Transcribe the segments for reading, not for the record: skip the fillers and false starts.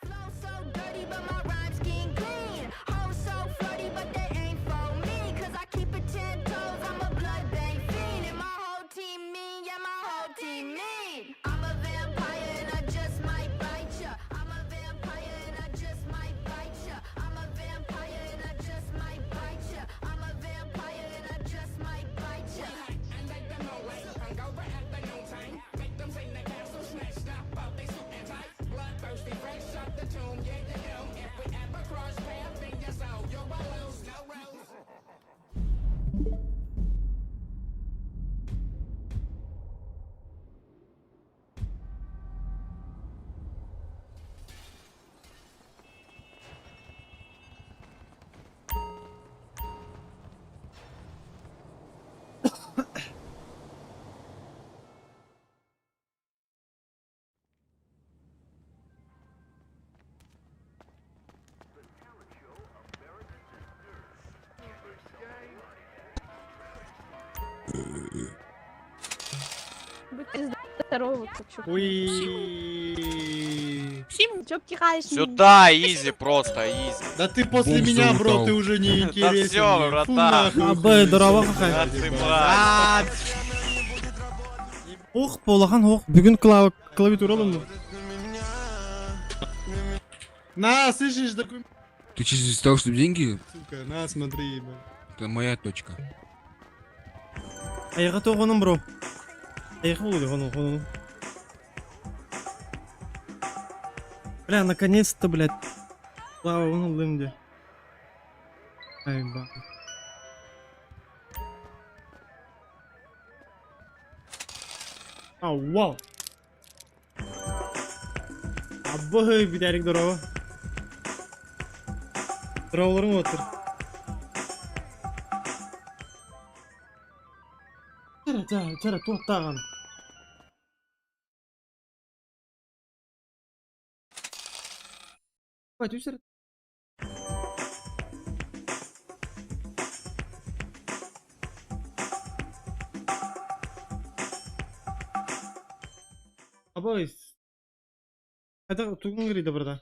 Flow so dirty, but my rhymes skin clean. Hoes so flirty, but they ain't for me. Cause I keep it 10 toes, I'm a blood bank fiend. And my whole team mean, yeah, my whole team mean. I'm a vampire and I just might bite ya. I'm a vampire and I just might bite ya. I'm a vampire and I just might bite ya. I'm a vampire and I just might bite ya. And let them know like hungover at the noontime. Make them sing the castle, snatched up out they suit and tights. Bloodthirsty, fresh up the tomb, yeah, you know. If we ever cross paths, then you so you will lose, no rules. Будьте здоровы, кучу. Ой. Чё пихаешь? Сюда, изи, просто изи. Да ты после Бомж меня, бро, залутал. ты уже не интересен. всё, мне. братан. Фу, нахуй, Абай, хуй, здорово, всё. какая. А ты мразь. А, Ох, Полахан, ох. Бүгін клавиатура алынды. На, слышишь, такой, Ты чисто из того, чтобы деньги? сука, на, смотри, ебать. Это моя точка. Аяға тоғының, бро. Аяғы болды, ғану. Бля, наконец-то, блядь. Слава, он алдым де. Ай, ба. Ау, вау. Аббай, бидәрік дұрауы. Дырауларың отыр. Чара, туаттаған. Бать, өсір. Абай. Қайда туғын керейді бірда.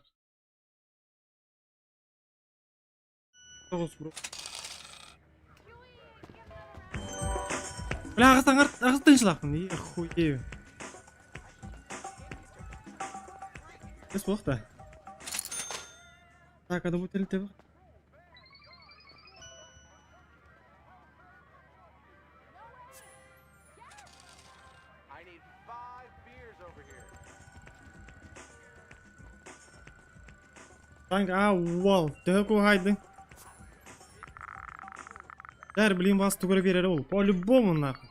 Тоғыз, бро. Бля, ағыстан тыншылақпын. Хуй. Біз болықта. Так, ада бұл телі тебі. I need 5 beers over here. Танк, вау. Тегі қойғайды. Дәр білейін басы түгірі берері ол. По-любому, нахуй.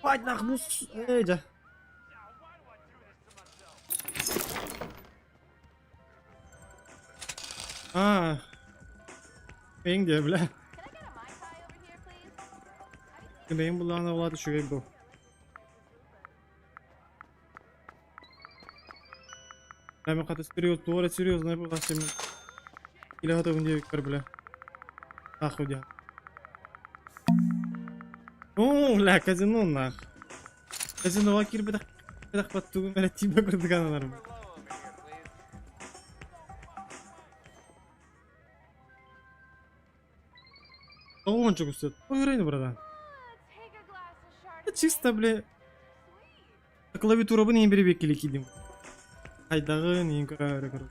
Бать, нахуй, бұл... Жа. Ең де, бля. Ең бұл ана олады шүгей бұл. Прямо қаты серьезно, бұл қасы мен. Или қаты күнде өкпір, бля. Нахуй дя. О, бля, казино, нахуй. Казиноға кір бідақ бат түгін бәрі типа күрдік аналарым. Он что густет? Ой, рейну, брата. Чисто, бля. Клавиатура бы не беребек келе кидим. Айдағы нең көрі.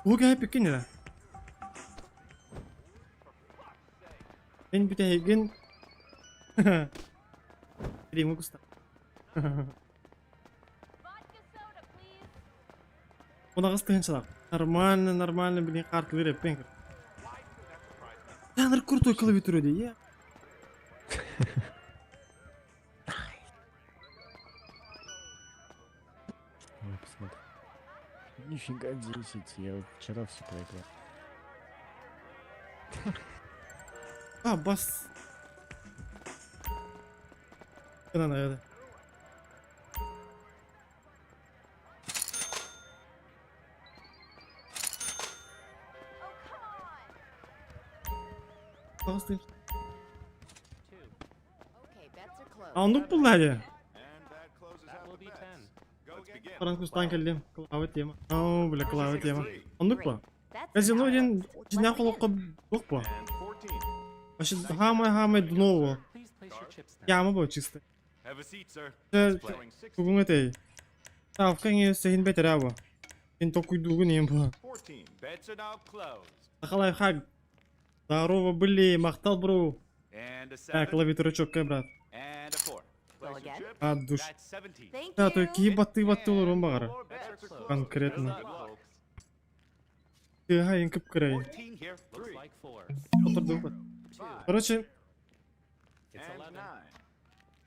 Бұл кәй пеккен еді. Ben bütegen. Primo Gustav. Ona kız tınçılak. Нормально bilin kartı verip ben. Yanır kurtoy kılıp bitiriyor diye ya. Ой, посмотри. Нифига 10, я вот вчера все проиграл. Ha bas. Kınan ayadı. Kız tınç. Okay, bets are closed. Anlık bunlar ya. That will be 10. Frankfurt'tan geldim. Klavet yema. Aa, bile klavet yema. Anlık bu. That's Казино an ден hour. жинақ олыққа жоқ по. Вообще хамай дно. Please place your chips down. Яма по чисто. Have a seat, sir. Бүгін өтей. Тавқан сен бетер або. Сен токуй дугын ем по. 14. Bets are now closed. Ахалай хаг. Здорово были, мақтал бро. And a 7. Так, клавиатура чокка, брат. And a 4. Go again. А душ. That's 17. Thank Да, той you. ки баты олар бағара. More bets are closed. Конкретно. Good luck, folks. Ты хайын кіп кірай. 14 here. 3. Like 4. Отырды бат. Короче, It's And 11. 9.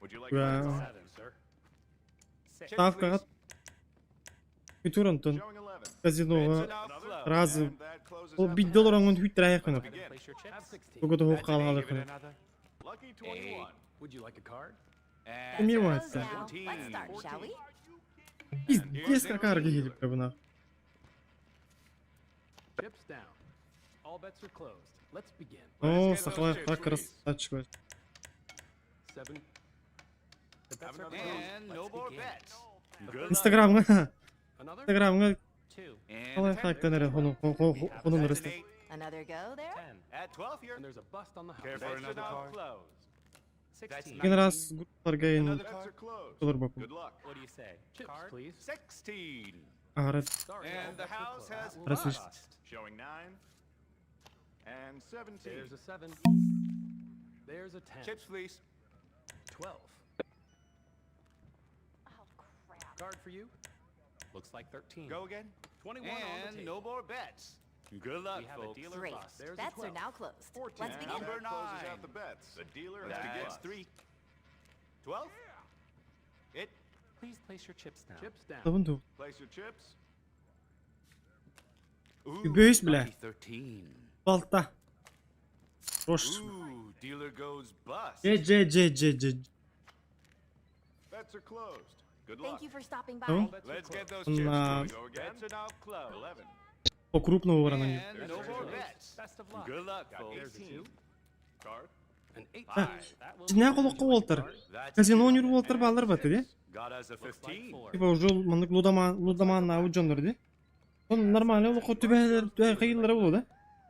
Would you like Wow. 7, sir. Chips, ставкаға please. күтүрінтін. Showing 11. Bets Казиноға are now closed. разы. And that closes Ол out 1 the доллар bet. оңын хүйтір аяқын. Begin. Place your chips. Бүгіді That's хоқ an қалғалы eight. Give it қыны. another. Lucky 21. Would you like a card? And Кім ем Close айтса? now. Let's start, shall we? Пиздец какарғы келіп бұна. Chips down. All bets are closed. Let's begin. О, сақлайыққа красавчик. 7. The bets are closed. And no Let's more begin. bets. Good luck. Инстаграмға. Another? Инстаграмға 2. And қалай a 10. қайттан әрі құның That's an ұрысты. 8. Another go there? 10. At 12 here. And there's a bust on the house. Care for another card? Closed. 16. Ген раз группаларға ен Another card. Closed. доллар бақым. Good luck. What do you say? Chips, Card? please. 16. Ағарат. Sorry, all And the bets are house closed. has That will Расиш. bust. Showing 9. And 17. There's a 7. There's a 10. Chips, please. 12. Oh, crap. Card for you. Looks like 13. Go again. 21 on the And table. no more bets. Good luck, We have a folks. dealer Great. bust. There's a Bets are 12. now closed. 14. Let's begin. Number 9. Closes out the bets. The dealer Let's has begin. 3. 12. It. Please place your chips down. Chips down. Табын туқ. Place your chips. Бөйс білә. lucky 13. Балта. Рош. Ooh, dealer goes bust. Же. Bets are closed. Good luck. Thank you for stopping by. Huh? Let's get those Um, chips. uh, Go again. Bets are now closed. 11. По крупного варана. And no There's more your bets. Best of luck. Good luck, Got folks. there's a 2. Card. An 8. Ха. That will Жинақ be олыққа the олтыр. That's Казино it. ойныр олтыр балар баты, де? Got us a Looks like 15. 4. Типа уже мындық лудаман науы жондыр, де? Он нормально олыққа түбәлер, қиылдары болу, да?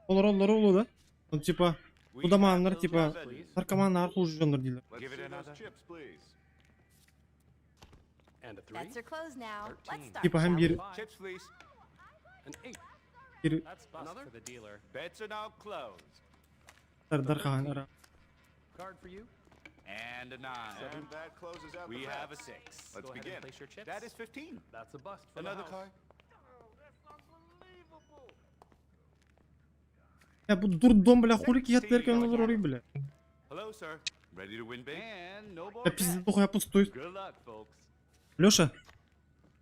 Олар болу, да? Он типа We лудаманлар, have типа those bets. наркоман арқылы жондыр дейлер. Let's Give it see those another. chips, please. And a 3. Bets are closed now. Let's 13. start, Типа shall һәм we? бир Chips, please. An 8. бир That's bust Another? for the dealer. Bets are now closed. дархан ара. Card for you. And a 9. And that closes out We the have a bets. 6. Let's Go ahead begin. and place your chips. That is 15. That's a bust for Another the card. house. Я bu durdum bile хули кият беркен olur orayı bile. Hello, sir. Ready to win big? And no more Я пиздец bets. дохуя пустой. Good luck, folks. Лёша,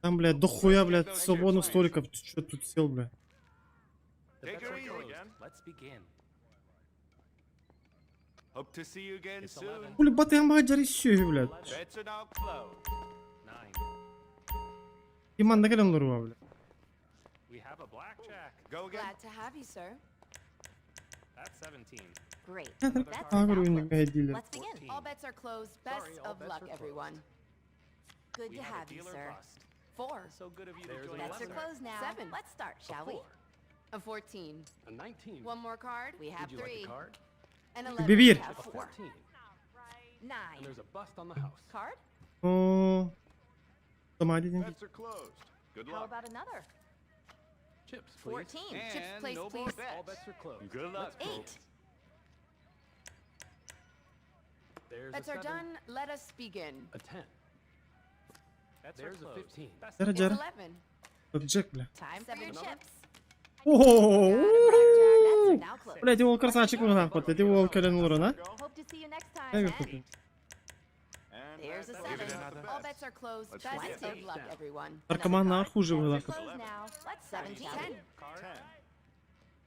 там, блядь, дохуя, блядь, свободных столиков. Ты чё тут сел, блядь? The Take bets her are easy. closed. Let's begin. Hope to see you again It's soon. 11. Хули батаем багаджари сё, блядь. Bets are now closed. 9. Иман да келем лору, блядь. We have a blackjack. Go again. Glad to have you, sir. That's 17. Great. Я Bets так are агр now oyunu closed. gaydiyle. Let's begin. 14. All bets are closed. Best Sorry, all of bets luck, are closed. everyone. Good We to have a have you, dealer sir. bust. 4. So good of you to There's join an Bets are 11. closed now. 7. Let's start, shall we? 4. A 14. A 19. One more card. We have Would you 3. like a card? An 11. Bir. We have A 4. 14. 9. And there's a bust on the house. Card? Oo. Tamam dedim. Bets are closed. Good How luck. about another? Chips, please. 14. Chips, And place, no more please. bets. All bets are closed. Good luck, Let's go. folks. There's Bets a are 7. done. Let us begin. A 10. Bets There's are a closed. 15. Best Jara It's jara. 11. Öpecek bile. Time for your chips. Ooo. Bets are now closed. Блять, его красавчик можно нахватать. Его кален урона. Hope to see you next time. Я 10. говорю, And There's a that 7. is not the All best. bets are closed. Let's Best begin. of luck, everyone. наркоман на хуже Bets are было. closed now. Let's 17. 10.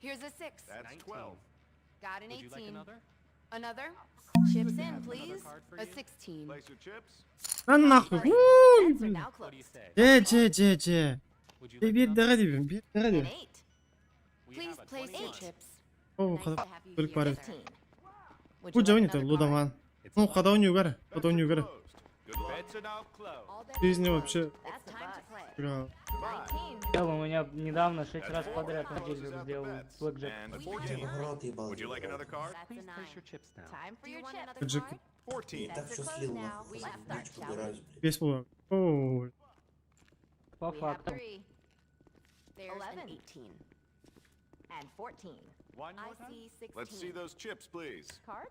Here's a 6. That's 12. Got an Would you like 18. another? Another. Chips in, please. card for A you. 16. Place your chips. Lan nahı. Bets are now What do you closed. say? Ce. Would you Bir like bir another? daha diyeyim. Bir daha An diyeyim. 8. We Please have a place your 21. chips. О, Nice хада. to have you Только here. парень. 15. Would Bu you like cavani another to card? лудоман. It's Ну, 11. хада он югара. Bets Хада он are югара. closed. Good luck. Bets are now closed. All bets Жизни are вообще. closed. That's time to play. Бля. 19. У меня недавно 6 раз That's подряд four. на Closes дилер out the сделал bets. блэкджек. And We 14. got a 9. Would you like another card? That's a Please 9. place your chips down. Time for Do you your want chips. another Джек. card? 14. Bets are closed now. Let's start, shall we? Без слова. О, По We have факту. 3. There's 11. An 18. And 14. One I more time. see 16. Let's see those chips, please. Card?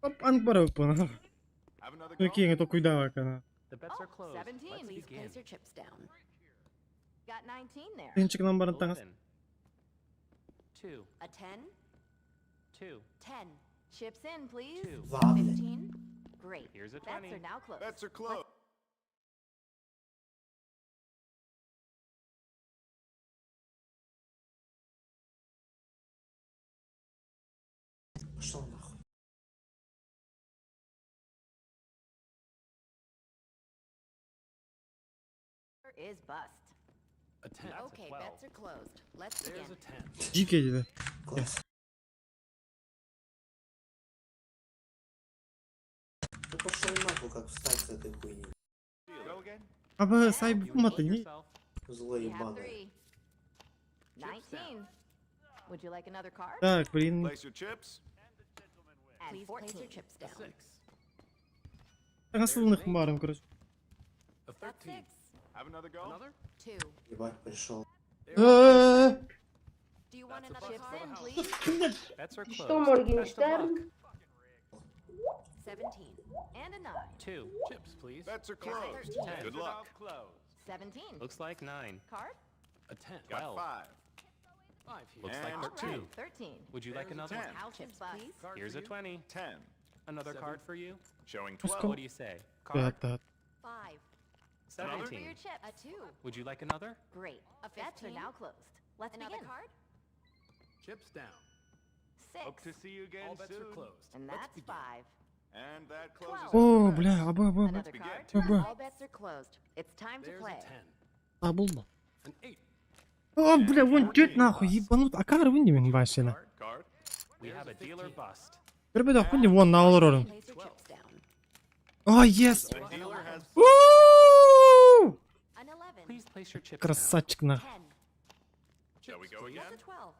Оп, анбара пана. Have another Ну go. кинь, это куйдава kana. The bets are Oh, closed. 17. Let's Please begin. place your chips down. Got 19 there. Кинчик намбарын таңыз. 11. 2. A 10. 2. 10. Chips in, please. 2. 15. Great. Here's a Bets 20. are now closed. Bets are closed. Пошел нахуй. Is bust. A 10. That's a Okay, 12. bets are closed. Let's There's begin. a 10. Дикий dedi. Класс. Ну пошел нахуй, как встать с этой хуйни. Go again. Abi sahibi You bulmadı. enjoy Niye? yourself. Злой We have ебаный. 3. 19. Would you like another card? Так, блин. Place your chips. And please place your chips A down. 6. Nasıl хмаром, короче. A That's 13. 6. Have another go. Another? 2. Ебать, пришел. Eee. Do you want That's a another bust chips for in, the please? Bets are Что, closed. Моргенштерн? Best of luck. 17. And a 9. 2. Chips, please. Bets are Got closed. 13. Good luck. 17. Looks like 9. Card? A 10. Got 12. 5. 5 here. Looks And like All 2. right. 13. Would you like There's a another? 10. House chips, please. Card Here's for a you. 20. 10. Another 7. card for you. Showing Let's 12. go. What do you say? Так, Card? так. 5. Time for 17. your chip. A 2. Would you like another? Great. Bets are now closed. Let's Another begin. card? Chips down. 6. Hope to see you again All bets are soon. closed. And Let's that's begin. 5. And that closes. О, out the бля, bets. аба. Another begin. card? Baba. All bets are closed. It's time to There's play. a 10. А, bulma. An 8. О, бля, вон göt нахуй, ебанут. А кар вон demin başına. Card. We have a dealer bust. Bir bir dakika вон на alır orun. Place your chips down. Oh, yes. The dealer has Woo! An 11. Please place your chips down. Красавчик нахуй. 10. Shall we go please. again? That's a 12.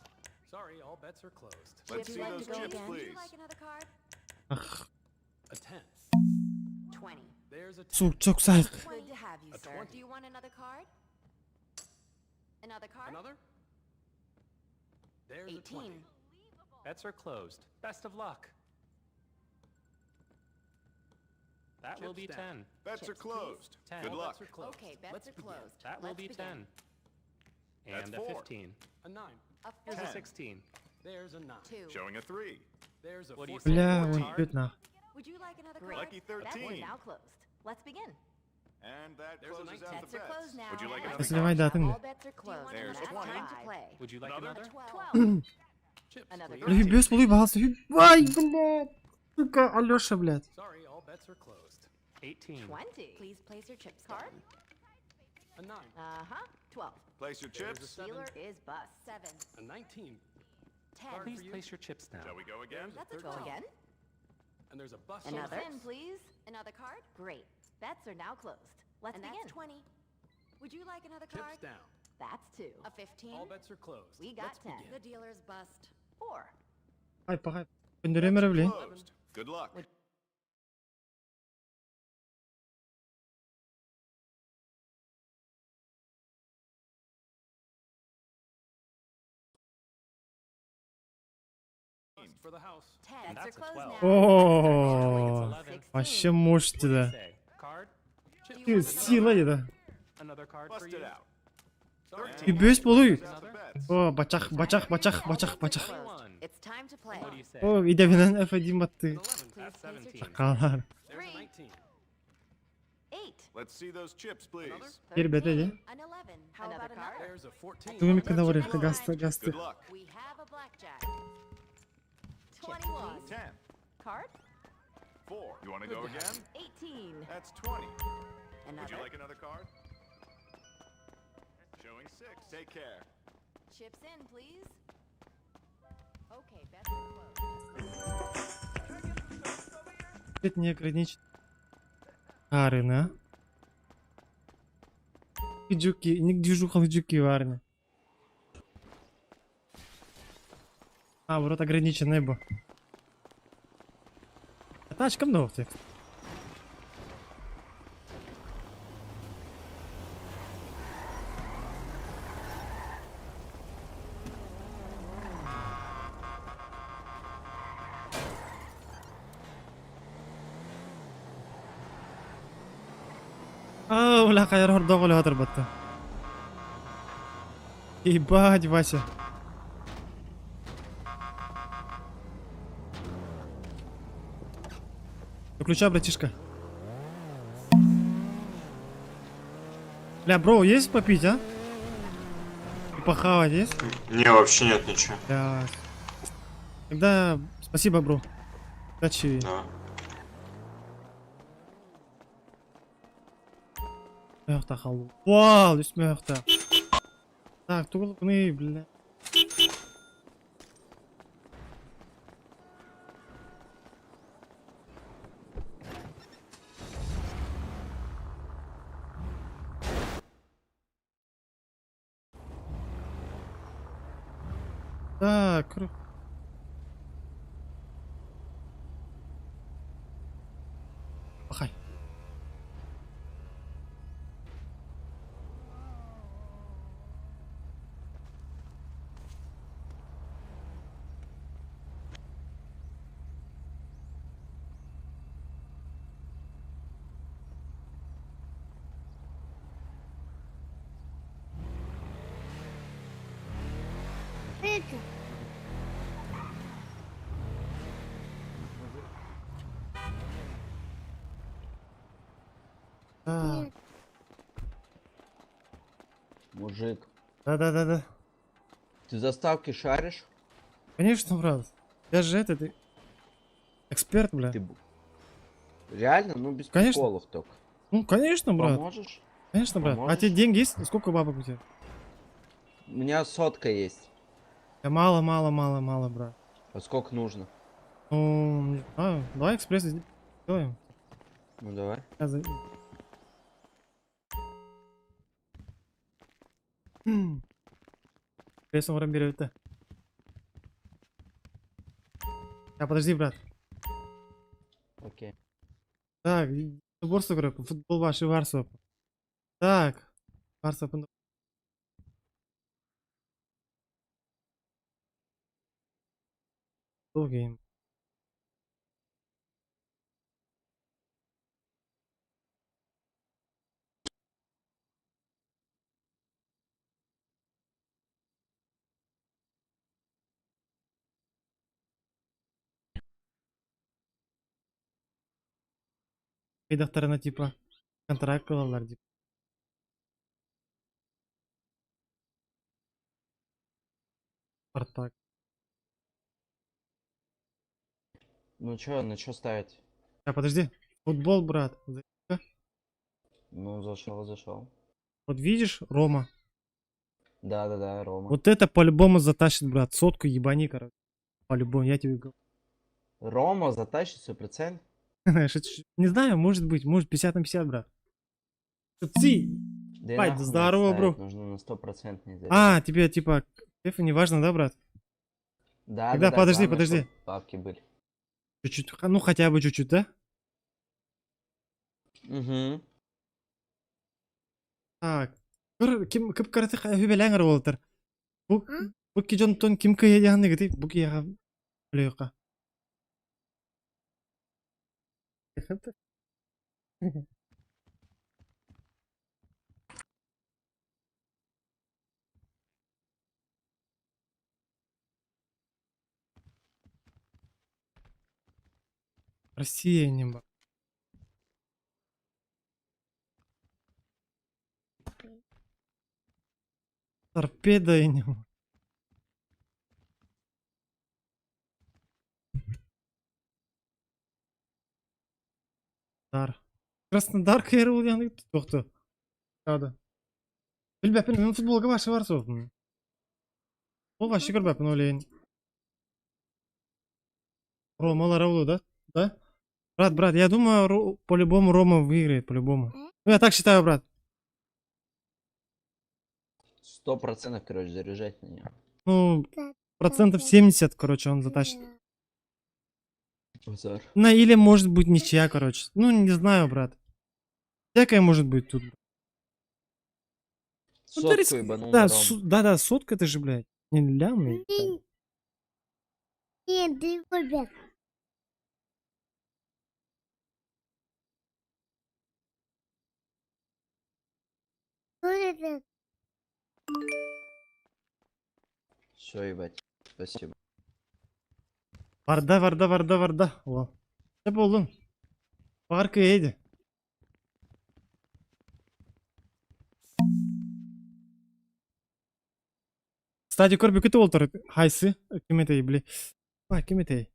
Sorry, all bets are closed. Let's Would see you like those to go chips, again? Would you please. like another card? Ah, A 10. 20. There's a 10. soğuk çok sayık. Good to have you, A sir. 20. Do you want another card? Another card? Another? There's a 20. 18. Bets are closed. Best of luck. That will Chips be down. 10. Bets are Chips, please. closed. 10. Good All luck. bets are closed. Okay, bets Let's are begin. closed. That will Let's be begin. 10. That's And a four. 15. A 9. A Here's a 10. 16. There's a 9. 2. Showing a 3. There's a What do you 14. say? Бля, вон 14. göt нахуй. Would you like another Great. card? Lucky Bets are 13. now closed. Let's begin. And that There's a closes 19. out Bets the are bets. closed now. Would you like and another Esra card? haydi All atın. bets are closed. There's It's 20. time to play. Would you like Another? another? 12. Chips, Another please. card. Hübüs buluyor bazı. Vay блядь. Сука, Алёша, блядь. Sorry, all bets are closed. 18. 20. Please place your chips card. A 9. Uh-huh. 12. Place your There's a chips. 7. Dealer is bust. 7. A 19. 10. Please for you. place your chips down. Shall we go again? Let's go 13. again. And there's a bust. Another. on In, please. Another card. Great. Bets are now closed. Let's begin. That's 20. Would you like another Chips card? down. That's 2. A 15. All bets are closed. We got Let's 10. begin. The dealer's bust. 4. Ay pakay. Gönderemere bile. Closed. Good luck. for the house. 10. Bets are That's a closed 12. now. О, 11. вообще мощь What do you да. say? Card? Chip Ты сила да. Another card for Bust you. it out. И бес болуй. Out the bets. О, бачах. Closed. It's time to play. What do you say? О, иде менен F1 батты. 11. That's 17. Калар. There's a 19. 8. Let's see those chips, please. Кер бете де. An 11. How about another? There's a 14. Тугами када вари гасты. Good luck. We have a blackjack. 21. 10. Card? 4. You want to go again? 18. That's 20. Would Another. you like another card? Showing 6. Take care. Chips in, please. Okay, bets are closed. Это не ограничит. Арена. Иджуки, не движуха иджуки варня. А, вот ограничен небо. А тачка много текст. ولا خير هرد ولا هتر بطة. Ебать, Вася. Ключа, братишка. Бля, бро, есть попить, а? И похавать есть? Не, вообще нет ничего. Бля. Тогда спасибо, бро. Удачи. Да. Мёхта халу. Вау, здесь мёхта. Так, тугулкны, бля. Так, круто. Пахай. Мужик, Да. ты заставки шаришь? Конечно, брат. Я же ты эксперт, бля. Ты реально? Ну без Конечно. приколов только. Ну, конечно, брат. Поможешь? Конечно, брат. А Поможешь? тебе деньги есть? Сколько бабок у тебя? У меня 100 есть. Да мало, брат. А сколько нужно? Ну, не знаю. Давай экспресс сделаем. Ну давай. Я за... Экспрессом рамбирует-то. Подожди, брат. Окей. Так, борсу керек, футбол ваши варсоп. Так, варсоп. Гейм. Кайдактарына типа контракт кылалар деп. Спартак. Ну чё, на чё ставить? Подожди. Футбол, брат. Ну зашел. Вот видишь, Рома. Да, Рома. Вот это по-любому затащит, брат. Сотку ебани, короче. По-любому, я тебе говорю. Рома затащит 100%? Не знаю, может быть, может 50 на 50, брат. Ты! Да и Бать, нахуй здорово, ставить, бро. Нужно на 100% не сделать. А, тебе типа, это не важно, да, брат? Да, Тогда подожди, главное, подожди. чтоб бабки были. Чуть-чуть, ну хотя бы чуть-чуть, да? Угу. Так. Ким караты хүбеләңер булдыр. Бу кижон тон ким кыя ягны гыты. Бу кия Лёка. Россия не ба. Торпеда и не ба. Дар. Краснодар кайрыл яны тоқты. Кады. Білбәпін, мен футболға башы бар соғын. Ол башы көрбәпін олейін. Ромалар аулу, да? Да? Брат, я думаю, по-любому Рома выиграет, по-любому. Ну, я так считаю, брат. 100%, короче, заряжать на нее. Ну, 70%, короче, он затащит. Базар. Ну, или может быть ничья, короче. Ну, не знаю, брат. Всякое может быть тут. Ну, ты Сотку ебанул Да, на Ром. да, сотка это же, блядь. Не лямный. Нет, ты побег. Все, ебать. Спасибо. Варда. О. Ne buldun? Farkı iyiydi. Кстати, көрбі күті олтыр. Хайсы. Кім етей, біле. Кім етей?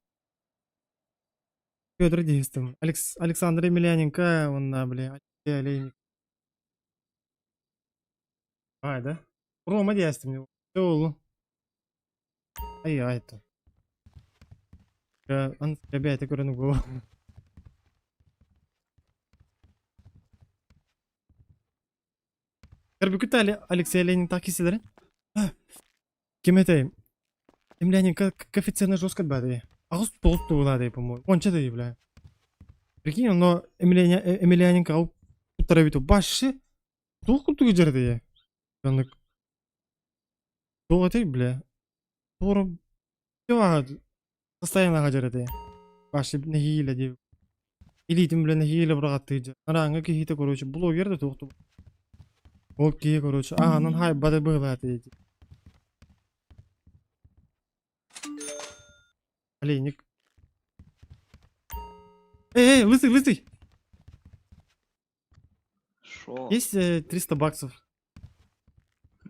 Федор Дегистов. Александр Емельяненко. Онна, біле. Алексей Олейник. Да? Рома Дегистов. Все олу. Ай, это. Ребята, көрініп ол. Көрбі күті Алексей Олейник так кеселерін? Кем это? Емельяненко коэффициентно жестко бәді. Ағыз толықты болады, по-моему. Онша да, бля. Прикинь, но Емельяненко алып құттара бейту. Башы толық құттығы жерді, Жанық. Толық әтей, бля. Торы состояниеға жерді. Башы нәхейлі деп. Илейтім, бля, нәхейлі бұрағатты жер. Нараңға кейті, короче, блогерді толықты. Ол кей, короче. Ағанын хай бады бұғылады, еді. Олейник. Эй, лысый. Шо? Есть 300 баксов.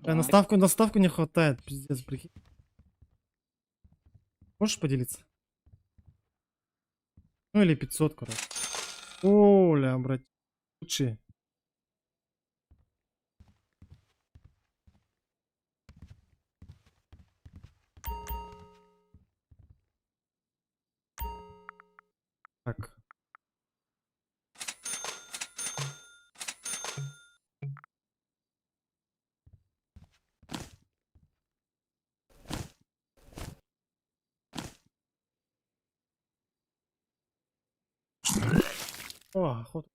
На ставку не хватает, пиздец, прикинь. Можешь поделиться? Ну или 500, короче. Оля, брат. Лучше. Так. О, охота.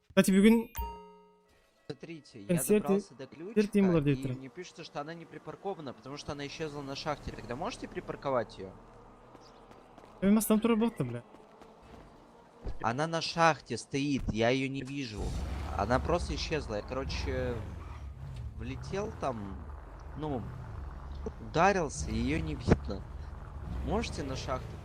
Кстати, бүгін Смотрите, я концерты- добрался до концерты им ключика, владеет и трек. мне пишется, что она не припаркована, потому что она исчезла на шахте. Тогда можете припарковать ее? там тоже был-то, бля. Она на шахте стоит, я ее не вижу. Она просто исчезла. Я, короче, влетел там, ну, ударился, ее не видно. Можете на шахту?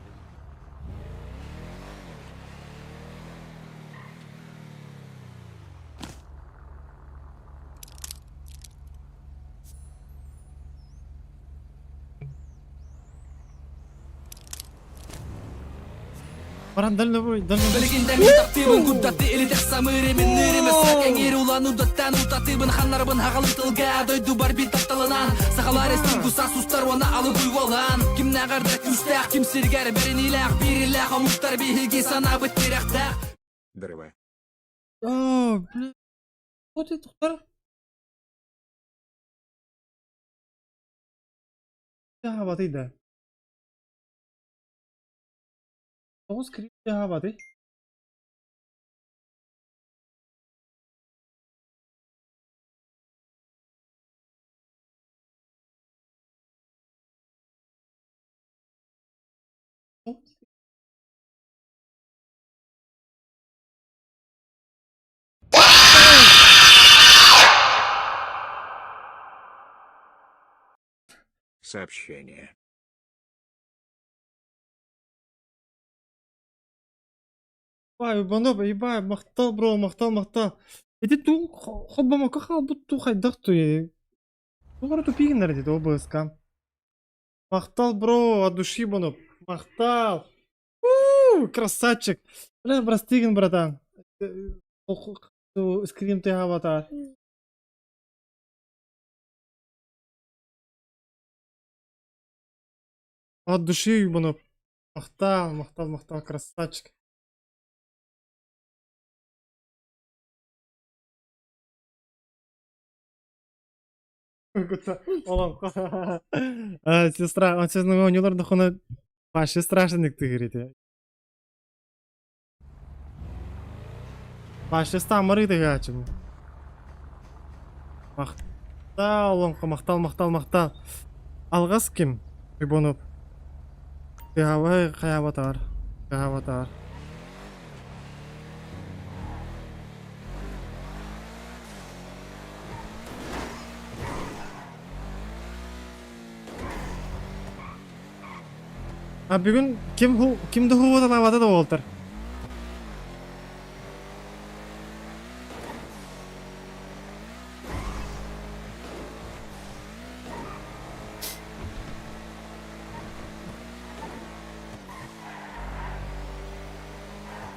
Баран дальновой. Білгенде мен таптибын күддатты или тақсам үремен үремес сәкен ері улану даттан ұтатыбын ханнарбын хағалы тылға дойду бар бит тапталынан сақалар естін күса сустар оны алып уйвалан кім нағарда күстәқ кім сіргәр бірін иләқ бір иләқ омуқтар бейхілге сана біттерәқтәқ Дырывай. О, бля. Вот это кто? Да, вот и да. Тоғыз крипте хабады. Сообщение. ебай, мақтал, бро, мақтал. Еди ту, хоббама кахал, бұтту қайдақ ту, Туғары тупигіндер деді, ОБС-ка. Мақтал, бро, от души, бонып. Мақтал. Красавчик. Бля, простигін, братан. Скрим ты аватар. От души, бонып. Мақтал, красавчик. Сестра, он сейчас на него не лорда хуна. Вообще страшный ты говорите. Вообще стамары ты гачим. Мақтал. Алғас кім? Рибонып. Қаябатар. А бүгін кімді хуғыда лавады да олтыр?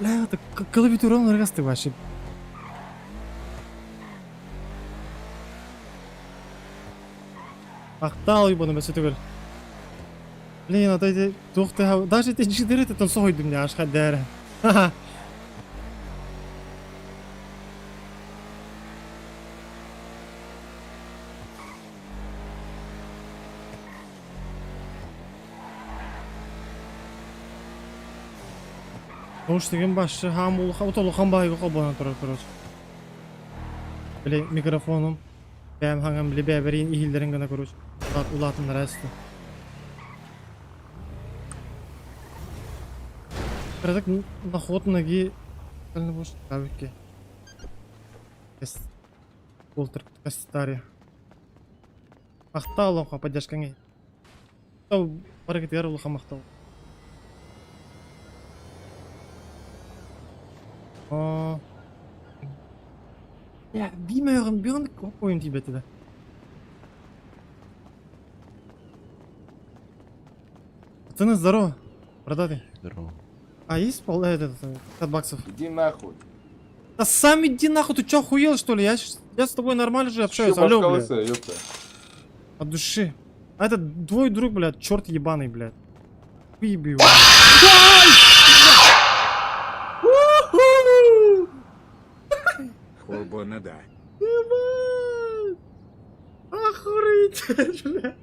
Бля, это клавиатура ырғасты вообще. Ақтал ебаный бәсі түгіл. Блин, а ты даже эти 4 ты там сойду меня аж ходяра. Ха-ха. Ош деген башы хам болу хабытолу хамбайғы қолбана тұрар. Біле микрофоным. Бәм хаңам біле бәбірейін ихілдерін ғана көріш. Улатындар әсті. Крадак наход ноги. Сальный бош. Кавики. Болтер кастари. Мақтал оңға поддержкаңа. Тау баракетер ұлыға мақтал. Я бимеғым бүйін ойын тибеті да. Пацаны, здорово. Продаты. Здорово. А есть этот 50 баксов? Иди нахуй. Да сам иди нахуй, ты чё, охуел что ли? Я с тобой нормально же общаюсь, алло, блядь. От души. А это твой друг, блядь, черт ебаный, блядь. Выеби его. Хурбона, да. Ебать! Охуеть, блядь.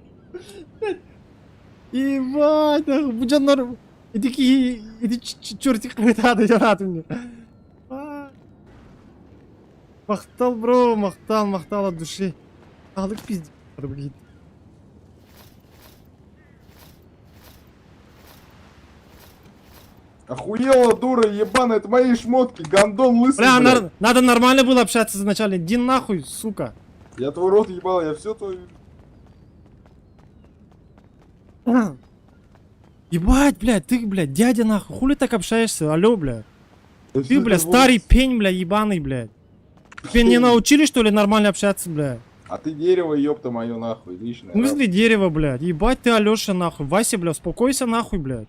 Ебать, будь норм. Иди чертик метады, рад мне. Мақтал, бро, мақтал от души. Алык пиздец, блядь. Охуела, дура, ебаная, это мои шмотки, гандон лысый, бля. Надо нормально было общаться изначально. Иди нахуй, сука. Я твой рот ебал, я все твой... Ебать, блядь, ты, блядь, дядя нахуй, хули так общаешься, алло, блядь. Ты, блядь, старый пень, блядь, ебаный, блядь. Тебя не научили, что ли, нормально общаться, блядь? А ты дерево, ёпта мою, нахуй, личное. В смысле дерево, блядь? Ебать ты, Алёша, нахуй. Вася, блядь, успокойся, нахуй, блядь.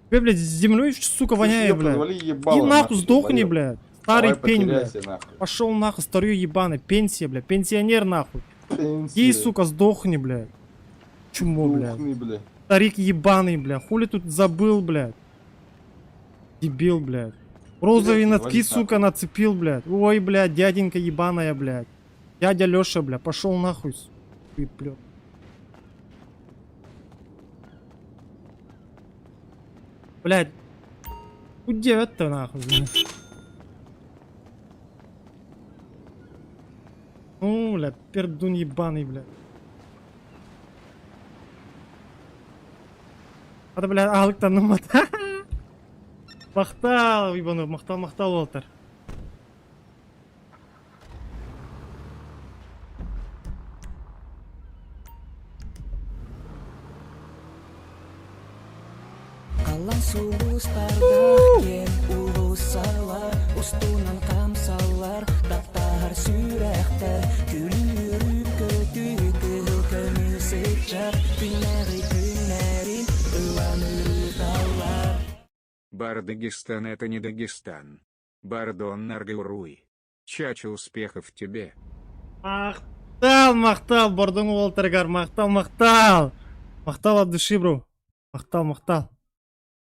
Тебе, блядь, землей, сука, воняет, блядь. И нахуй сдохни, блядь. Старый пень, блядь. Пошел нахуй, старье ебаный, пенсия, блядь. Пенсионер, нахуй. И, сука, сдохни, блядь. Чмо, блядь. Старик ебаный, блядь. Хули тут забыл, блядь. Дебил, блядь. Розовые нотки, сука, нацепил, блядь. Ой, блядь, дяденька ебаная, блядь. Дядя Лёша, блядь, пошел нахуй, сука, блядь. Блядь. Удивительно нахуй. Ну, бля, пердун ебаный, бля. Ада, бля, алыктан нумата. Мақтал, ебану, мақтал Уолтер. Қалан сұлыстарда кен ұлысалар, ұстынан қамсалар, дақтар сүйрәқтер, күліріп көтігі көмілсек жар, күнәрін ұланырып алар. Бар Дагестан — это не Дагестан. Бардон Наргауруй. Чача, успехов тебе. Мақтал, Бордон Уолтергар, мақтал. Мақтал от души, бро. Мақтал.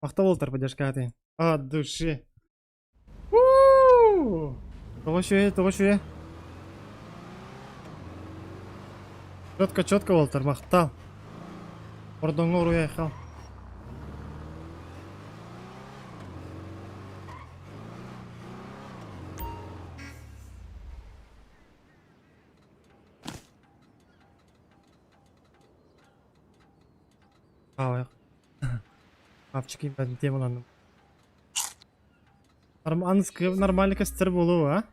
Мақтал, Уолтер, поддержка ты. От души. Того что? Четко, Уолтер, мақтал. Бордон Уруй ехал. Апчики, бәдін темаландым. Нормальный костер болу, а?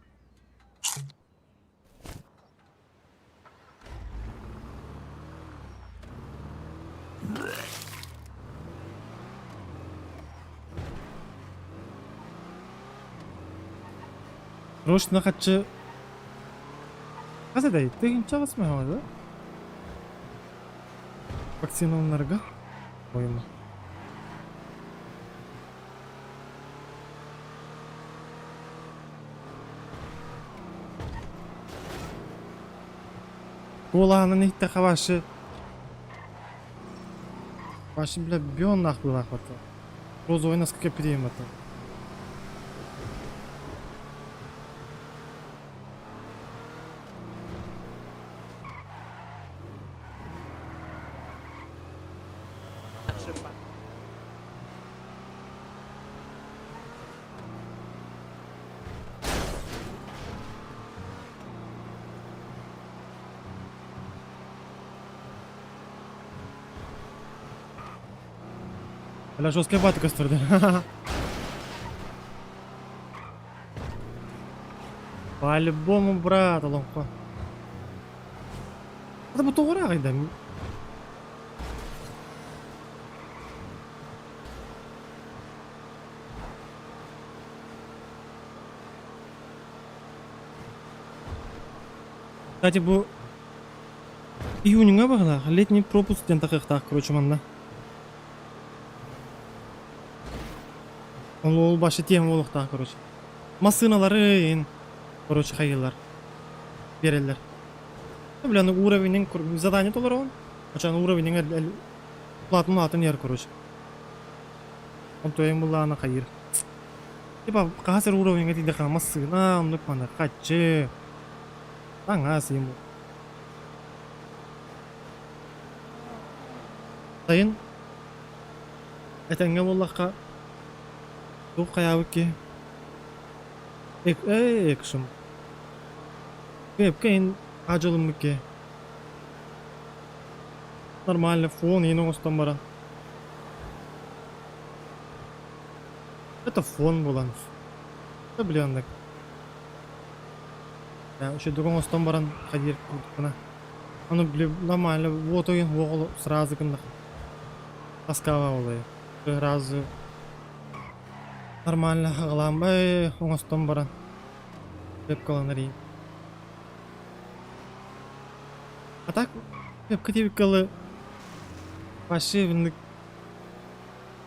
Рошна хатчы... Қазадай, тегін чағысмай ғады? Вакциналарға? Ойыма. Олағының нехті қавашы. Ваши, бля, бьон нахуй лахвата. Розу ойна сколько периемата. Бля, жесткая бата кострда. По-любому, брат, ломко. Это бы тугра айда. Кстати, bu июньга багла, летний пропуск тен такых, короче, манда. Ол башы тем болуқта, короче. Масыналарын, короче, хайылар. Берелер. Бля, ну уровень задание толар он. Ачан уровень платный атын ер, короче. Он то им была на хайыр. Типа, кахасыр уровень гати дехан масына, он панда хатчы. Таңас ему. Сайын. Этенге боллаққа. Тух каябы ки. Экшим. Кейн ажылым ки. Нормально фон ені остан бара. Это фон болан. Да блядник. Я еще другом остан баран ходир куткана. Оно нормально. Вот он вол сразу кында. Таскава олай. Сразу. Нормально ағылам, оңыстан баран. Деп қаланар ең. А так, деп кетебік қалы пашевінік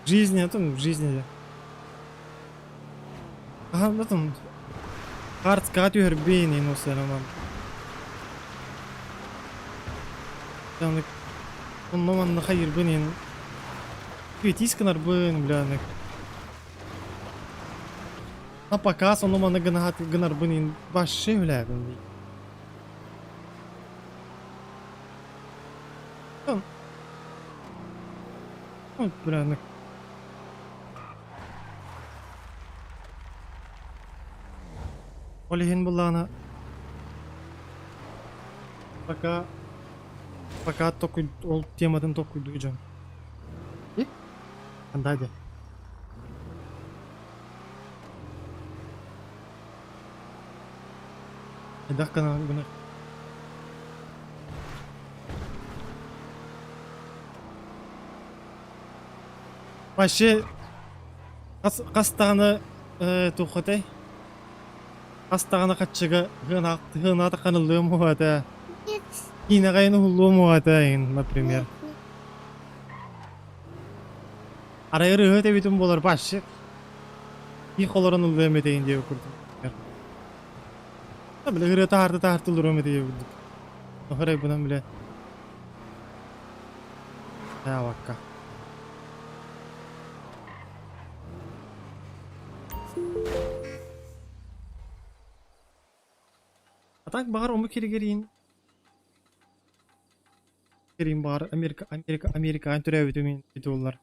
жизни, атым, в жизни де. Аға, атым, қарт скат үйір бейін ең осы әрамам. Яғынық, он номанны қайыр бін ең. Кветисканар бін, бляғынық. На показ он умно гнар бынин баши вляган. Вот, бля, Олеген булана. Пока только ол темадан только дуйжам. Андайда. Эдак кана гына. Вообще қастағаны тұқытай. Қастағаны қатшыға ғына тақанылығым оғата. Кинағайын ұлығым оғата, например. Арайыры өте бітім болар башы. И қоларын ұлығым етейін деп көрдім. Біле ғыры тағарды ұлығым етейін деп көрдім. Оғырай бұнан біле. Вакка. Атак бағар омы керегерейін. Керейін бағар Америка түрі өтімен беті олар.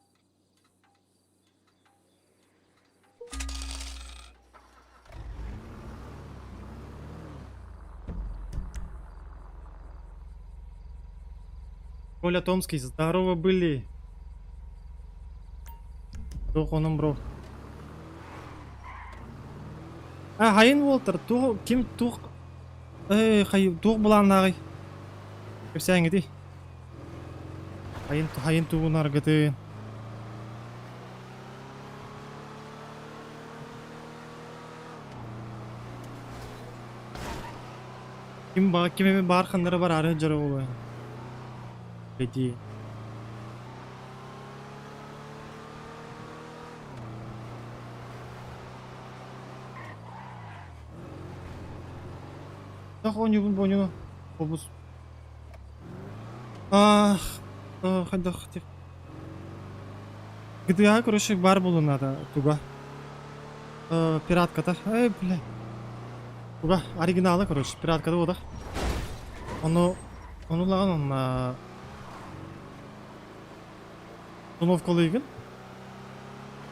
Коля Томский, здорово были. Тух оным бро. Хайын Уолтер, кем тух? Тух бұлан ағай. Көпсәң еті. Хайын туғын арғыты. Кеме бар қандары бар ары жары олай. Беті. Так, он не понял. Обус. Хадах. GTA, короче, бар было надо. Туга. Пиратка-то. Бля. Туга. Оригиналы, короче. Пиратка-то вот. Он лаган, он... Установкалы еген.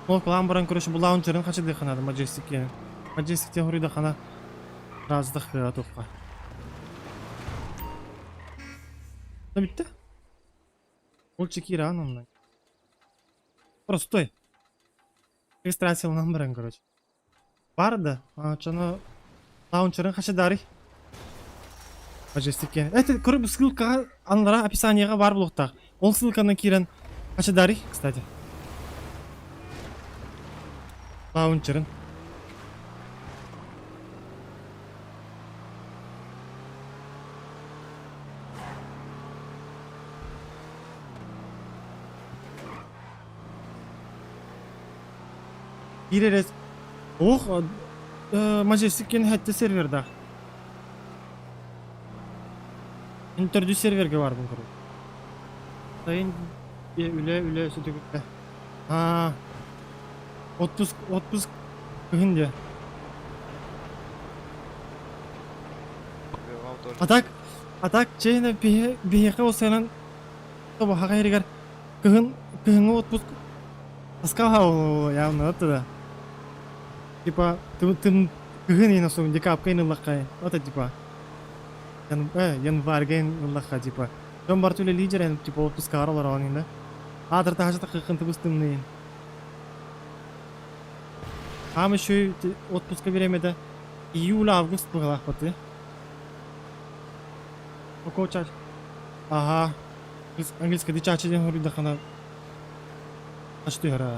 Установкалан баран, короче, бұл лаунчерін қачы дейханады, Majestic-ке. Majestic-те ғұрыйда қана раздық тоққа. Да бітті? Ол чекира анонлайн. Просто стой. Регистрациялынан баран, короче. Барды. Чаны лаунчерін қачы дарый. Majestic-ке. Көріп ссылкаға, анлара описанияға бар бұлықтақ. Ол ссылканы кирен қачы дарый, кстати. Лаунчерін. Иререс. Ох, Majestic-кен хәтті серверда. Интердю серверге бардым, көріп. Сайын үле сөті күтті. Отпуск күхінде. Атак, чейіні бейеқі осайынан тоба хаға ерігер күхіңі отпуск таскаға ол явно өтті да. Типа, тым күхін ені соң декапкайын ұллаққай. Ота типа. Январгайын ұллаққа типа. Жон бар түлі лидер әніп типа отпускар олар алаңында. Адырта хажата қықынты бұстымнайын. Ам еще отпуска беремеді. Июль-август бұғылақ баты. Око чач. Ага. Английскады чачыден ғұрыйда қана. Ашты ғыра.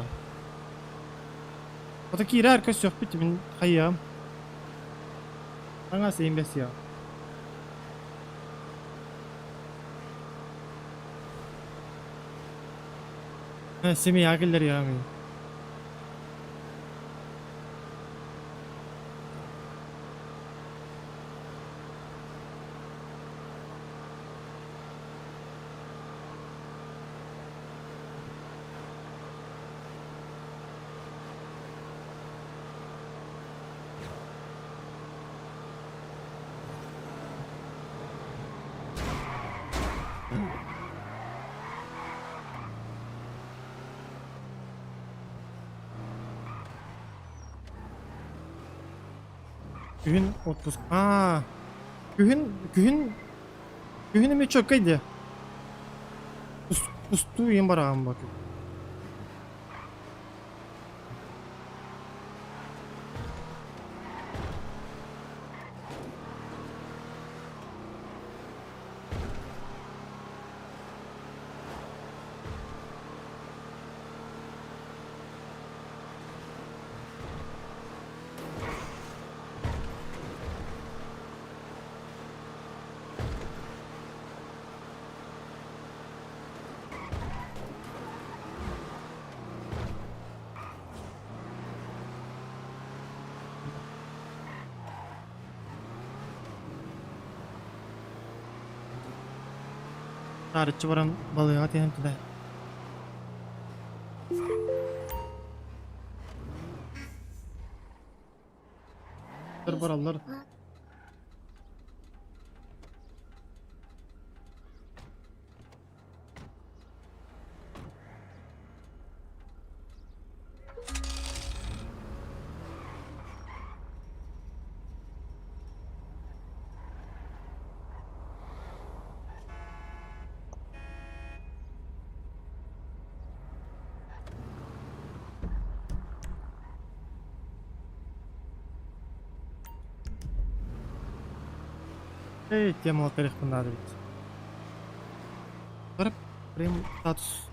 Ота кейрі әркөз жоқ бітті мен қайям. Аңа сейін бәс я. Семей агылдар яғын. Күн отпуск. Күн эме чөккейди. Усту ем бараган бак. Tarihçi baran balığa tiyentide. Barallar. Темалы тарих бunda bit. Qarab, prem status.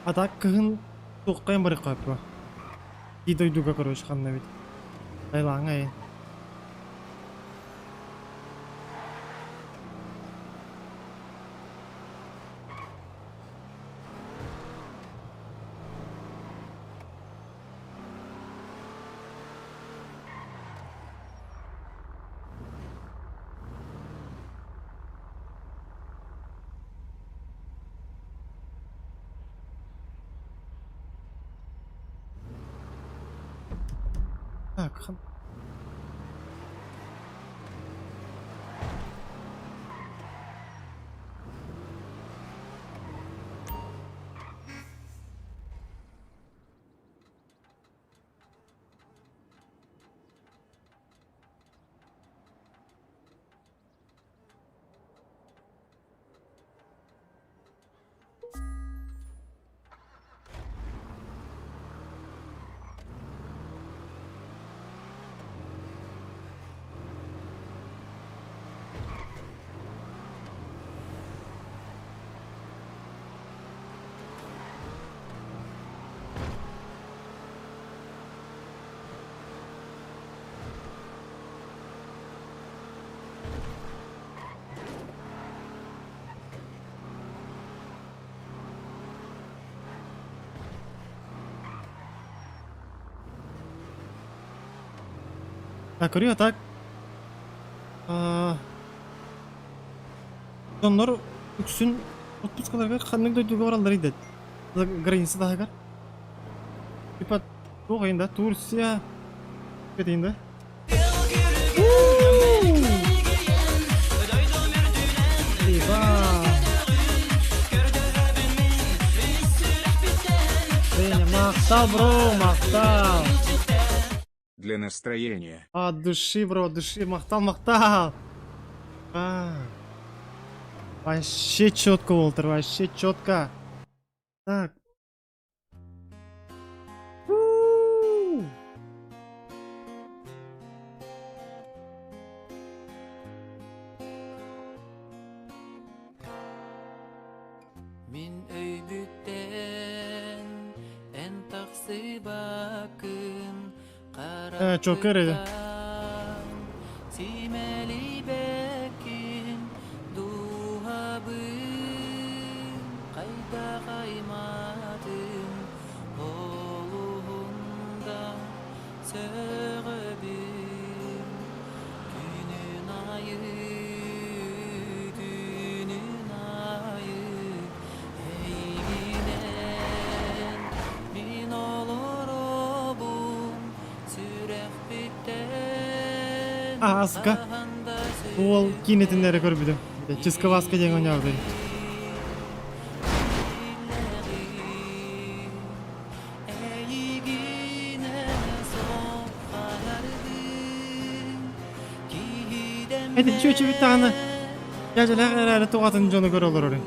Атак кыгын тоққайын бары қапы. Дойдуға короче қанна бит. Тайлаң айын. Так, көрüyor так. Onlar үксүн отпускаларга кандай дойдуга баралдар иде. Граница дагы. Типа тоғайында Турция кетейинде. Мактал, бро, мактал. Для настроения. От души, бро, от души, мактал. Вообще четко, Уолтер, вообще четко. Так. Min öybükten en taksi bakın Evet, çok kırıydı. Simeli bekin duhabın kayda kaymadın oğlunda söğübün günün ayı dünün ayı eğinen min olur obum sürek bitten Ah, aska. Ол кинетинleri көрбүдүм. Чиска васка деген ойнарды. Эти чөчү бит таны. Яжалак эрәле тугатын жону көрө алар ори.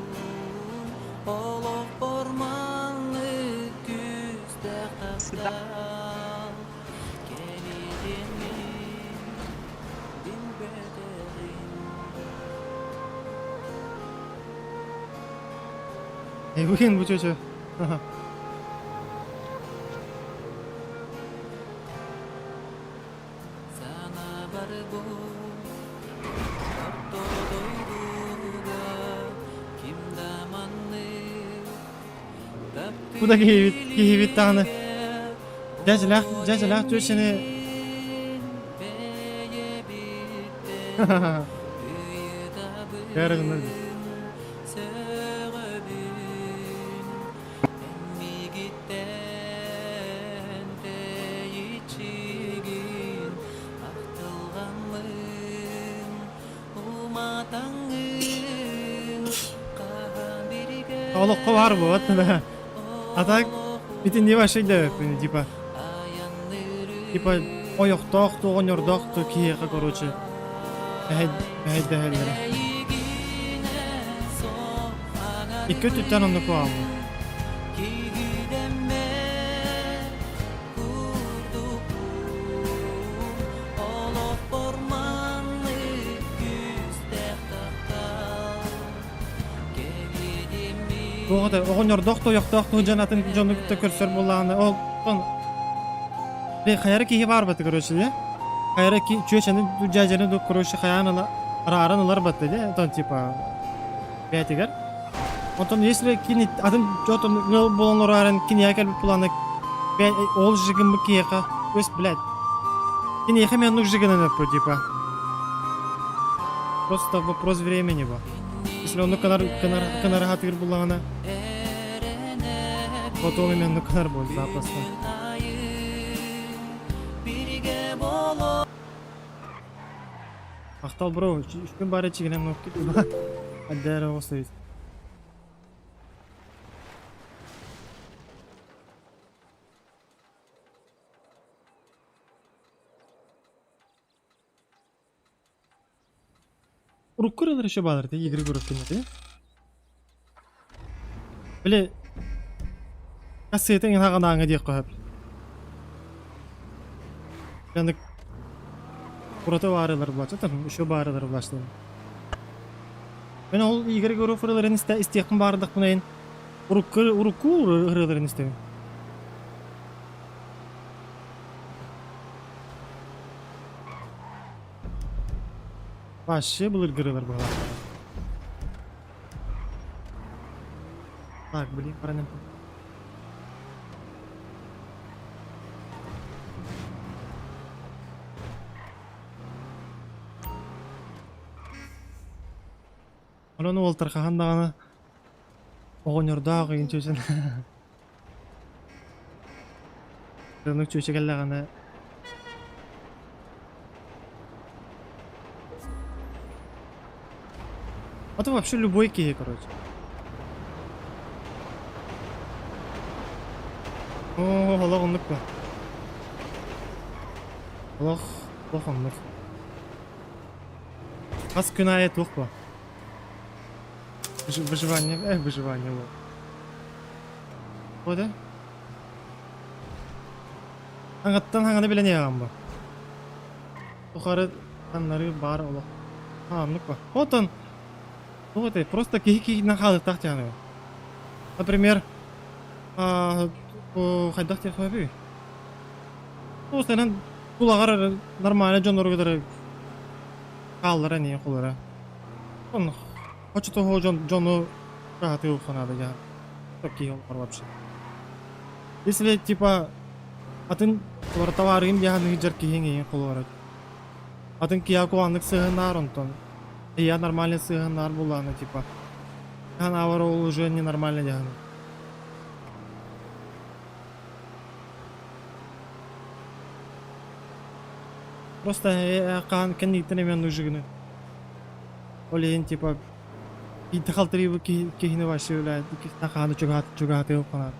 Bugün bu çocuğu. Bu da giyivit tane. Cacılak çocuğunu. Yarın Олыққа бар bu атында. Атак битин не вашыйды, типа оёктокту, оңордокту кийеге короче. Бәйдәһәлләре. Ике түттән онны куам. Оғыда, оңордокту, оёктокту жанатын жону күтті көрсөр болағаны. Ол, қайары кейі бар бәті, короче, де? Қайары чөчені жайжаны ду, короче, қаяны арарын олар бәті, де? Тон, типа, бәтігер. Онтон, если кини, атын жотын ғыл боланлар арын, кини әкел бұланы, ол жігін бұ кейеқа, өс, блядь. Кини еқа мен нүк жігінен өпі, типа. Просто вопрос времени ба. Если он канар хатыр буллагана, потом именно канар будет запросто. Ахтал бро, үчүн бары чигинем нокки туба. Аддара остойт. Уруккуралар еще бадар, те игры көрөп Биле кассетен хагандагы деп коюп. Яны Burada varılar bulaştı, tamam, şu varılar bulaştı. Ben o игры көрөп фырларын истекин бардык мынайын. Урукку ырыларын истебин. Вообще был ыргырылар было. Так, блин, пора. Onu oltarqağandağını oğunyordağı inçösün. Rınık çöşe geldiğini. Это вообще любой кей, короче. О, Allah onluk bu. Allah onluk. Az günahiyet yok bu. Выживание, выживание вот. Вот, Аңаттан аңаны білен еған бұл. Бұқары танлары бар олық. Анлық ба. Вот он. Вот, просто кейі-кейінен қалып тақ жаңы. Например, хайдах те хабы. Ну, сенен булагар нормально жонор гыдыр. Калдыра не кулара. Он хочет того жону кахаты уханады я. Такие он вообще. Если типа атын товарын яны жарки хинги кулара. Атын кияку аннык сыгынар онтон. Я нормально сыгынар буланы типа. Она уже ненормально яны. Просто kan niet meer нужны. Олен типа и дохалтри кихне ваши уля, тахану чугат его канал.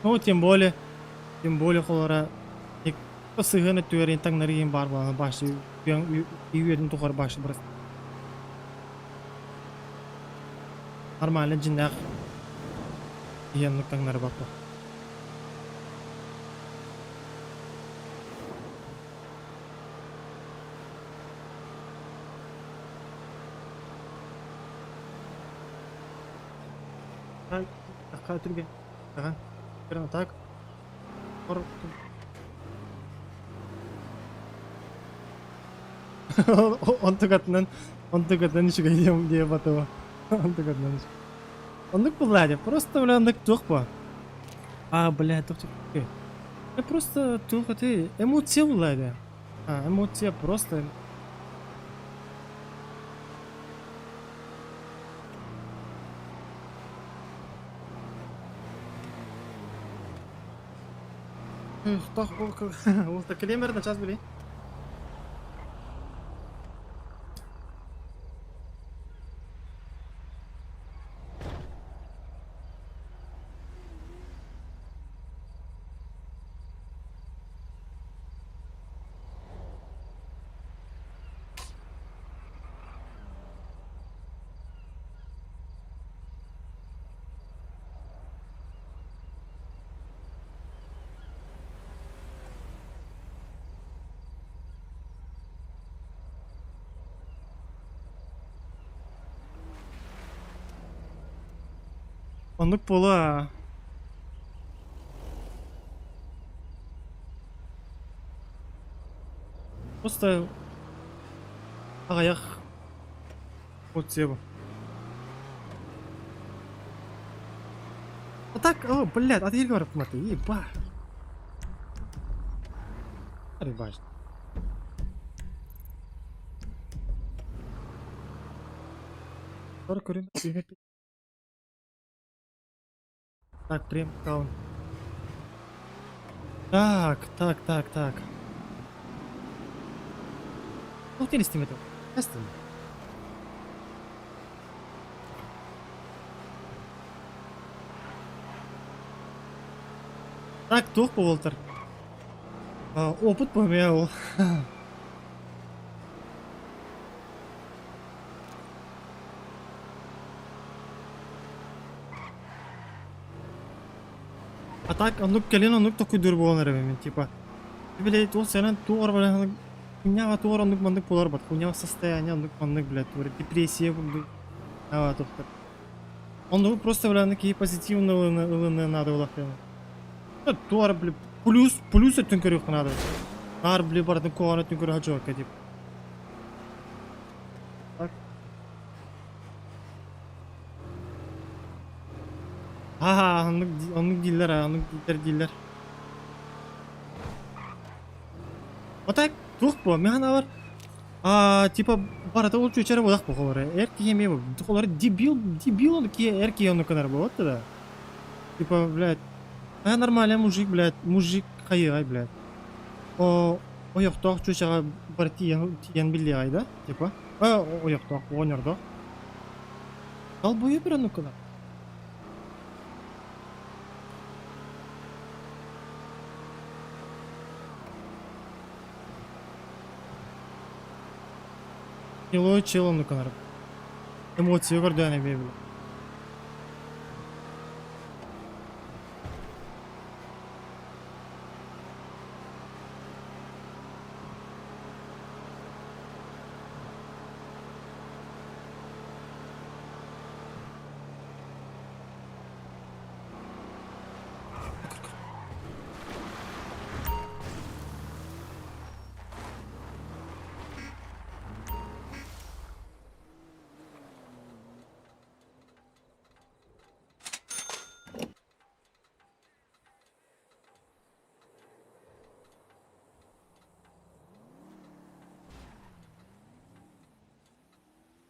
Ну, тем более холора тек сыгыны түйерин таңнарыгин бар болған башы үйерін тұғар башы біраз нормально жинақ иенлік таңнары бар бұл. Таққа өтірге таған прямо так. Он тыгатынан еще идем где потом. Он тыгатынан. Он так блядь, просто блядь так тухпа. Блядь, тух. Я просто тух ты эмоции блядь. Эмоции просто. Ол так келемер на час били. Онлык пола. Просто аяқ вот себу. А так, блядь, а ты говоришь, маты, еба. Рыбач. Курим. Так, прям каун. Так. Ну, ты не с ним это. Ясно. Так, тух по Волтер. Опыт помял. А так, он такой дурбон ревен, типа. Блять, он сенен тур, блядь, хуйня тур, он мандык пулар бат, хуйня состояние, он мандык, блядь, тур, депрессия, блядь. Он просто, блядь, такие позитивные надо было. Тур, блядь, плюс это тюнкерюх надо. Ар, блядь, барат, куана тюнкерюх хаджока, типа. Onun diller. Вот так, тух по, механа бар. Типа, барата ол чөчәрі болақ по қолары. Әркі еме бұл. Қолары дебил он ке әркі ену канар бұл. Вот да. Типа, блядь. Нормально мужик, блядь. Мужик қайығай, блядь. Ояқтақ чөчәға бар тиен білді айда. Типа. Ояқтақ, оңырдақ. Ал бойы бір ану канар. Илой челом на канар. Emosiya gördüğüne bir bile.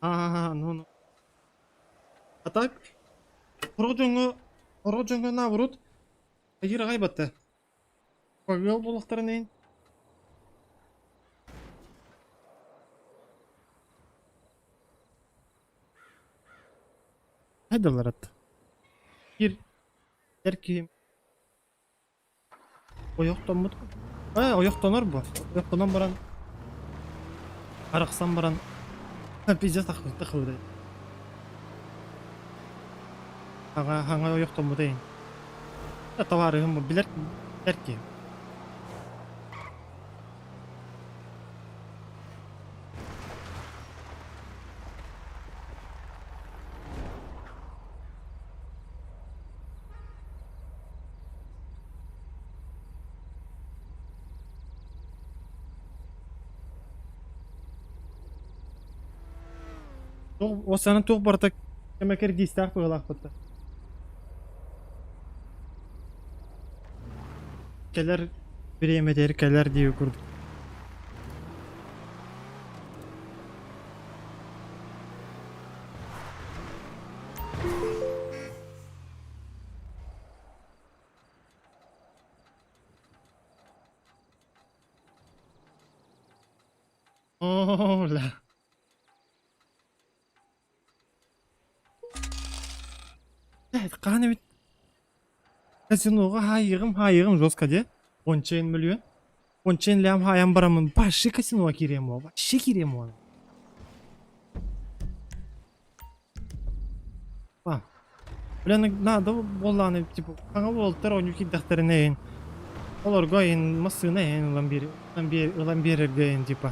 Ha, no. А так, Рожонго наоборот, агир гайбатты. Пагал болақтары нейін? Хайдалар атты. Гир, еркейім. Ояқтан бұд? Ояқтанар бұл. Ояқтанан баран. Арақсан баран. Пиздец тақылды. Хаңа ояқтан бұдайын. Таварығым бұл білер еркейім. Осаны тоқ бартак кемекер дистақ бұғылақ бұтты. Келер біремедер, келер дейі күрді. Ола. Қаны бит. Казиноға хайығым жосқа де. 10 миллион. 10 лям хайам барамын. Башы казиноға керем о. Башы керем о. Ба. Білені надо боланы, типа, қаңа болдықтар ойны кеддақтарын әйін. Олар ғайын, масыны әйін ұлан берер ғайын, типа.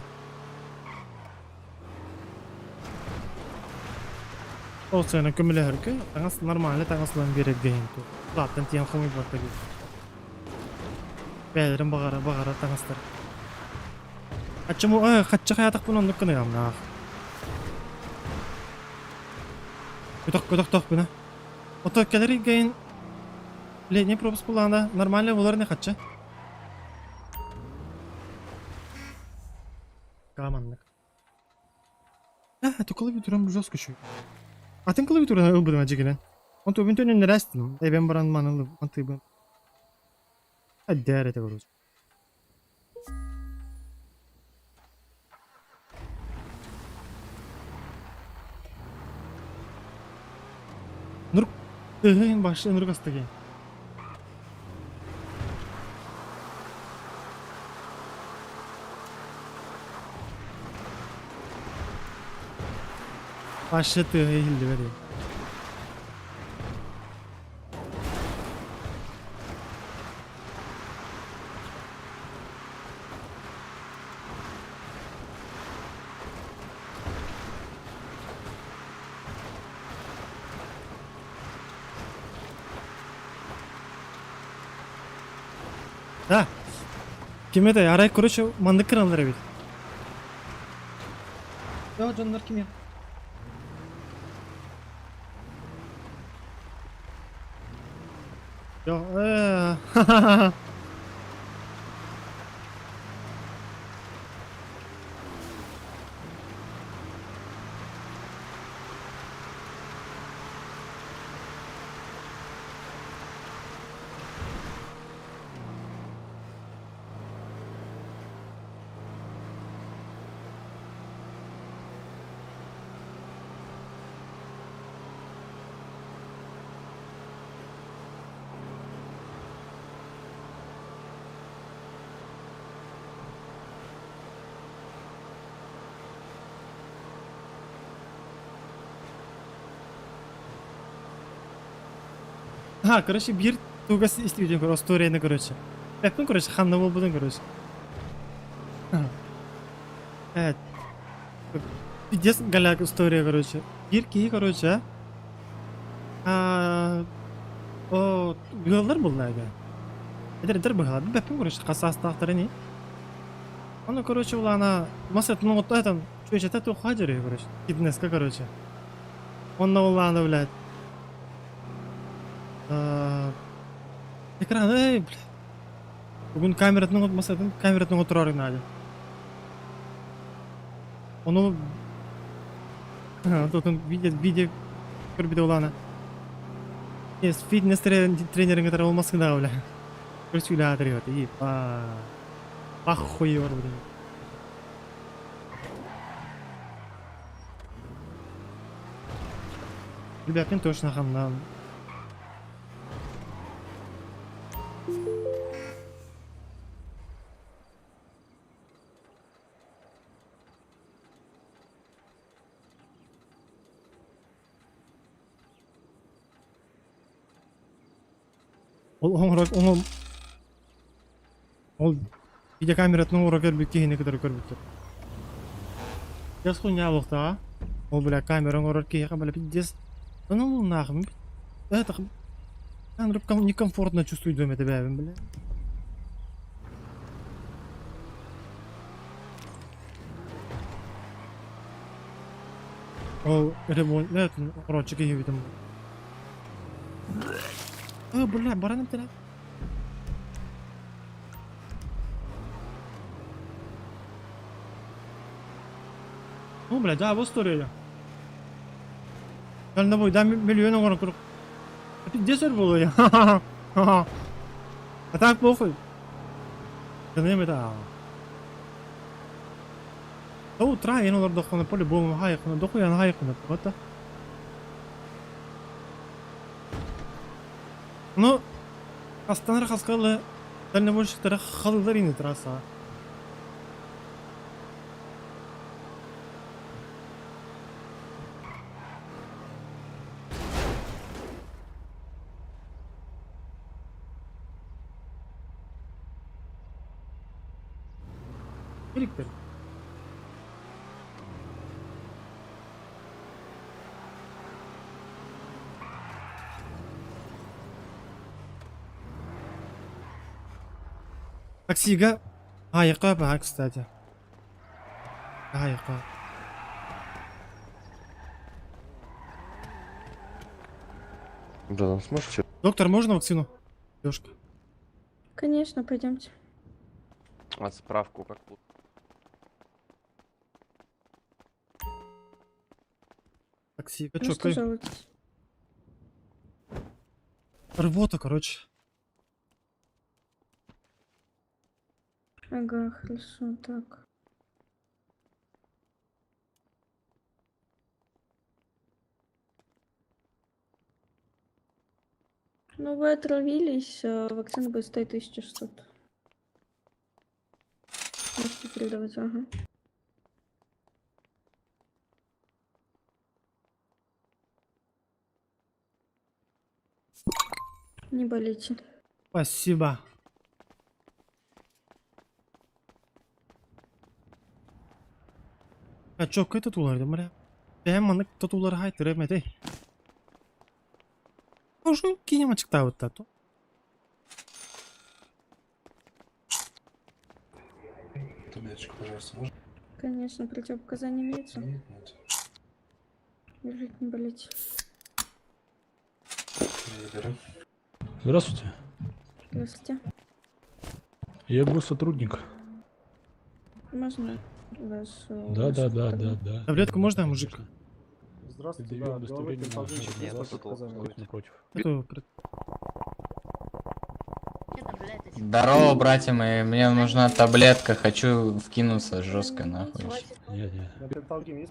Ол сені көмілі әркі, таңас нормалы таңасылан берер ғайын. Zaten tiyan xamay barda gel. Bəylərim bağara tağastır. Qaçça hayatıq bunu onluq qınıyam nağ. Gödək buna. Oto gələri gəyin. Ne propus bulanda normalde olar ne qaçça? Qamanlıq. Tukulu bir durum jos küçük. Atın kılı bir durum ılbıdım acıgılan. Он то бинтон не растем. Эбен баран маныл антыбын. Аддары да горuz. Нур тыгын башы нур кастыгы. Башы тыгы hildi beri. Да. Kim ede? Arayı kuruş mandık kıranları bil. Ya canlar kim ya? Ya Ha, короче, bir тугас isteyeceğim короче, story'ni короче. Yaptım короче, Hanna Wolf'dan короче. Evet. Пиздец галяк история, короче. Bir kişi короче. O yollar bunlardı. Eder bakalım. Bir bakayım короче, kasas tahtları ne? Onu короче улана масат ну вот этом чуть это хажеры, короче. Фитнеска, короче. Он на улана, блядь. Экран, ey, блядь. Bugün kameratını unutmasaydın, kameratını oturarım hadi. Onu... Tutun video көрбеде olana. Yes, fitness тренерин kadar olmasın da öyle. Көрсүйлө атырып атыр. Ахуй бар блин. Ребятин точно хамнам. Ол видеокамератның ура көрбүк кийине кыдыр көрбүк. Дес хуйня лукта. Ол бля камераң ура кийине бля пиздец. Ну нахуй. Это я некомфортно чувствую дома тебя, бля. Ол ремонт, это короче видим. Бля, бараным тера. Ну, бля, да, вот история. Дальнобой, да, миллион круг. Пиздец было я. А так похуй. Да не это. До утра я на доху на поле был хайк, на доху я на хайк на вот. Ну, астанар хаскалы дальнобойщиктер халыдар инде трасса. Электр. Таксига айыка ба, кстати. Айыка. Да, сможете? Доктор, можно вакцину? Девушка. Конечно, пойдемте. А справку как тут? Такси, Ну что жалуетесь? Рвота, короче. Ага, хорошо, так. Ну, вы отравились, вакцина будет стоить 1600. Можете передавать, ага. Не болейте. Спасибо. А чё, какой татулар, бля? Я манак татулар хайт, ремете. Уже кинематикта вот тату. Таблеточку, пожалуйста, можно? Конечно, противопоказания имеются. Нет. Держите, не болейте. Благодарю. Здравствуйте. Здравствуйте. Я госсотрудник. Можно вас... Да. Таблетку можно, мужик? Здравствуйте, да, удостоверение напротив. Это... Здорово, братья мои, мне нужна таблетка, хочу вкинуться жестко нахуй.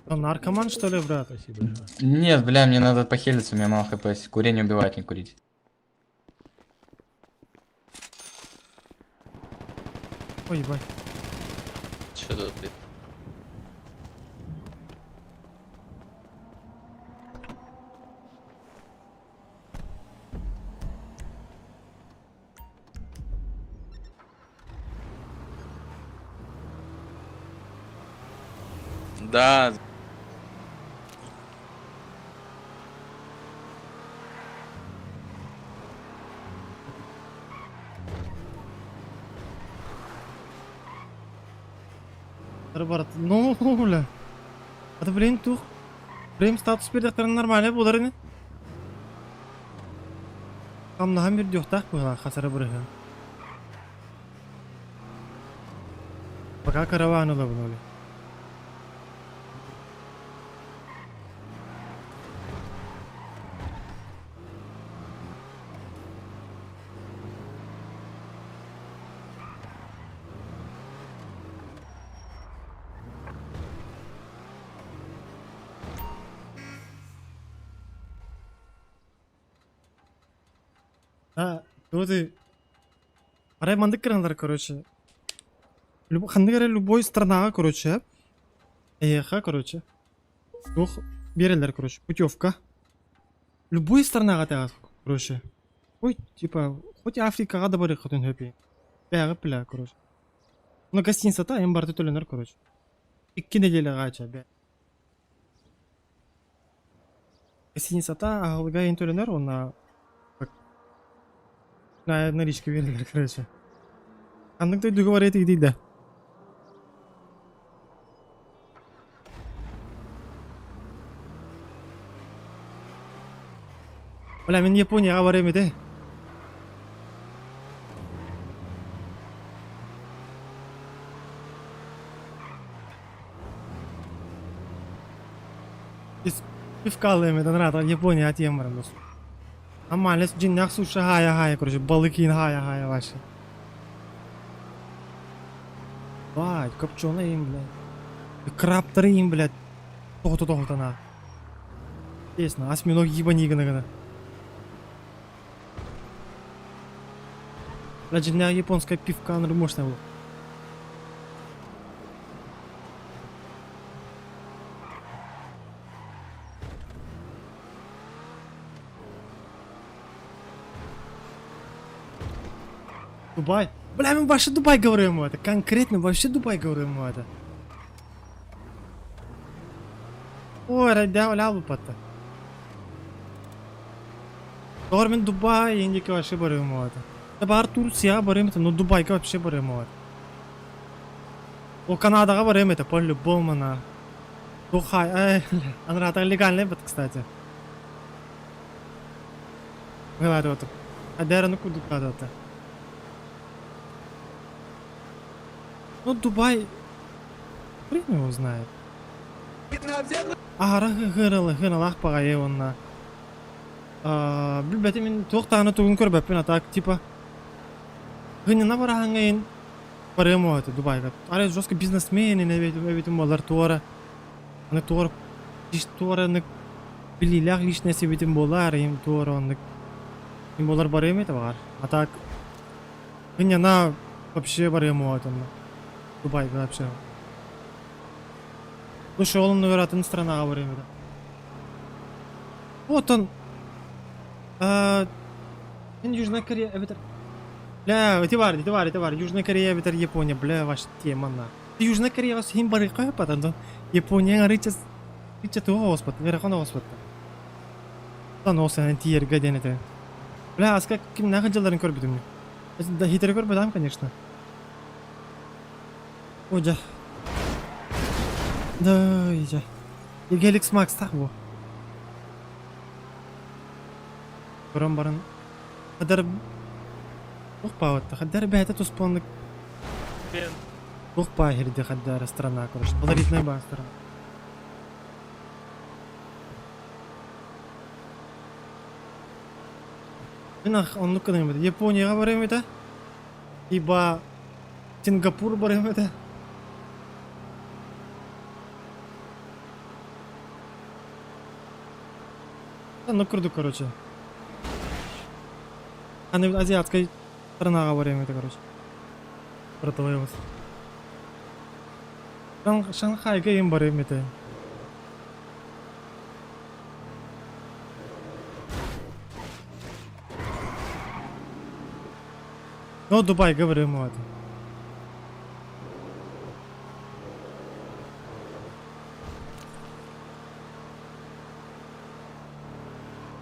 Наркоман, что ли, брат? Спасибо. Нет, бля, мне надо похилиться, у меня мало хп, курение убивает, не курить. Ой, ебать. Че тут, блин? Да. Барат, ну, бля. Это, блин, тух. Прям статус передактор нормально булар ине. Камнаһам бир жохтак була хасара бырыгы. Пока караван ула бунули. Да, вот и... Арай мандык крандар, короче. Любой страна, короче. Короче. Дух, берелер, короче, путевка. Любой страна, короче. Ой, типа, хоть Африка, гада бары, хоть он хэппи. Пля, короче. Но гостиница-то, им барты төленер, короче. Икки неделя гача, бе. Гостиница-то, агылга ин төленер, он на речке верилер, короче. Андыкты договорит и дейді. Бля, мен Японияға барам еді. Пивка алайым еді, нрата Япония атием барам дос. Нормально, джинняк суши хая, короче, балыкин хая ваши. Бать, копченый им, блядь. Краптары им, блядь. Тоху-тоху-то на. Тесно, осьминог ебанига. Блядь, джинняк японская пивка, она мощная была. Дубай. Бля, мы вообще Дубай говорим это. Конкретно вообще Дубай говорим это. Ой, радя ляву пата. Дормен Дубай, индики вообще говорим это. Бар Турция говорим это, но Дубай вообще говорим это. О, Канада говорим это по-любому на. Духай, она легальный бот, кстати. Говорю это. А дера ну куда это? Ну, Дубай... Хрен его знает. Ағара ғырылақ бағай онна. Білбәті мен тоқтағына тұғын көрбәппен атақ, типа... Ғынына барағанға ең барым оғаты Дубайға. Ары жосқа бизнесмен ең әбетім болар туара. Аны туара... Туара аны... Біліліғ лишнәсе бетім болар, ең туара аны... Ең болар барым еті бағар. Атақ... Ғынына вообще барым оғаты. Дубай вообще. Слушай, он, наверное, страна время, да. Вот он. Южная Корея, это... Бля, товар. Южная Корея, это Япония, бля, ваша тема, на. Южная Корея, вас им барыкая, потом, Япония, рычат его, господи, вероятно, господи. Да, но, он тир, гаден это. Бля, а с каким находилом корбит у меня? Да, хитрый корбит, там, конечно. Оja. Да, иди. Геликс Макс так во. Баран. Хадар. Ухпа, хадар бәйті туспонлык. Ухпа херде хадар страна, короче. Подаритная ба страна. Инах, он ну когда-нибудь. Япония говорим это. Ибо Сингапур говорим это. Ну круто, короче. Она азиатская страна говорим это, короче. Про твою вот. Шанхай им говорим это. Ну, Дубай говорим вот.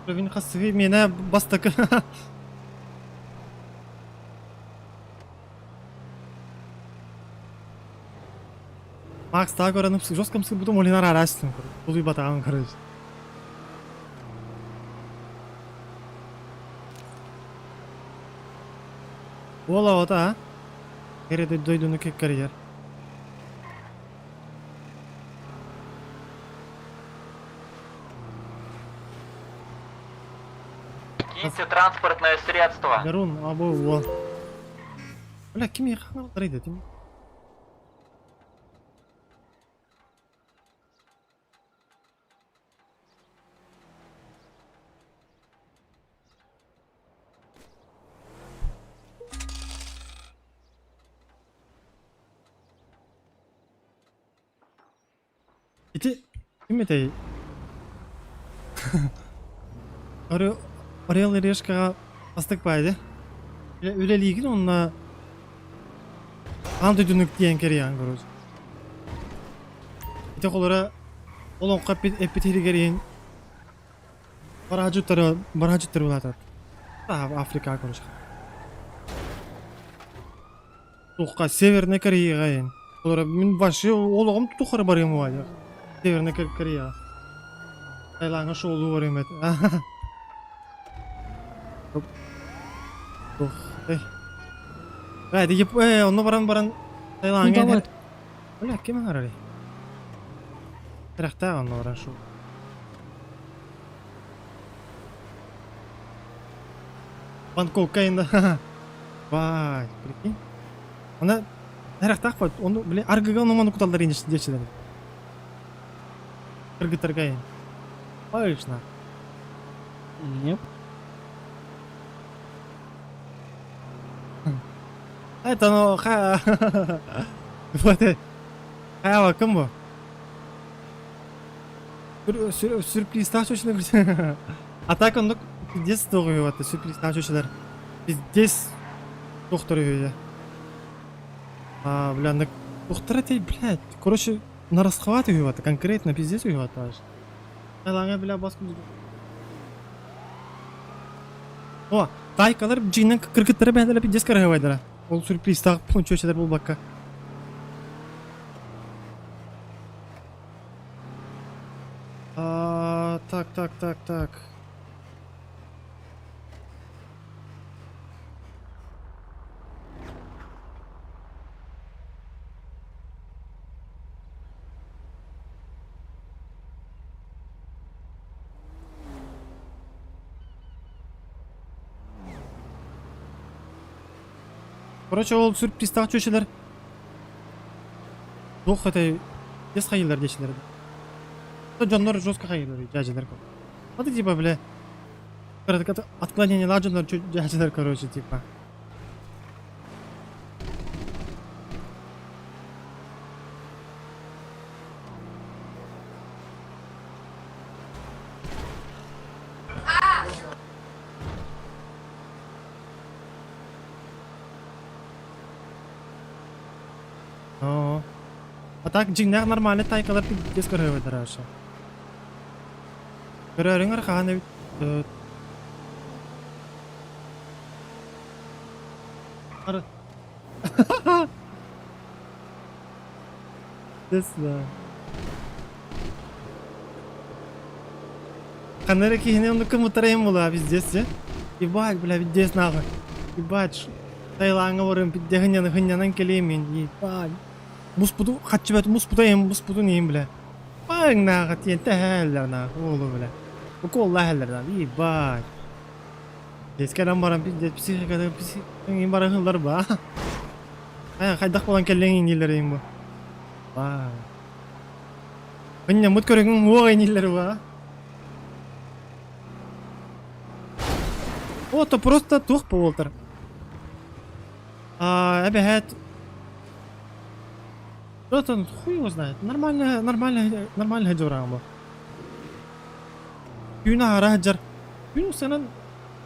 Він хасви мене бастык. Макс так оранып жестком сы будем олинар арастым. Бұл батаган короче. Ола ота. Кереде дойдуну кек карьер. Киньте транспортное средство. Гарун, або во. Бля, ким я ханал рейдет? Ити, ким это? Орел и решка астыкпайды. Өлелигин онна анды дүнүк диен кериян короче. Ити колора олонка эпитери кериян баражуттары булатат. Африка короче. Тухка Северная Кореяга ен. Колора мен башы ологум тухары бар ем вайда. Северная Корея. Тайланга шоулу бар емет. Тух, Гайда, онно баран Тайланга. Бля, кем арари? Трахта онно баран шоу. Бангкокка енді. Бай, прикинь. Она трахтақ бай, оны, бля, аргыга ономаны куталдар енді дешілер. Кыргыттарға енді. Байышна. Нет. Это ну вот это кім bu? Сюрприз ташучылар көрсе. А так он пиздец тоғый вот сюрприз ташучылар. Пиздец доктор үйде. Бля, доктор это, блядь, короче, на расхват үйде, конкретно пиздец үйде аж. Айлаңа, бля, баскым. О, тайкалар жиннен кыргыттары бәнділі пиздец карағайдыра. Ол сюрприз тағып пончочылар бұл баққа. Так. Короче, ол сюрприз тағы чөшелер. Жоқ, это ес қайылдар дешілер. Джоннор жестко қайылдар, жажылар. Вот типа, бля, отклонение ладжонор жажылар, короче, типа. А так жиннақ нормально тайкалар пиздец көрөйдір ашы. Көрөрүңөр кааны ары. Десла. Канары кихине он кому тараем була пиздец, е? Ебать, бля, пиздец нахуй. Ебать. Тайланга барым пиздегенен хыннанан келеймен, ебать. Муспуду хатчыбат муспуда ем муспуду нем бля. Баң нага тиен тәһәлләр на олу бля. Уколлаһләр да ебать. Дескәләм барам пиздец психикада психикада барыгылар ба. Кайдак булган келләң иниләр ем бу. Ба. Менә мут көрәгән уга иниләр ба. Это просто тух полтор. Обегает. Это хуй его знает. Нормально хаджурам. Юна хаджар. Юна сенан.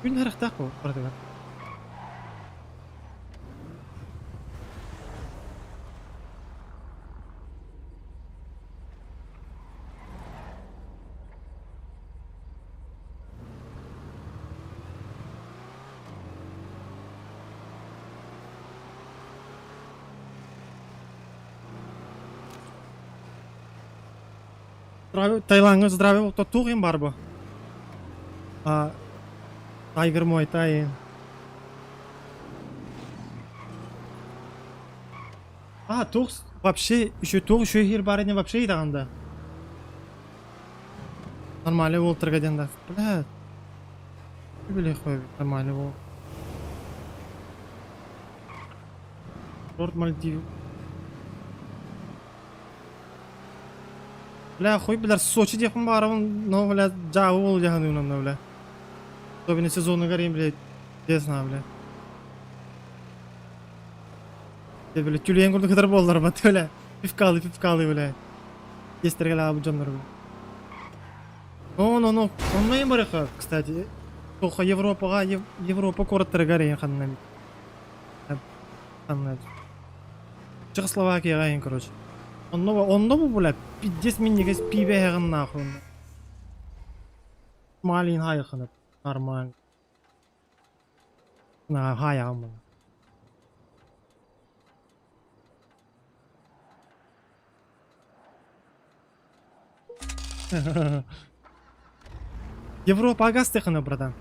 Юна харахтаку. Противно. Таиландга здравый болуп тугуйм барбы? А Тайгер Мой Тай. А, тух вообще еще тух еще хир барыня вообще идаганда. Нормальный волтер гаденда. Блядь. Били хуй, нормальный вол. Лорд Мальдив. Бля, хуй, бля, Сочи дехун барым, но, бля, жагы бол жагын унамна, бля. Особенно сезонны горим, бля, честно, бля. Я, бля, тюлен курды кыдар болдар, бля, бля. Пивкалы, бля. Естерге абы жондар, бля. Ну, он мои барыха, кстати. Только Европа коротары горейн ханнами. Чехословакия гайын, короче. Онда бу, бля, 50 миннигес пибе хэгэн нахуй. Малин хайханып, нормально. На хайхам. Европа агас тэхана, братан.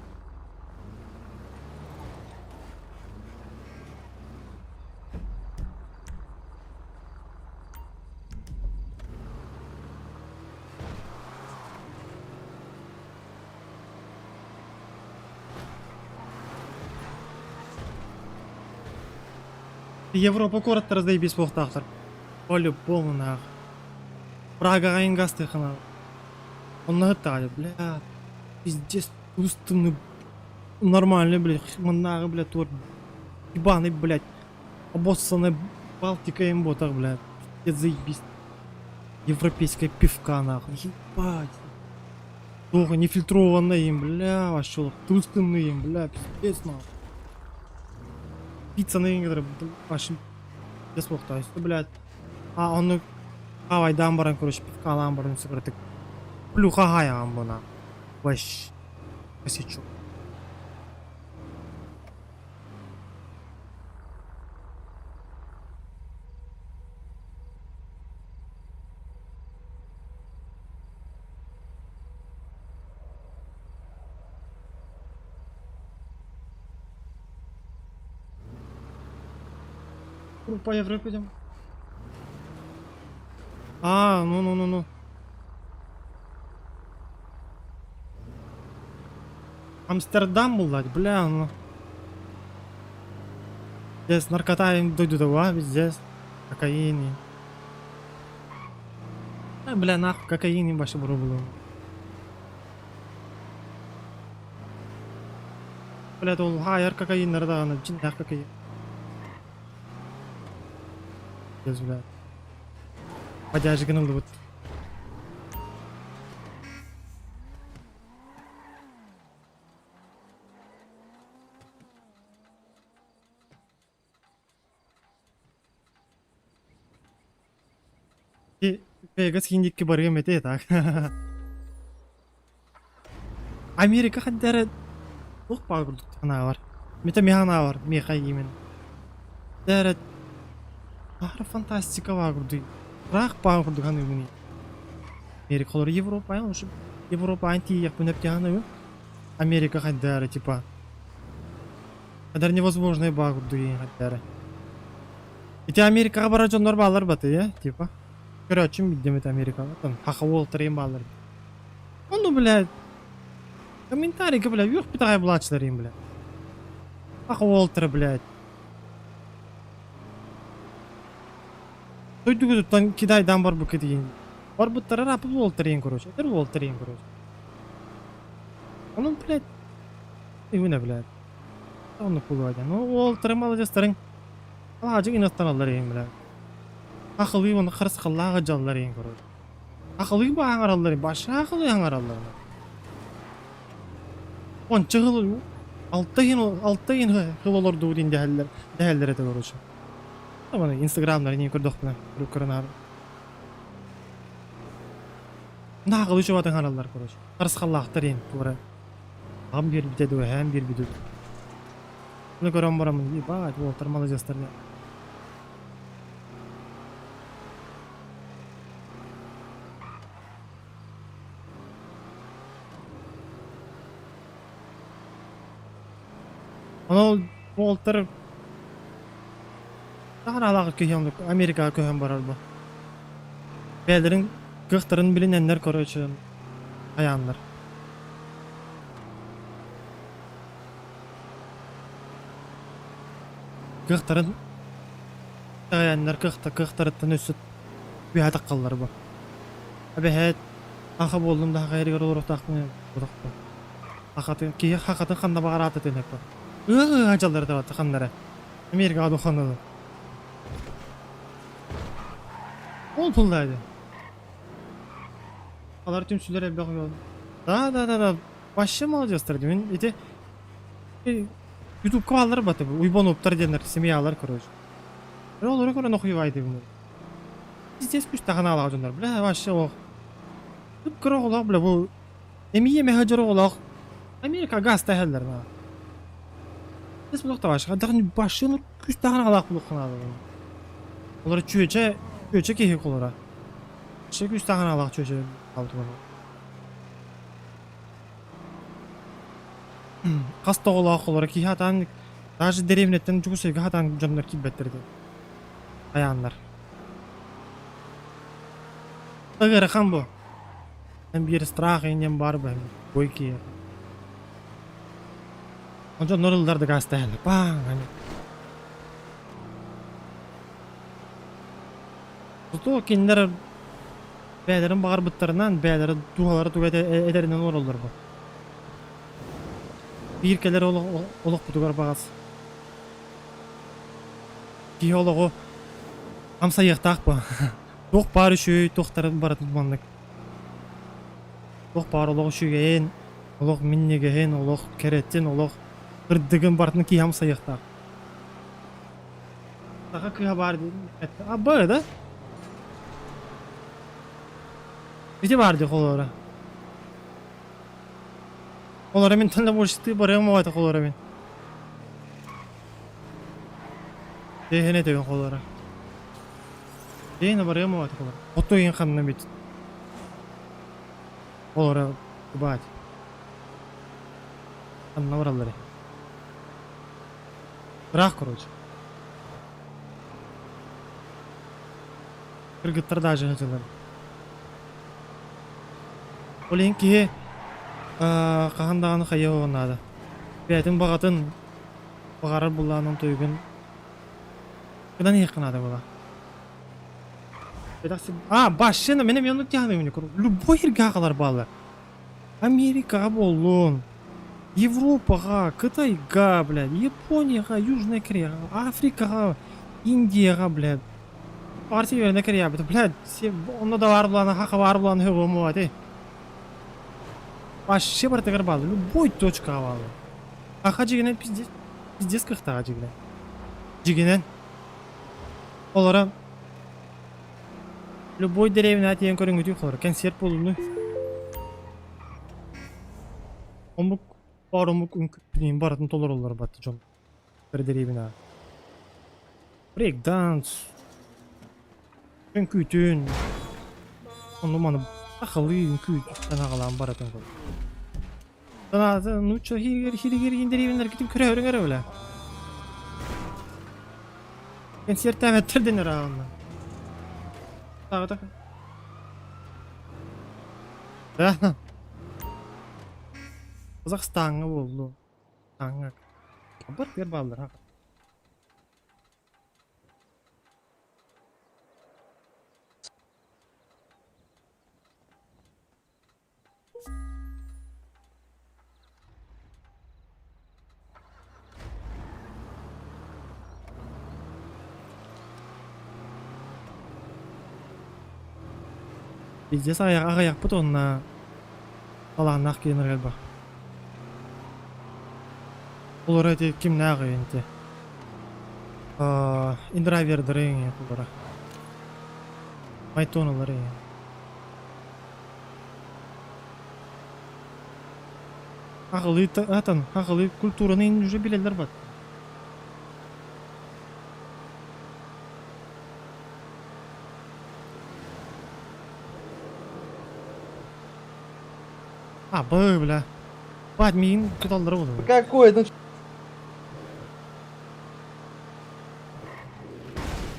Европа короттары заебись болуктактыр. По-любому нах. Прага гайын газ тэхана. Он нагытагы, бля. Пиздец, устымный. Нормальный, блядь. Манагы, блядь, тур. Ебаный, блядь. Обоссанный Балтика имботах, блядь. Пиздец, заебись. Европейская пивка, нахуй. Ебать. Долго нефильтрованный им, бля. Вообще, толстынный им, бля. Пиздец, нахуй. Пицца на игры, вообще. Пиздец, болуктагы, блядь. А, он... Авайдан баран, короче, пивка алан баран, сыграты. Плюха гайган бuna. Ващ. Посечу. По Европе идем. А, ну. Амстердам булать, бля, ну. Здесь наркота им дойдут, а здесь кокаин. А, бля, нахуй, кокаин им вообще было. Бля, это хайер кокаин, наверное, джинах кокаин. Здесь, бля. Подяжи вот. Вегас хиндикке барган мете так. Америка хаддары ух багырдык ана бар. Мете механа бар, меха имен. Дәрет ар фантастика багырды. Рах багырдык аны мени. Америка олар Европа, ушу Европа анти японеп тяганы. Америка хаддары типа. Кадар невозможно багырды хаддары. Эти Америкага бара жондар балар баты, типа. Короче, видим это Америка. Там хахавол баллар. Ну, блядь. Комментарии, блядь, юх питая блачларим, блядь. Хахавол, блядь. Той дугу там кидай дам бар букет yin. Бар бу тарара волтерин, короче. Это волтерин, короче. Ну, блядь. Именно, блядь. Он кулвадя. Ну, волтер молодец, тарин. А, жигин останаларим, блядь. Ақылы оны қарыс қалаға жаллар ең көреді. Ақылы ба аңаралар ең, баша ақылы аңаралар. Он чығылы, алтайын қылылар дұғын дәхәлдер әті көреді. Таманы инстаграмлар ең көрді оқпына, көрін ары. Нақылы үші батын аңаралар көреді. Қарыс қалақтар ең көрі. Ағым бер бітеді, әм бер бітеді. Бұны көрім барамын, бай, ол тармалы жастар ең. Ol Walter Daha alağı köhemlik Amerika köhem barar bu. Belerin gıhtarın bilinenler koruyucu ayanlar. Gıhtarın ayanlar gıhtarıttan üstü bir hata kallar bu. Abi het aha boldum daha gayri gör olur taqmı. Hakatın kanda bağır atı denek bu. Acaları da atı kanlara. Amerika adı kanalı. Ol puldaydı. Alar tümsüler elbaq yol. Da. Başım alacağız demin. İti YouTube kanalları batı bu. Uybon optar edenler, semiyalar kuruyor. Öyle olarak öyle okuyaydı bunu. Здесь пусть тагына алажындар. Бля, вообще ох. Тут кроголак, бля, bu. Emiye mehacır olaq. Amerika gaz təhəllər ha. Biz bulaq da başqa. Dağın başını küç tagına alaq bulaqına alaq. Onları çöçə kehik olara. Şey küç tagına alaq çöçə aldı bunu. Qasta olaq olara ki hatan даже деревнеттен жүгүсөйгө хатан жоннор кибеттерди. Аяндар. Агар хан бу. Hem bir strah inem var ben. Boyki. Onca norullar da gazete. Bang hani. Tutu kinler beylerin bağır bıtlarından beyleri duaları duvet ederinden norullar bu. Bir keler oluk budugar bağız. Ki oluğu amsa yıqtaq bu. Toq bari şöy toqtarın baratın manlık. Oluq bar oluq şügeyin, oluq minnegeyin, oluq kerettin, oluq kırdıgın bartını ki hamsa yıqtaq. Daha kıya bar dedim. Böyle da. Bize var diyor olara. Olara min tanla boşluğu baraya mı vardı olara min? Dehene diyor olara. Dehene baraya mı vardı olara? Otoyun kanına bit. Olara kubad. Anna oraları. Bırak короче. Kırgıtlar da acılar. Olen ki kahandağını kayı oğanladı. Beyatin bağatın bağarır bulanın tuygun. Gıdan yıkınadı bula. Başını benim yanlık yanımını kur. Любой yerga kadar bağlı. Amerika bolun. Европаға, Кытайға, блядь, Японияға, Южная Кореяға, Африкаға, Индияға, блядь. Партия Северная Корея, блядь, онда да бар буланы, хақы бар буланы хөгөмü var, Вообще бар тегер bağlı. Любой точкаға bağlı. Аха жигенен пиздец кықтаға жигенен. Жигенен. Олара любой деревня тиен көрүнгү түйқылар. Концерт болуну. Омук Барымык үңкүппенен баратын толар олар батты жон. Bir деревня. Break dance. Үңкүтүн. Onu manu akıllı үңкүт ағалан баратын кол. Sana ну чо хиригер деревнялар кетип көрө өрүңөр эле. Концерт эметтерден рауна. Так. Да. Қазақстанға болды. Таңға. Бір балдар. Пиздец аяқ бұт онына қалағын кейінір қалба. Олар әте кім нағы енте? Индравердер ең олара. Майтоналар ең. Ақылы культураны ең уже білелер бат. Бля. Бать, мейін күталдары болды. Какой? Ну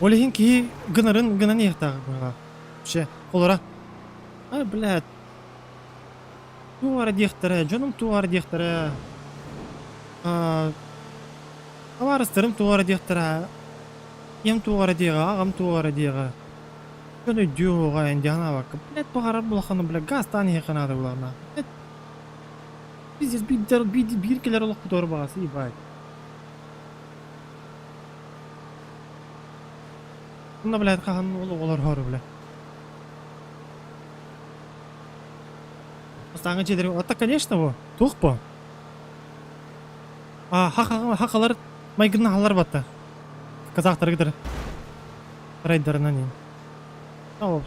Олеген ки гынарын ехтағы бұға. Ше, қолыра. Ай, блядь. Туғары дектірі, жоным туғары дектірі. Аварыстырым туғары дектірі. Ем туғары деға, ағам туғары деға. Көні дюға әндіғана бақы. Блядь, бұғарар бұлақаны, блядь, гастан еқанады бұлағына. Пиздец, биркелер олық бұтор бағасы, ебай. Бұнда, блядь, қағанын олар хоры, блядь. Остаңы жедері, отта, конечно, бұл. Туқ бұл. Хақалар, майгынна алар батты. Қазақтары кедір. Райдарынан ең. Ау.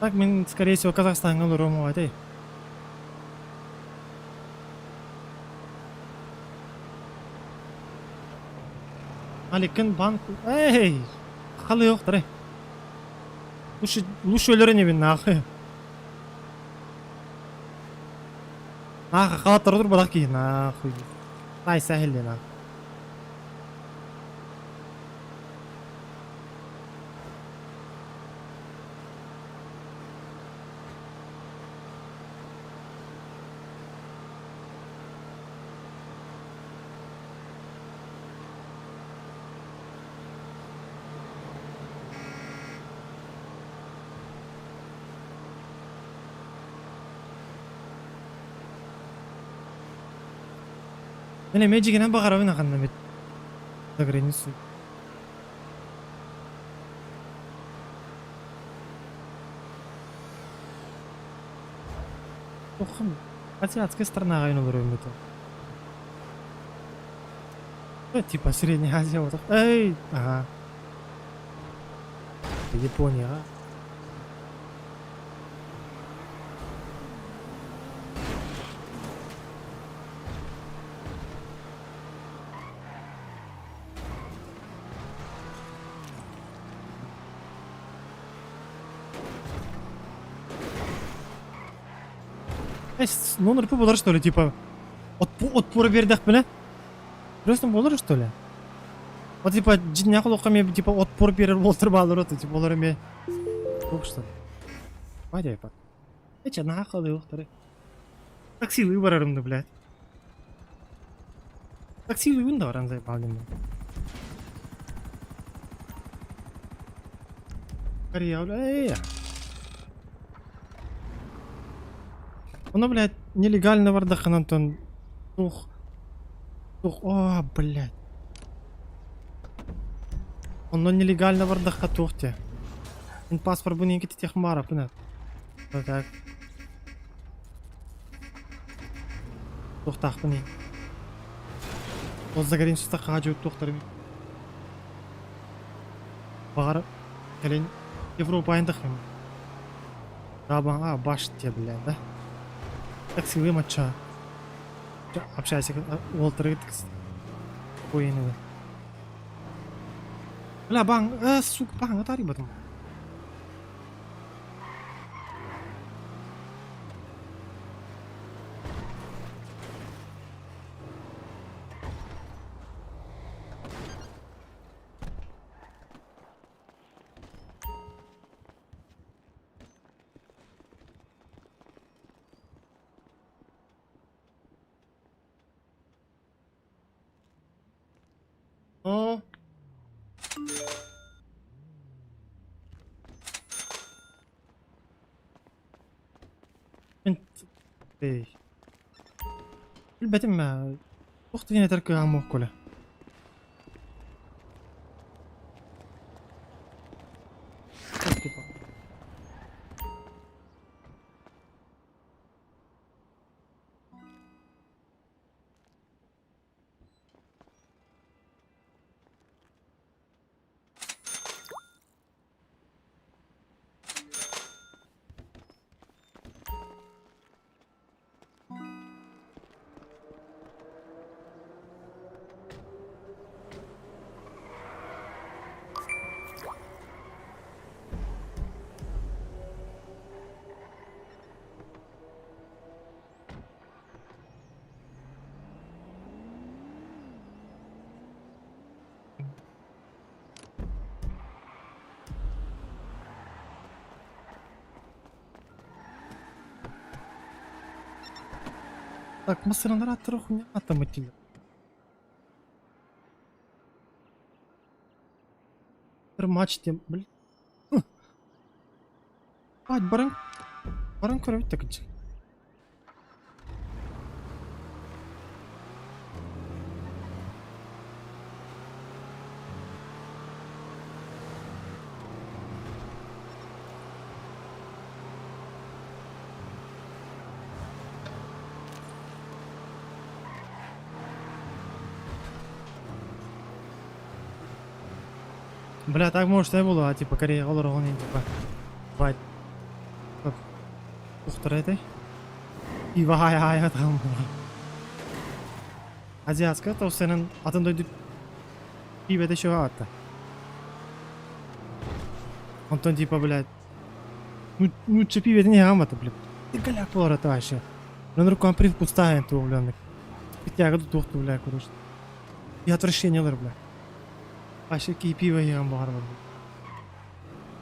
Так, мен, скорее всего, Казахстанға ұрымы айтай. Аликін банк... Эй! Қалы жоқтыр, Лучше өлеріне мен, нақы. Нақы, қалаттар отыр бадақ кейін, нақы. Ай, сәхілде, нақы. Мен мәжігінен бағарауын ағанна мет. Загранису. Оқым, азиатская страна ғайын олар өметі. Типа Средняя Азия отық. Эй! Ага. Японияға. Ну, РП болар, что ли, типа, отпор бердік біле? Просто болар, что ли? Вот, типа, жидіне құлыққа ме, типа, отпор берер болтыр балыр оты, типа, олар ме... Жоқ, что ли? Бадя, епат. Эча, нақылы оқтары. Таксилы барарымды, блядь. Таксилы үйін да баран зай балдым. Корея, бля, Оно, блядь, нелегально вардахан, Антон. О, блядь. Оно нелегально вардаха тухте. Ин паспорт буни кити техмара, пына. Вот так. Тухтах буни. Вот загорин сюда хаджу тухтарми. Багар, келен Европа айндахым. Да, баш те, блядь, да? Таксилы матча. Общайся, Уолтер Хуйны. Бля, бан, сука, бан, атари батым. О. Эй. البتم اختي هنا تركي عمو كله. Так, мусорный трохи хуйня там эти. Матч тем, блин. Бать, баран кровить так идти. Бля, так может не было, типа Корея олар типа. Бать. Как? Ухтар этой. И вахай там. Азиатская то сенен атын дойду. Пивет еще атта. Антон типа, блядь. Ну че пивет не гамма-то, блядь. Ты голяк пора то вообще. Но рукам привкус ставим то, блядь. Тяга до тухту, блядь, короче. И отвращение, блядь. Вообще какие пиво я вам барбар.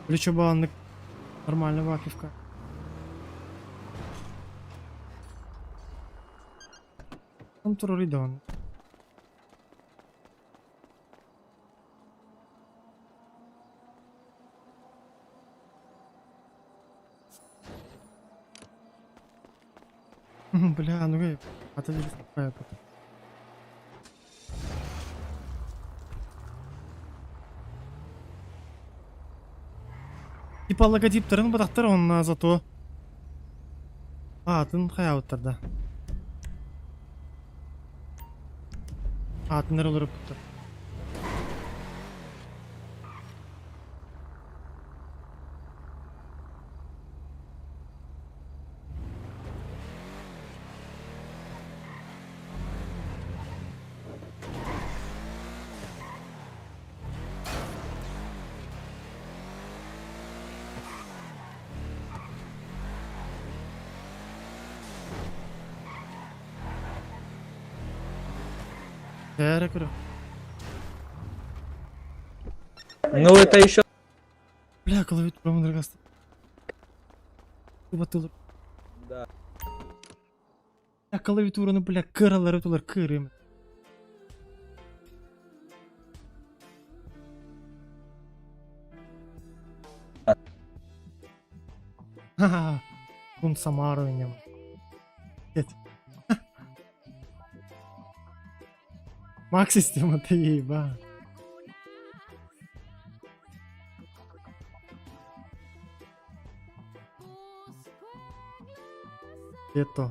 Или что было нормальная вакивка. Там туроридон. Бля, ну я... А ты здесь какая потом. Типа логотиптарын бадақтар онна зато. Атын қаяуыттарда. Атын әрі бұттар. Ну это еще... Бля, клавиатура мудрогasta. Батылыр. Да. Бля, клавиатураны, бля, кыралары тулар кырым. Ха-ха. Кун Самару нем. Нет. Мак система ты еба. Это.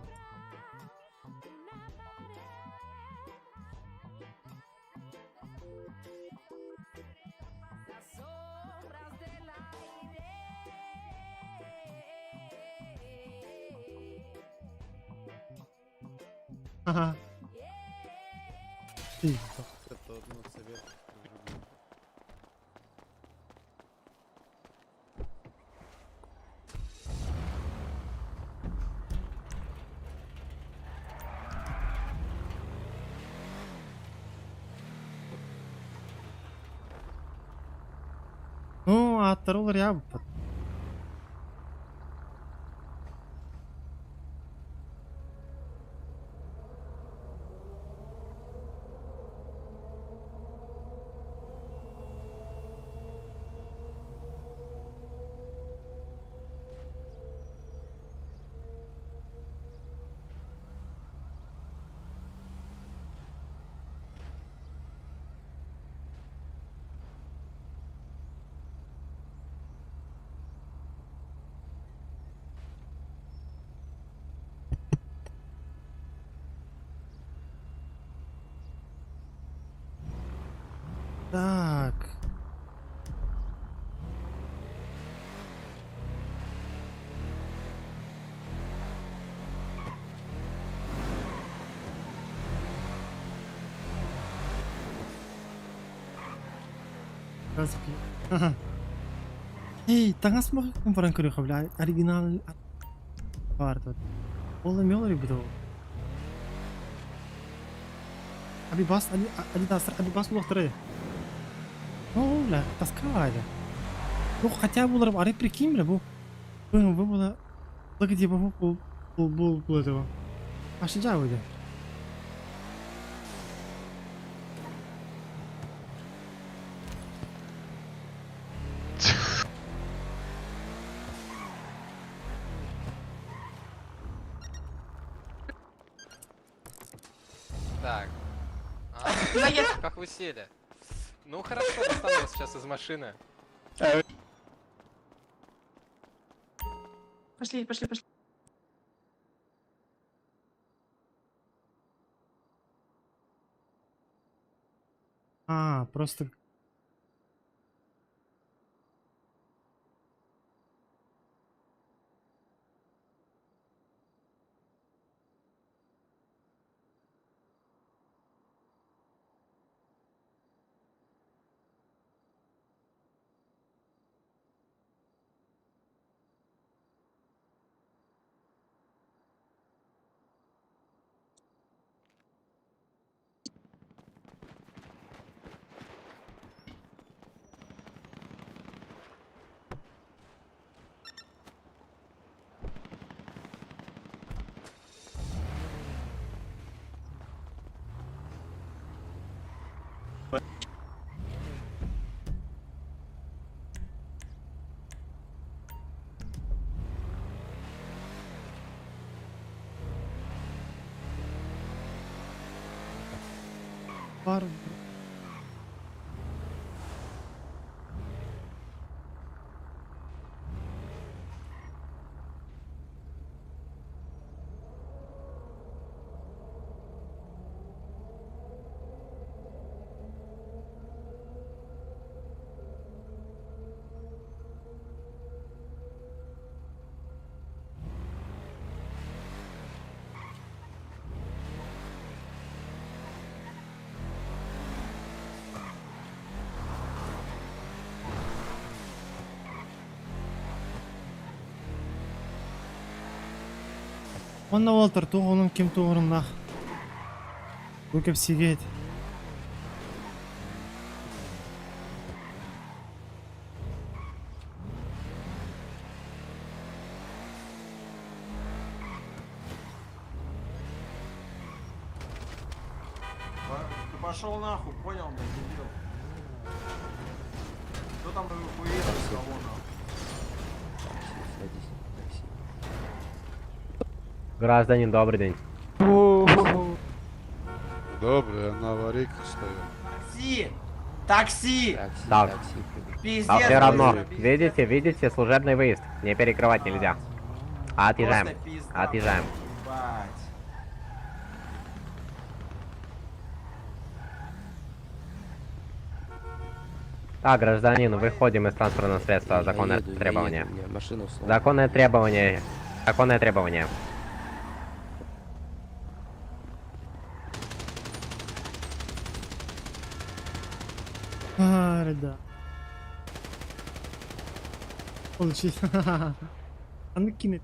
Ага. Ну, а второй я... Так. Ага. Эй, таңас мă cumpărăm curiohă, bля, original. Foarte. Ola mele bro. Abi bas, abi bas лохтары. О, бля, таскали. Ну, хотя бы ларып, ари прикинь, бля, был было... Погоди, был этого. Başlayacak mıydı? Так. Как вы сели? Ну хорошо, достану вас сейчас из машины. Пошли, пошли, пошли. А, просто... Var. Онна Уолтер, туғының кем туғырында. Өкіп сегет. Ты пошел нахуй, понял, блядь, дебил. Кто там хуеет, кого нахуй? Гражданин, добрый день. Добре, я на аварийках стою. Такси! Такси! Так, Пиздец! а все равно, быстро, видите, служебный выезд. Не перекрывать нельзя. Отъезжаем, Просто пизда, отъезжаем. ебать. Так, гражданин, выходим из транспортного средства. Законное требование. Законное требование. Законное требование. Да. Получилось. А ну кинет.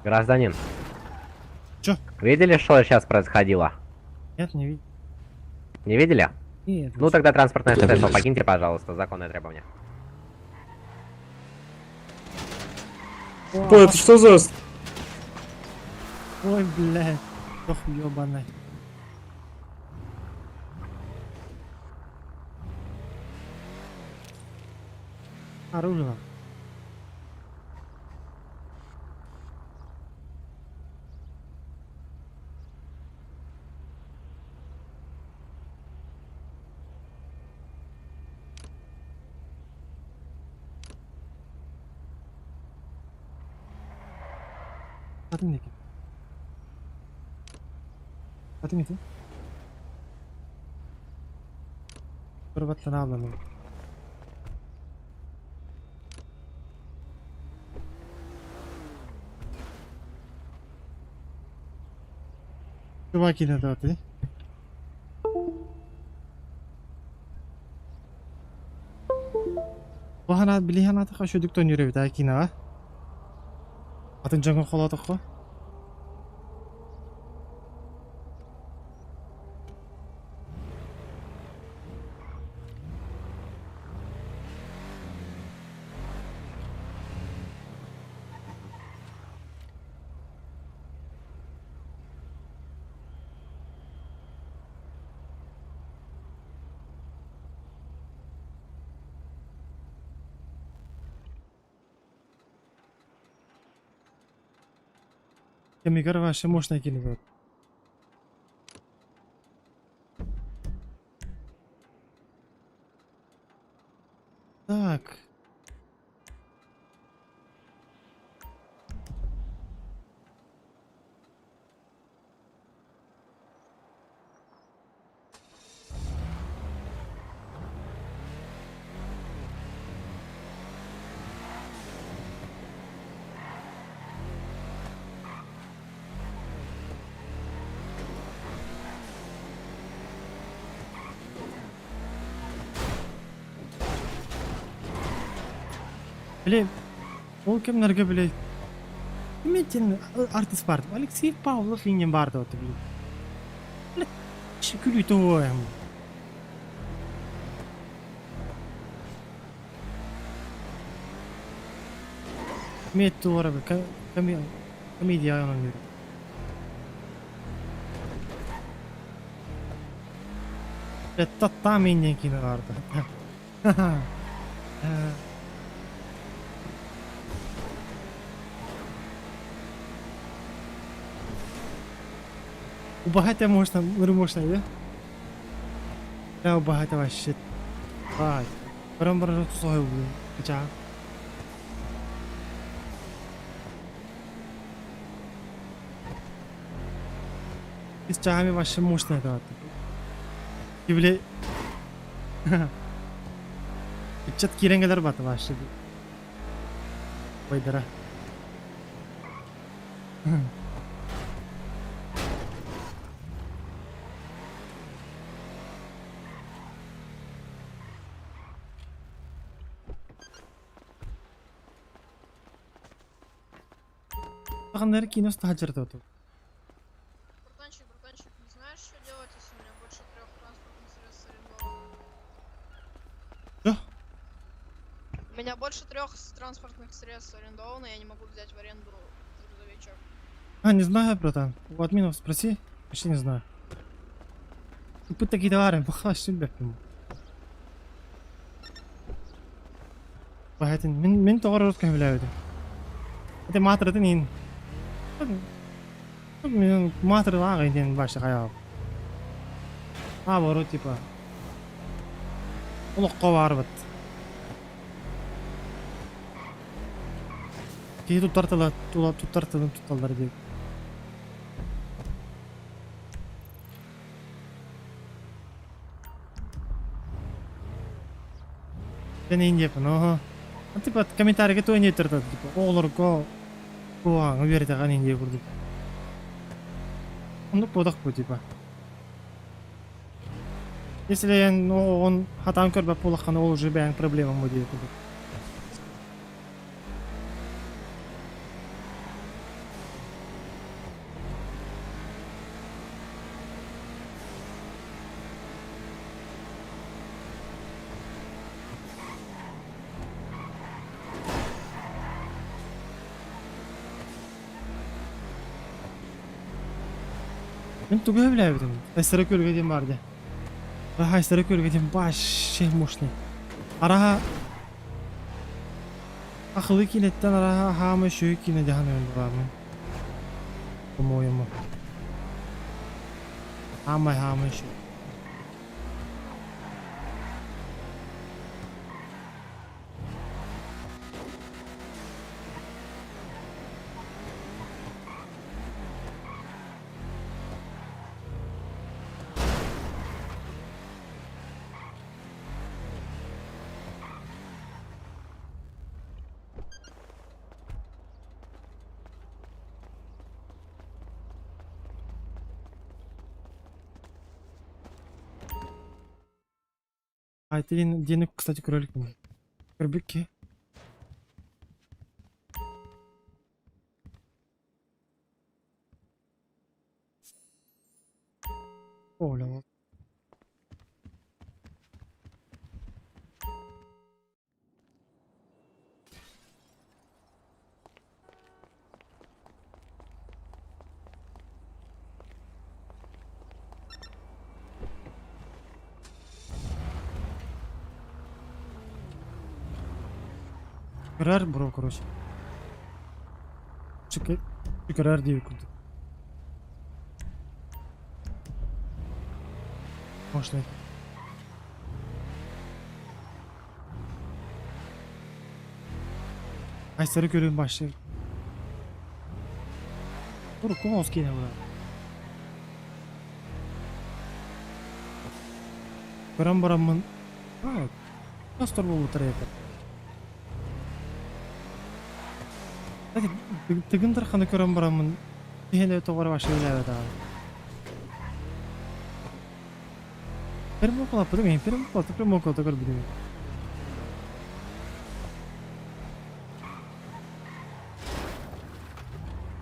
Гражданин. Чё? Видели, что сейчас происходило? Нет, не видел. Не видели? Нет. Ну тогда транспортное средство покиньте, пожалуйста. Законное требование. Что это что за... Ой, блядь. Ох, ёбаный. Оружие. Atın ki. Atın ki. Kurbattan ablam. Coba kita tahu tadi. Bahana bilihan atı kaşıdık dönüyor bir daha kina. Atın canın koladık ko. Камикар вообще мощная кинет. Так. Блин, ол кімдерге білейді. Кіметтен артист барды. Алексей Павлов енен барды оты білейді. Блин, шүкілі тоғым. Кіметті орабы, комедия ағынан көрі. Это там енен кино барды. У багаття можна, да? Да, у багаття вообще. Ай, прям тусой блин. Хоча. Biz çağımı вообще мощно это. И блин. Чат киренgelер баты вообще. Ойдара. Багандар кино стаджерді отыр. Братанчик, не знаешь, что делать, если у меня больше 3 транспортных средств арендовано? Что? У меня больше 3 транспортных средств арендовано, я не могу взять в аренду грузовичок. А, не знаю, братан. У админов спроси. Вообще не знаю. Купить такие товары, бахаш себе. Багатин, мен товар русским являются. Это матер это не. Мен матер лагай ден башы қаяу. Абору типа. Улыққа барбыт. Кей туттартылар деп. Мен индепін, оға. Типа комментарийге то не тұрды, типа, олар Оған берді ған инде көрдік. Онды подақ бұл, типа. Если он хатан көрбәп болаққан, ол уже бәң проблема мұ дейді көрдік. Мен тугай біләбідім. Әсірі көлгеден барды. Араға әсірі көлгеден башы мощный. Араға ақылы кинеттен араға хамы шөй кине жағын өңді бармын. По-моему. Хамы шөй. А это денег, кстати, кролик. Кролики. Оля. Karar bro, короче. Чекай. Karar diye kurduk. Мощный. Айсары көрген башы. Тур коңоз кейіне бұда. Көрім барамын. Кастор бұл бұтыр еді. Тігін тұрқаны көрім барамын. Кейіне тоғыр башы өлі еді. Прямо около, подумай, прямо около такой будем.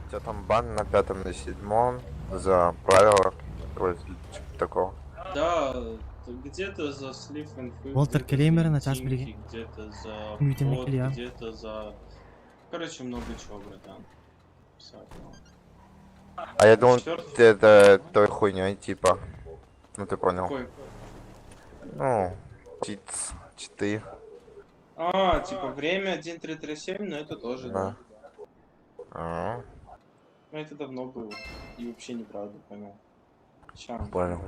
У тебя там бан на 5-м, на 7-м за правила, типа такого. Да, где-то за слив инфы. Уолтер Клеймер на час бриги. Где-то за Митинг вход, Илья. где-то за... Короче, много чего, братан. Всякого. А я думал, Четвёртый? это той хуйней, типа. Ну ты понял. Какой? Ну, читы. А, типа время 1337, но это тоже, да. А, Но это давно было. И вообще неправда, понял. Сейчас. Понял.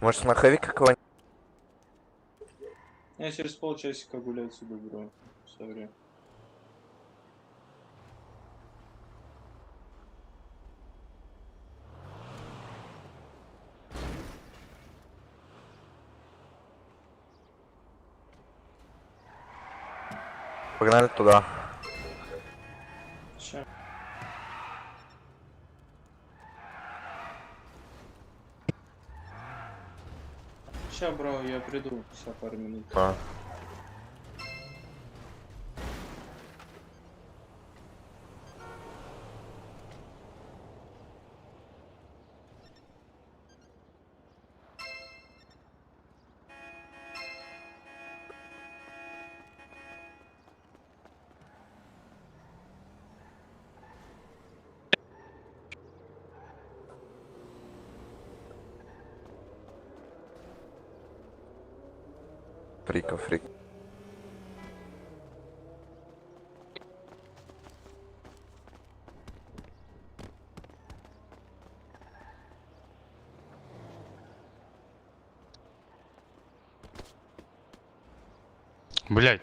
Может, маховик какого-нибудь? Я через полчасика гулять сюда беру. Сори. Погнали туда. Ща. Ща, бро, я приду. Ща, пару минут. А. Фрик. Блять.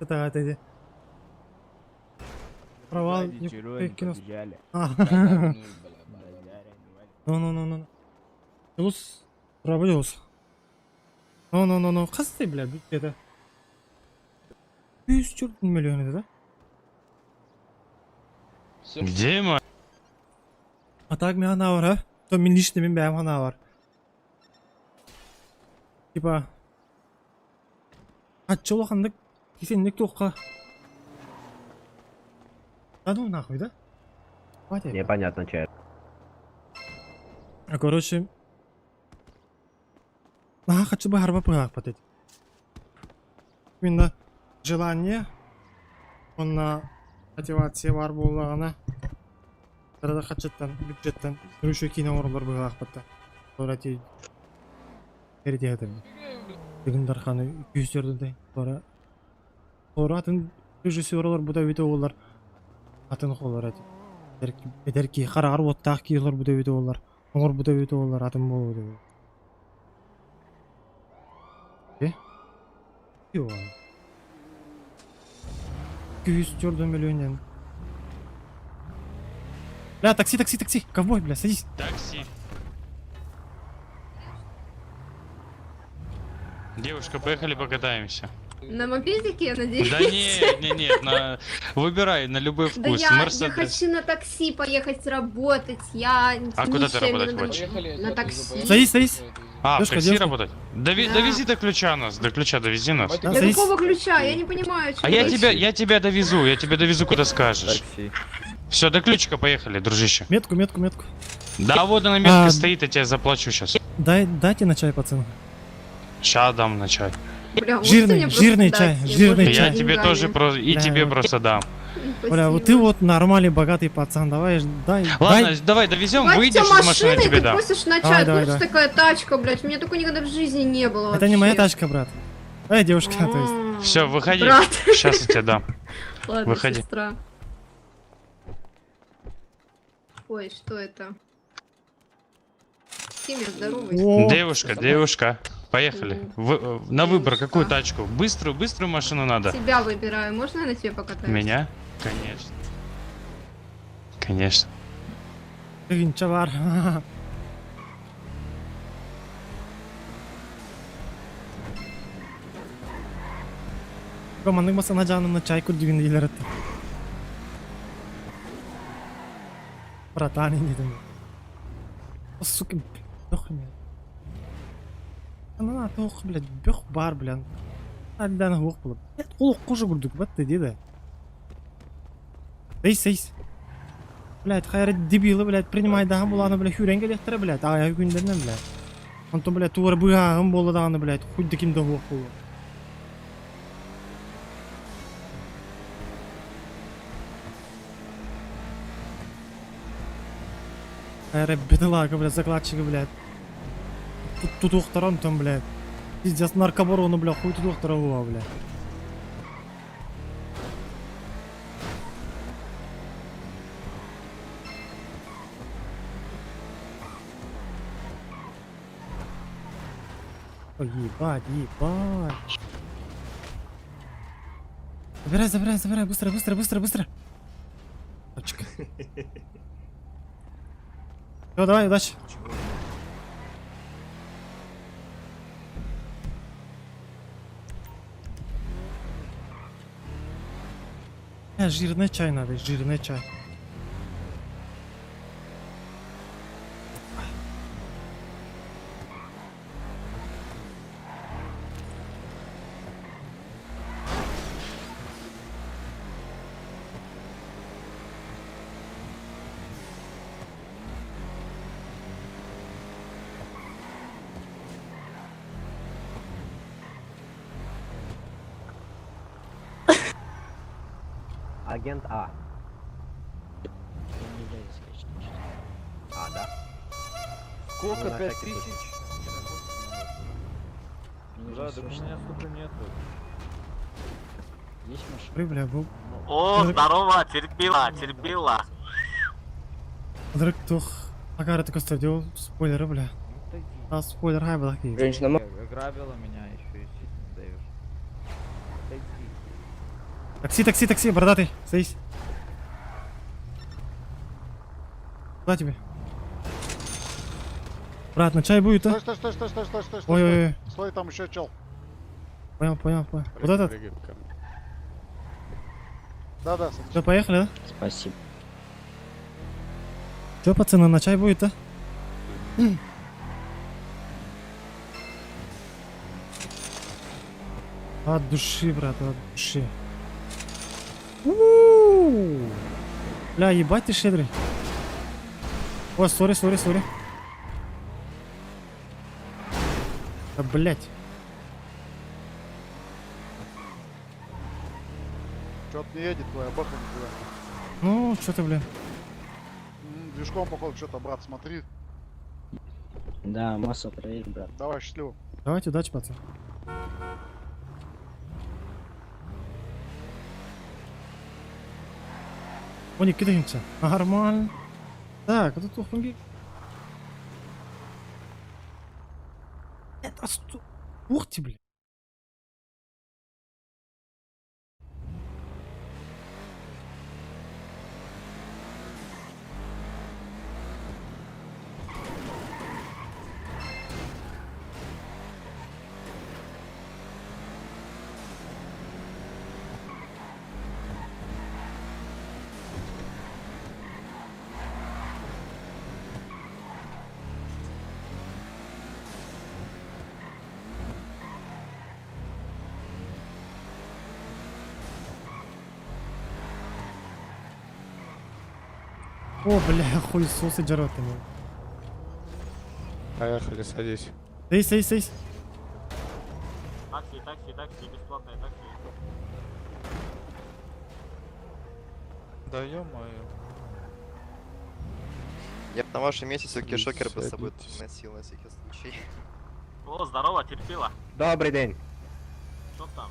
Это эти. Провал. Кино. Ну. Юз. Работаешь. Ну. Касты, бля, это. 104 миллиона, да? Где мы? А так меня она var, ha? То min liste min bæm han var. Типа. Атчыл оқандық. Кесенлік тоққа. Да ну нахуй, да? Непонятно, че это. Короче. Хочу бы гарба пылак потеть. Именно желание, он на мотивация бар болғаны. Сырада хатчаттан, бюджеттен, жүруші кейіне орынлар бұға ақпатта. Sonra тей, әрде әдім. Бүгін дарханы 200-ден Sonra атын режиссерлар бұда өте олар. Атын қолар әді. Эдерки қарағар оттақ кейлер бұда өте олар. Оңыр бұда өте олар, атын болу өте олар. 204 миллионен. Бля, такси, ковбой, бля, садись. Такси. Девушка, поехали покатаемся. На мопедике, я надеюсь? Да нет, выбирай на любой Да вкус. я Мерседес. хочу на такси поехать работать. Я А куда ты нищая, работать мне хочешь? На такси. Садись. А, в Девушка, такси девушка. работать? Довези до ключа нас, до ключа довези нас. Для какого ключа? Я не понимаю, что А я тебя довезу, куда скажешь. Все, до ключика поехали, дружище. Метку. Да, вот она метка стоит, я тебе заплачу сейчас. Дайте на чай, пацан. Ща дам на чай. Бля, можете мне просто жирный дать? чай, Я жирный буду чай. Я тебе деньгами. тоже и Да. тебе просто дам. Бля, вот ты вот нормальный, богатый пацан, давай, дай. Ладно, давай довезем, Хватит выйдешь тебя из машины, машиной, тебе ты дам. просишь на Давай, чай. давай, Тут же давай. такая тачка, блядь. У меня такой никогда в жизни не было. Это не моя вообще. тачка, брат. Девушка, то есть. Все, выходи. Брат. Сейчас я тебе дам. Ладно, Выходи. сестра. Ой, что это? Тимир, здоровый. Девушка, поехали. На выбор какую тачку? Быструю машину надо. Тебя выбираю. Можно я на тебе покатаюсь? Меня? Конечно. Чавар. Командың басына жанына чай күрдігін дейлер етті. Братан, дедім. Сука, бёх мен. Ана тоқ, блядь, бёх бар, блядь. Әлдәні оқ болып. Блядь, ол қожы күрдік, бәтті, деді. Сейс. Блядь, хайрат дебилы, блядь, принимай дағын боланы, блядь, хүрен келектірі, блядь, аяғы күндерінен, блядь. Онтон, блядь, туғыр бұғағын болы дағыны, блядь, құйды кімді оқ болу. Хайрат бедолага, блядь, закладчика, блядь. Тут уқтарам там, блядь. Пиздец, наркобарону, блядь, хуй тут уқтарауа, блядь. Ой, ебать. Забирай, быстро. Точка. Всё, давай, удачи. Жирный чай надо, жирный чай. Агент А. А, да? Сколько? Ну, на 5000? всякий случай. Да, так у меня столько нету. Есть машина? Ой, бля, был. О, здорово, терпила. Вдруг тух. Агара только стадио, спойлеры, бля. А, спойлер, хай, бля, какие. Грабила меня еще и даешь. Такси, бородатый, садись. Куда тебе? Брат, на чай будет, а? Стой. Ой. Стой, там еще чел. Понял. Вот этот? Да. Все, поехали, да? Спасибо. Че, пацаны, на чай будет, а? От души, брат, от души. Бля, ебать ты щедрый. О, сори. Да, блять. Что-то не едет твоя баха никуда. Ну, что ты, блин. Движком, походу, что-то, брат, смотри. Да, массу проверь, брат. Давай, счастливо. Давайте, удачи, пацан. Они кидаемся. Нормально. Так, а тут ухунги. Это что? Ух ты, блин. О, бля, хуесосы джаротами. Поехали, садись. Садись. Такси, бесплатное такси. Да ё-моё. Я бы на вашем месте все-таки шокер бы с собой носил на всякий случай. О, здорово, терпила. Добрый день. Что там?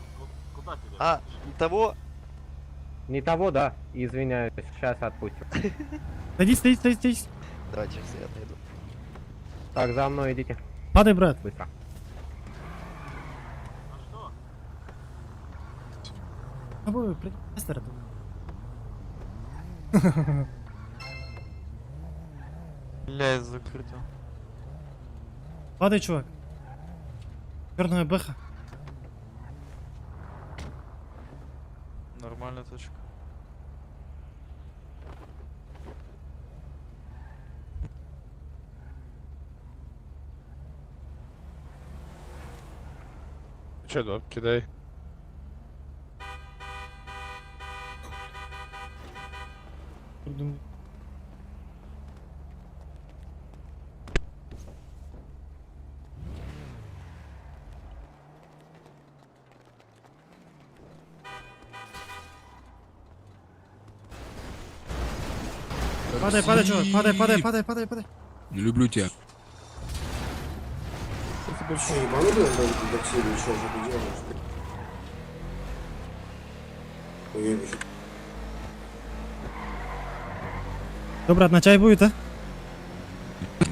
Куда тебе? А, того. Не того, да? Извиняюсь, сейчас отпустим. Садись. Давайте сейчас я отойду. Так, за мной идите. Падай, брат. Быстро. А что? Тобой, предостер. Бля, закрыто. Падай, чувак. Черная бэха. Нормальная точка. Че, да, кидай. Падай, чувак, падай. Не люблю тебя. Ты больше ебанутый, когда такси или что же ты делаешь? Уебище. Что, брат, на чай будет, а?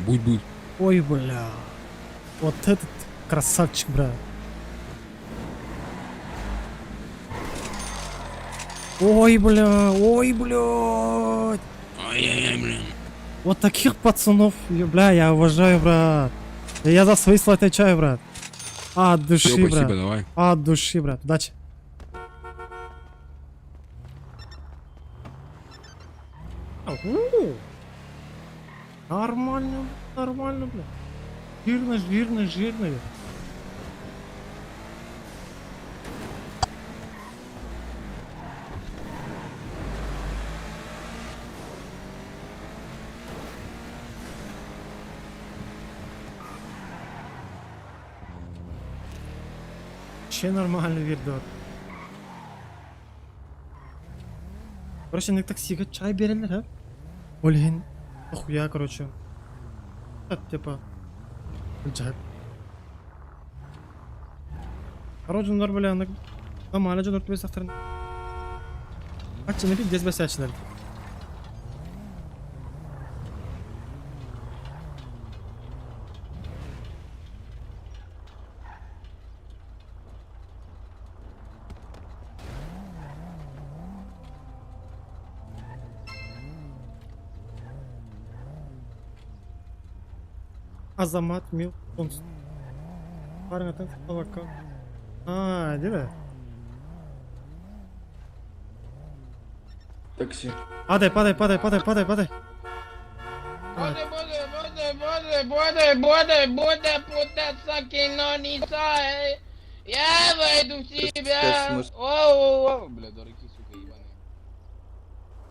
Будь. Ой, бля. Вот этот красавчик, брат. Ой, блядь. Ай-яй-яй, блин. Вот таких пацанов, бля, я уважаю, брат. Я за свои слова отвечаю, брат. От души, Всё, брат. спасибо, давай. От души, брат. Удачи. Нормально, бля. Жирно. Вообще нормальный видок. Короче, на таксиге чай берелер, а? Блин, охуя, короче. Это типа... Джак. Короче, нормально, нормально, же нормально сахтарен. Ачы, не бит, здесь басячнер. Азамат Мил Тонс. Парень, это толока. А, где? Такси. Падай. Буде, путаться кино не цай. Я войду в тебя. Оу, бля, дураки, сука, ебаные.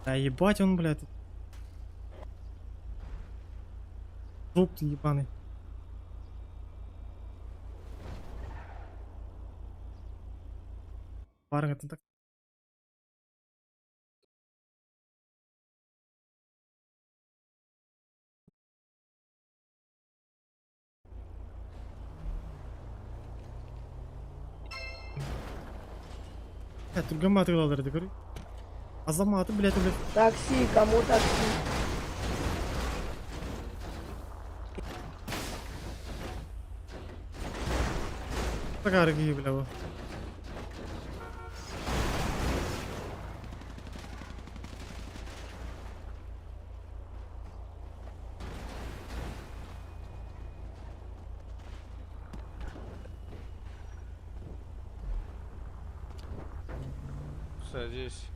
Да ебать он, блядь. Труп ты ебаный. Парень, это так Турганматов кылдырды көрү. Азаматы билет. Такси, кому такси? Такары кийи биле бу. Садись.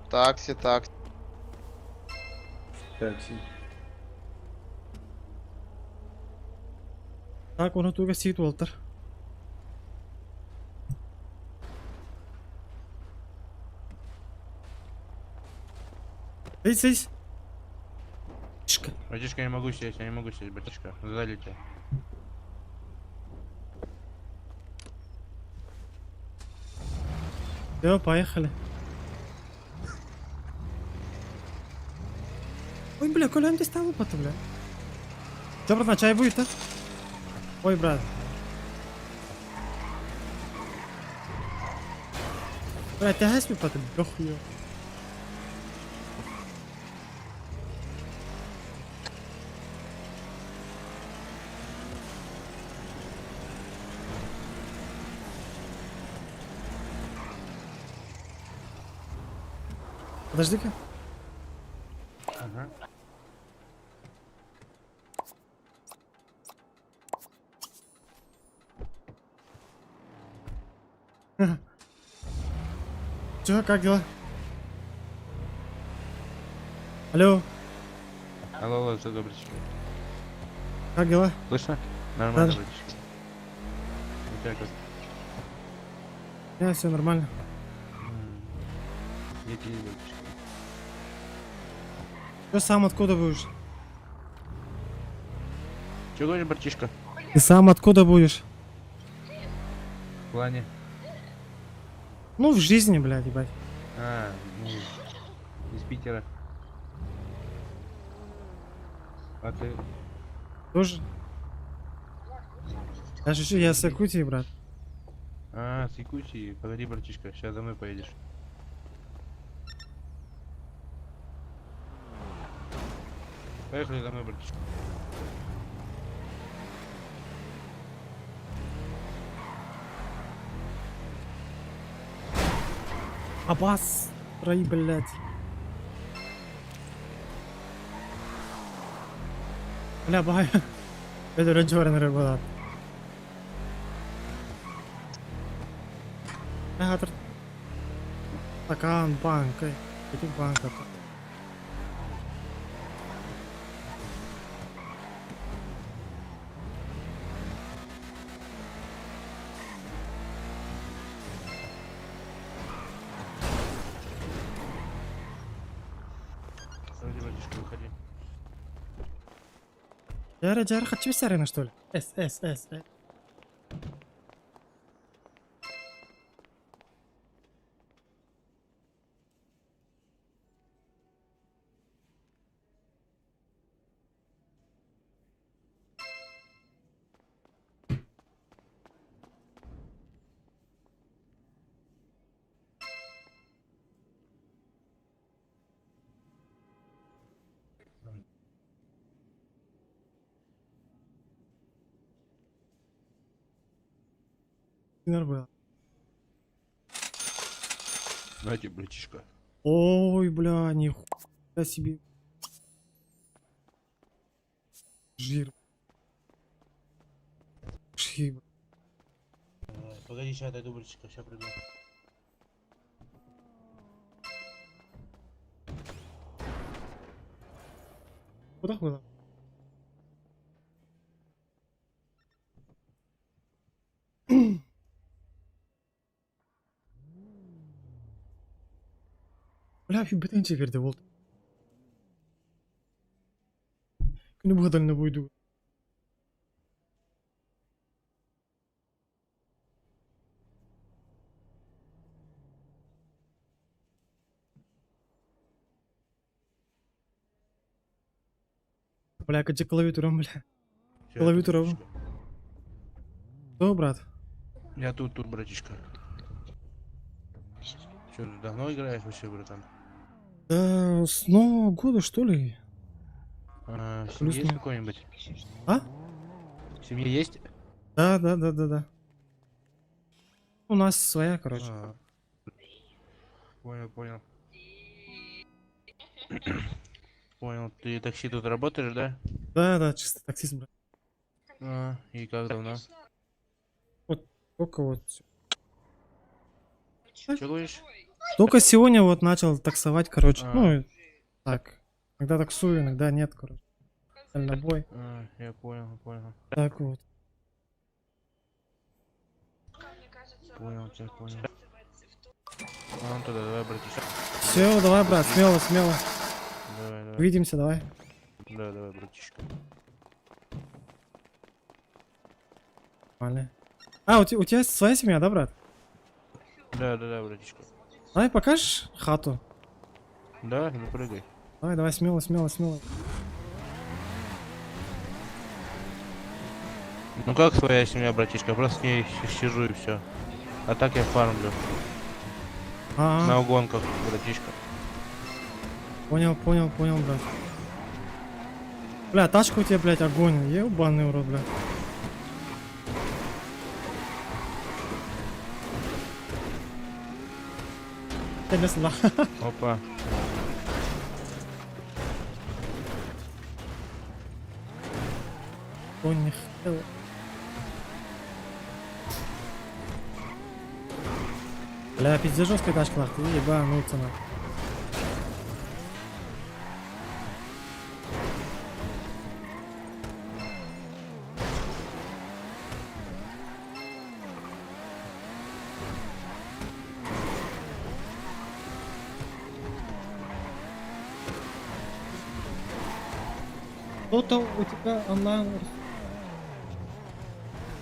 Такси, такси. Такси. Так, унутууга сиит болтур. Садись. Братишка, я не могу сесть, братишка. Сзади тебя. Все, поехали. Ой, бля, Коля, он достал потом, бля. Что, брат, на чай будет, а? Ой, брат. Бля, ты гасми потом, дохуя. Подожди-ка. Ага. Чё, как дела? Алло, Алло, все добрый. как дела? Слышно? Нормально, Да. братишка. У тебя как? Да, все нормально. Я тебе не братишка. Что сам откуда будешь? Чего говоришь, братишка? Ты сам откуда будешь? В плане? Ну, в жизни, блядь, ебать. А, ну, из Питера. А ты? Тоже? Я шучу, я с Якутии, брат. А, с Якутии. Погоди, братишка, сейчас за мной поедешь. Поехали за мной, братишка. Абас, трои, блядь. Бля, бай. Это раджорный рыболов. Стакан, банка. Эти банка. Погоди, братишка, выходи. Джара, хочу сарена, что ли? С. Нормально. Знаете, братишка. Ой, бля, нихуя себе. Жир. Шиба. Погоди, сейчас отойду, братишка, сейчас приду. Куда? Бля, бөтенше берді болды. Күні бұғдалына бойды. Бля, каче клавиатурам, бля. Клавиатурам. Что, брат? Я тут, братишка. Че, ты давно играешь вообще, братан? Да, с Нового года, что ли? В семье есть Плюс-минус. какой-нибудь? А? В семье есть? Да. У нас своя, короче. Понял. Понял. Ты такси тут работаешь, да? Да, чисто таксист, брат. И как давно? Вот только вот. Че говоришь? Только сегодня вот начал таксовать, короче. А. Ну, так. Иногда таксую, иногда нет, короче. Дальнобой. Я понял. Так вот. Понял. Ну туда, давай, братишка. Все, давай, брат, смело. Давай. Увидимся, давай. Да, давай, братишка. Нормально. А, у тебя своя семья, да, брат? Да, братишка. Давай покажешь хату. Да, не прыгай. Давай, смело. Ну как своя семья, братишка? Просто с ней сижу и все. А так я фармлю. На угонках, братишка. Понял, брат. Бля, тачка у тебя, блядь, огонь. Ебаный урод, бля. Интересно, да. Опа. Он не хотел. Бля, пиздец жесткая тачка, нахуй, ебануться нахуй. Что-то у тебя онлайн...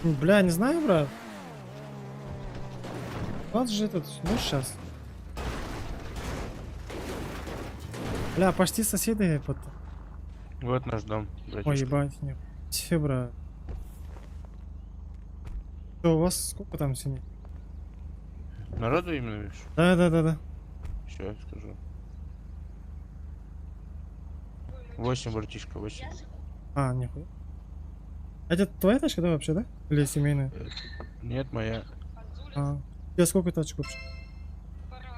Бля, не знаю, брат. Вот же этот, ну сейчас. Бля, почти соседи. Вот наш дом, братишка. Ой, ебать, нет. Все, брат. Что, у вас сколько там семей? Народу именно видишь? Да. Сейчас скажу. 8, братишка, 8. А, нихуя. А это твоя тачка, да, вообще, да? Или семейная? Нет, моя. А. У тебя сколько тачек вообще?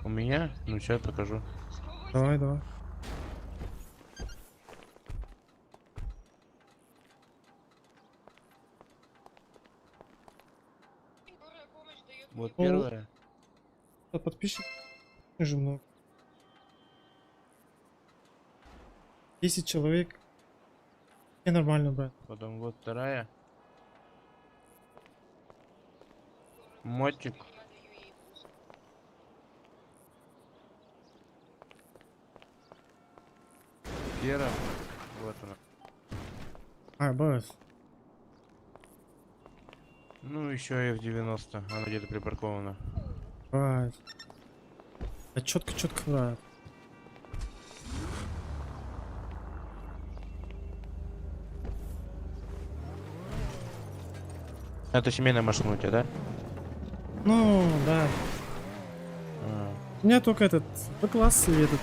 У меня? Ну, сейчас покажу. Давай. Вот первая. Подписчик. Уже много. 10 человек. И нормально, брат. Потом вот вторая. Мотик. Кера. Вот она. А, босс. Ну, еще F90. Она где-то припаркована. Брат. Да четко, брат. Это семейная машина у тебя, да? Ну, да. У меня только этот B-класс и этот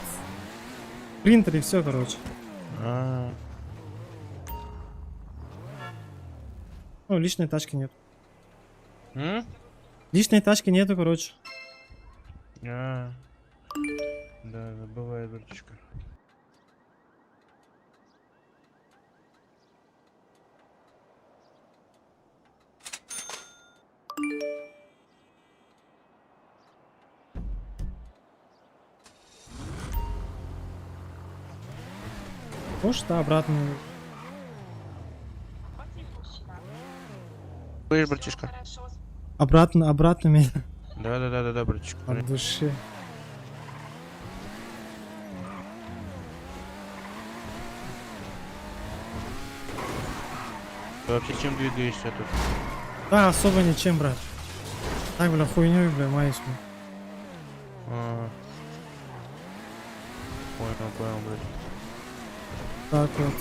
принтер и все, короче. Ну, личной тачки нет. Личной тачки нету, короче. Да, бывает, братишка. Может, да, обратно. Слышь, братишка? Обратно меня. Да, братишка. От души. Ты вообще чем двигаешься тут? Да, особо ничем, брат. Так, бля, хуйню, бля, маюсь. Понял, блядь. Так вот.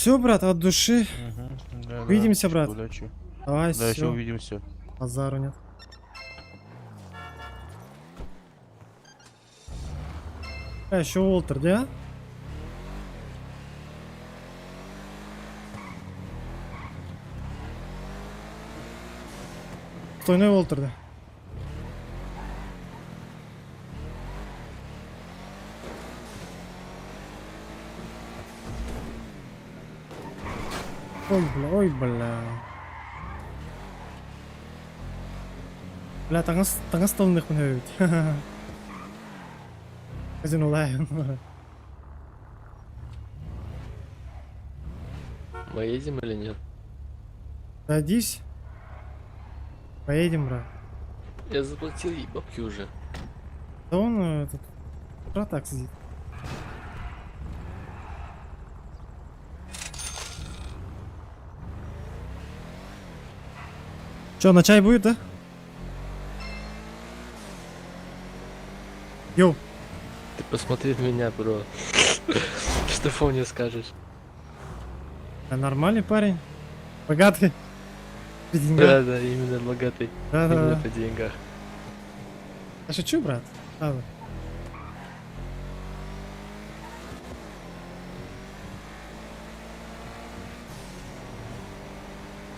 Все, брат, от души. Да, Увидимся, брат. удачи. Давай, Да, еще все. увидимся. Базару нет. А, еще Уолтер, да? Стойной Уолтер, да? Ой, бля, ой, бля. Бля, таңыз столных мынау. Казино лайм. Мы едем или нет? Садись. Поедем, брат. Я заплатил ей бабки уже. Да он этот, брат так сидит. Че, на чай будет, да? Йоу. Ты посмотри в меня, бро. Что фоне скажешь? А нормальный парень. Богатый. При деньгах. Да, да, именно богатый. Да, да, Именно да. по деньгах. Я шучу, брат. Ладно.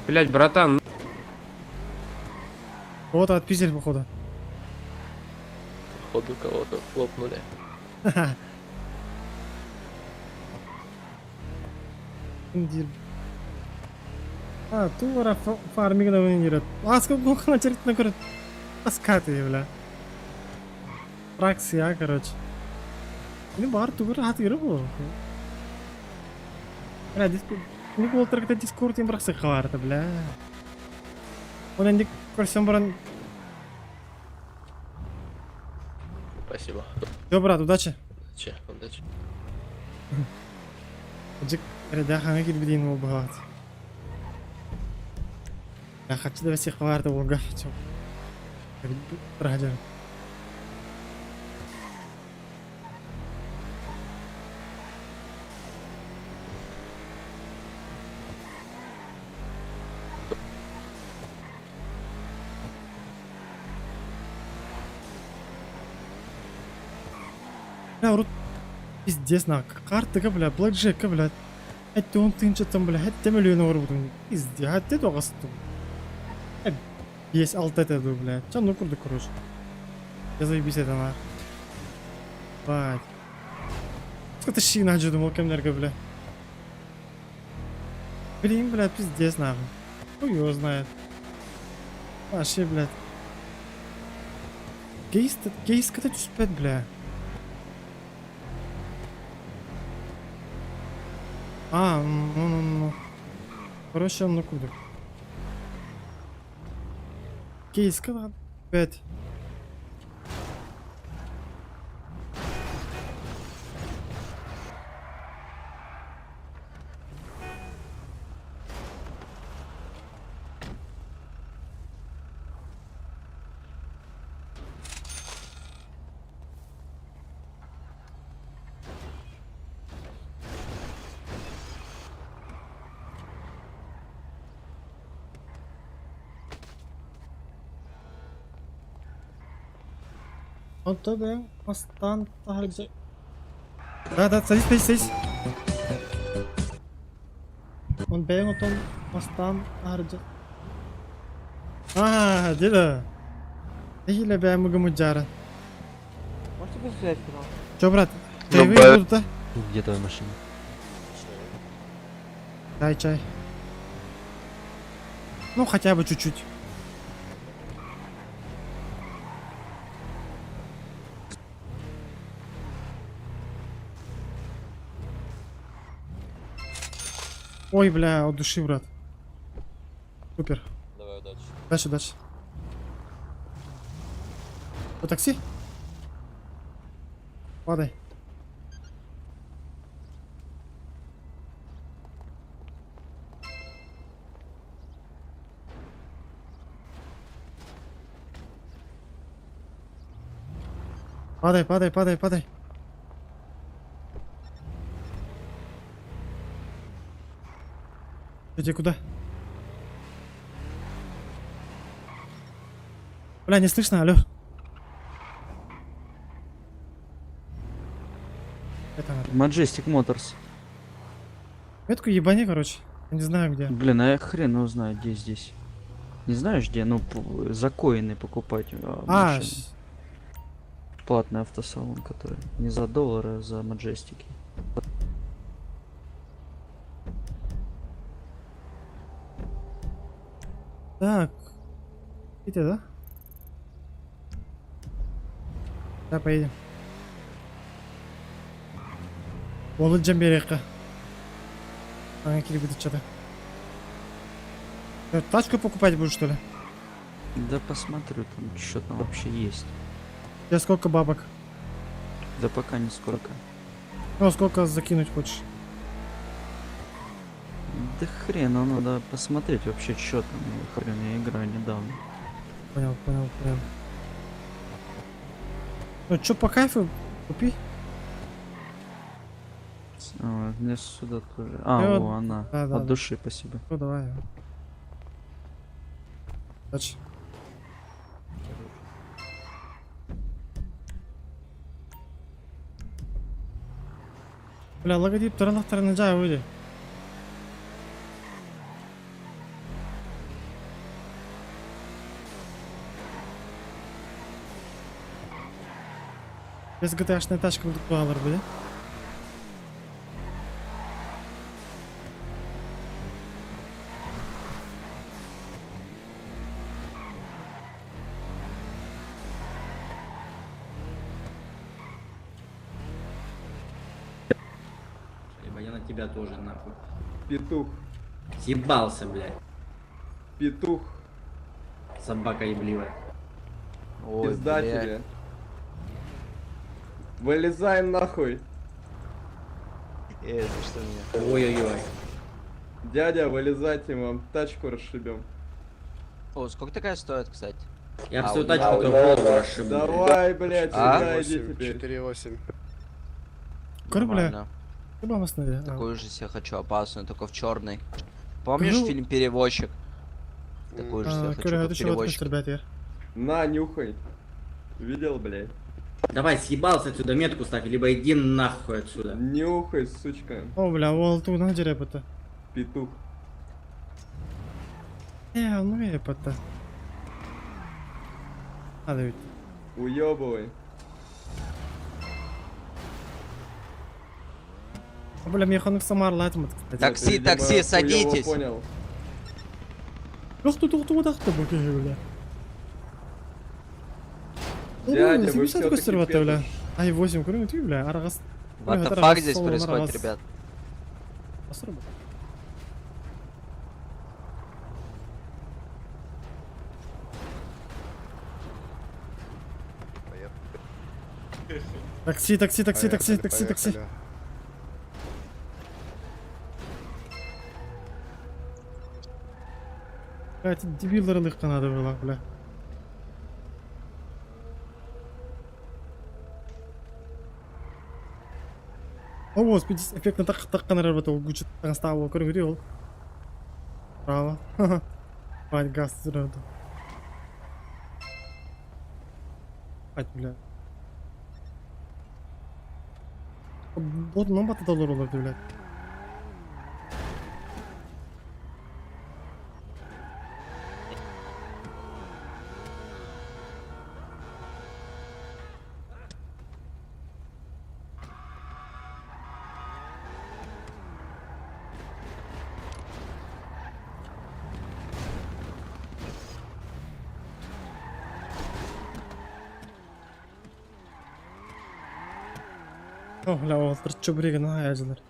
Блять, братан. Кого-то отпиздили, походу. Походу кого-то хлопнули. Индир. А, тура фарминг да индир. Аска гохна черт на корот. Аскаты, бля. Праксия, короче. Не бар тура хат гребо. Бля, дискорд. Не Уолтер когда дискорд им брахсы хварта, бля. Он индик корсем бран. Спасибо. Всё, брат, удачи. Че, удачи. Джек, реда ханга кит бидин ол багат. Я хочу да всех хварта волга. Чё? Раджа. Бля, урод. Пиздец, на картага, бля, блэкджека, бля. Это он тынчатым, бля, это миллион урбутун. Пиздец, это тоғастым. Есть алт эту, бля. Чё, ну курды, короче. Я заебись это, на. Бать. Сколько щи наджу, думал, кемнерга, бля. Блин, бля, пиздец, нахуй. Хуй его знает. Вообще, блядь. Гейс, когда ты спят, бля. А, ну. Короче, он на куда? Кейс, когда 5. Он тогда остан тарджи. Да, садись. Он бэйн отон остан тарджи. А, деда. Эхиле бэйн мугамуджара. Можете быстрее сказал? Чё, брат? Ты выйдут, да? Где твоя машина? Дай чай. Ну, хотя бы чуть-чуть. Ой, бля, от души, брат. Супер. Давай, удачи. Дальше. По такси? Падай. Падай. Иди куда? Бля, не слышно, алло. Это надо. Majestic Motors. Метку ебани, короче. Я не знаю где. Блин, а я хрен его знаю, где здесь. Не знаешь где? Ну, за коины покупать. Машины. Платный автосалон, который не за доллары, а за маджестики. Так. Видите, да? Да, поедем. Волы Джамберека. А, какие будут что-то. Тачку покупать будешь, что ли? Да посмотрю, там что там вообще есть. Я сколько бабок? Да пока нисколько. Ну, сколько закинуть хочешь? Да хрен, ну надо посмотреть вообще, что там. Хрен, я играю недавно. Понял. Ну, чё по кайфу? Купи. А, мне сюда тоже. Я О, она. да, От да. души, спасибо. Ну, давай. Дальше. Бля, логотип таралақтарына жай өйде. Без GTA-шная тачка будут туалар, бля. Я на тебя тоже нахуй. Петух. Съебался, блядь. Петух. Собака ебливая. Пизда тебе. Вылезай нахуй. За что меня? Ой-ой-ой. Дядя, вылезайте, мы вам тачку расшибем. О, сколько такая стоит, кстати? Я А, в свою у тачку меня- только голову расшибу. Давай, блядь, сюда иди 8, теперь. 4-8. Кор, бля. Нормально. Ты был в основе? Такую же себе хочу опасную, только в черный. Помнишь Ну- фильм «Перевозчик»? Такую же себе хочу, Кор, как ты чего перевозчик. ребят, я? На, нюхай. Видел, блядь? Давай, съебался отсюда, метку ставь, либо иди нахуй отсюда. Нюхай, сучка. О, бля, ол туна жеребата. Петух. Ну епата. Надо ведь. Уёбывай. Бля, мне ханук самарлатмат, кстати. Такси, Видимо, такси, хуёво садитесь. Понял. Тухту, бля. Дядя, вы Себе всё-таки консерватор, бля. петух. Ай, 8, курю, ты, бля, аргас. What the fuck здесь происходит, ребят? Такси. Бля, эти дебилы легко надо было, бля. О, вот, эффектно так работал, гучит, стало, корректировал. Право. Пать, газ сразу. Пать, бля. Вот нам бата долларов, блядь. О, бля, ол бір чөбірегін аяжылар.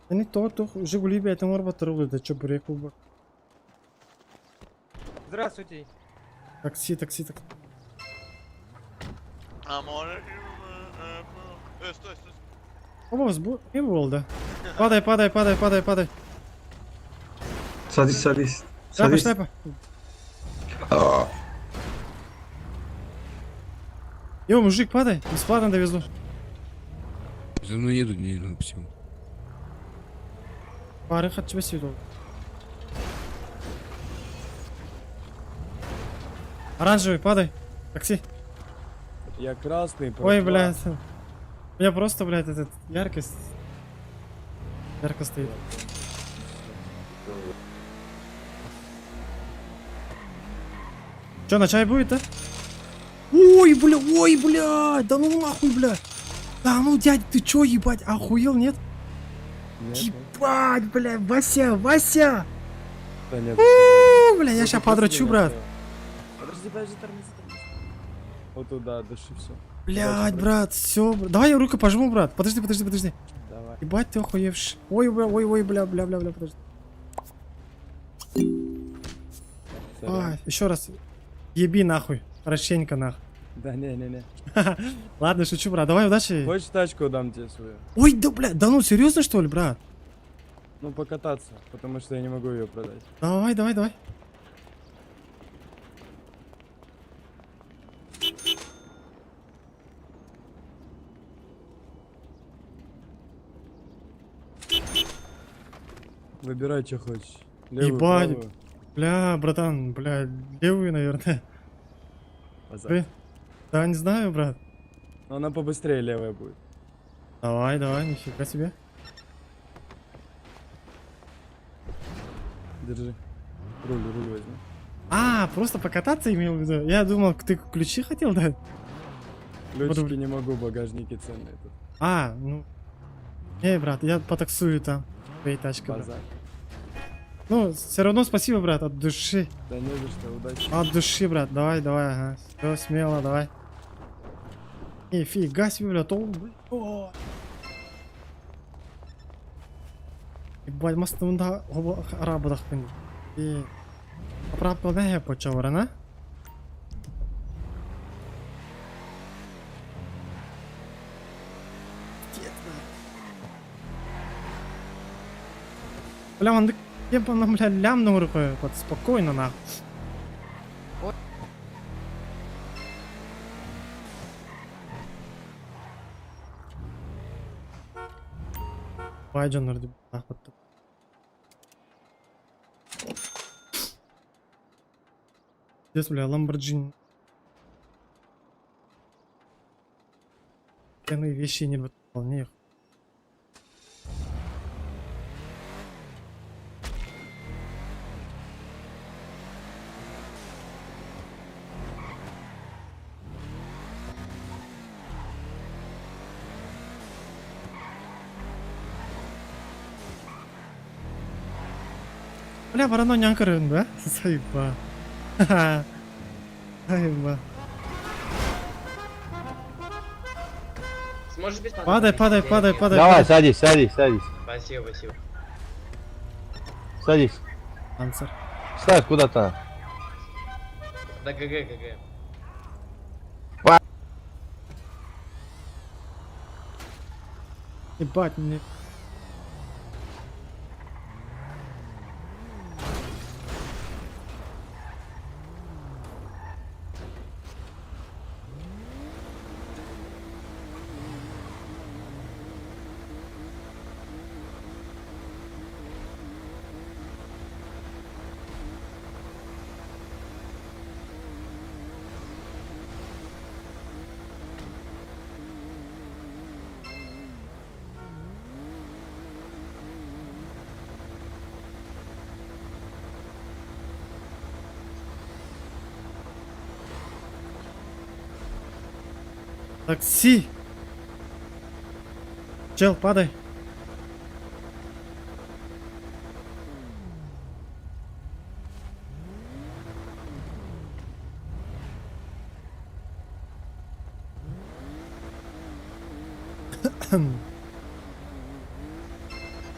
Әне тоқ, Жигули бәйтін бар баттыр олды, чөбірек бұл бар. Здравствуйте. Такси. А может... Стой. О, бос, бұл не болды? Падай. Садись. Шляпа. Йо, мужик, падай, бесплатно довезу. За мной едут, не едут, все. Пары хат тебе свету. Оранжевый, падай. Такси. Я красный. Ой, блядь. У меня просто, блядь, этот яркость. Ярко стоит. Че, на чай будет, а? Ой, бля, да ну нахуй, бля. Да ну, дядь, ты чё, ебать, охуел, нет? Ебать, бля, Вася! Да нет. Бля, я ща подрачу, брат. Подожди, тормози. Вот туда, дыши, все. Блядь, брат, все. Давай я руку пожму, брат. Подожди. Давай. Ебать, ты охуевший. Ой, бля, подожди. Ай, еще раз. Еби нахуй. Хорошенько нахуй. Да не. Ладно, шучу, брат. Давай, удачи. Хочешь тачку дам тебе свою? Ой, да, блядь, да ну, серьезно, что ли, брат? Ну, покататься, потому что я не могу ее продать. Давай. Выбирай, что хочешь. Левую, Ебать. правую. Бля, братан, бля, левую, наверное. Базар. Блин. Да, не знаю, брат. Но она побыстрее левая будет. Давай, нифига себе. Держи. Руль возьми. А, просто покататься имел в виду? Я думал, ты ключи хотел дать? Ключики не могу, багажники ценные тут. А, ну... Не, брат, я потаксую там. Твоей тачкой, брат. Ну, все равно спасибо, брат, от души. Да не за что, удачи. От души, брат, давай, ага. Все, смело, давай. Нифига себе, блядь, Ебать, мастында арабадах пен. Поправка не почав, рана? Бля, он я бы нам, бля, лямнул рукой, вот спокойно, нахуй. Пойдем, нарди, вот. Здесь, бля, Lamborghini. Ценные вещи не выполняю. Бля, барано нянкарын, да? Сайба. Ха-ха. Сайба. Сможешь без Падай. Давай, садись. Спасибо. Садись. Ансар. Ставь куда-то. Да ГГ. Ебать, мне... Такси! Чел, падай!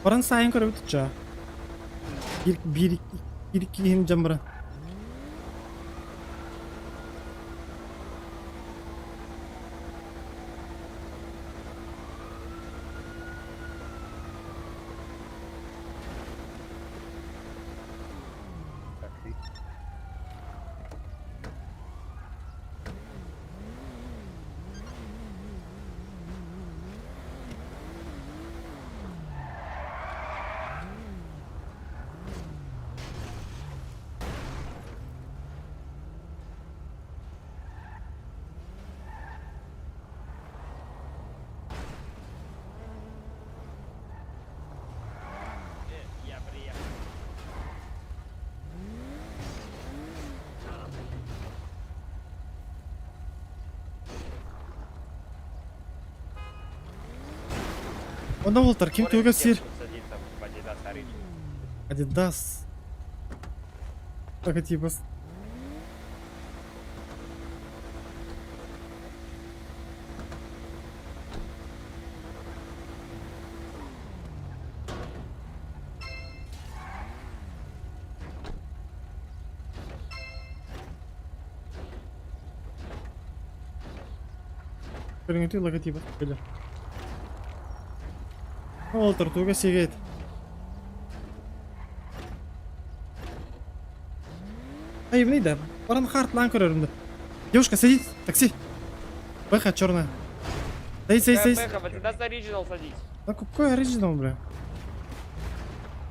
Orang sayang kau dapat cah. Kiri jambra. Onda Voltar, kim tuga sir? Adidas. Логотипос. Көріңді логотипі білі. Ол тұртуға сегет. Ай, блин, да. Баран хартлан көрерімді. Девушка, садись, такси. Бэха черная. Садись. Бэха, вот сюда оригинал садись. А какой оригинал, бля?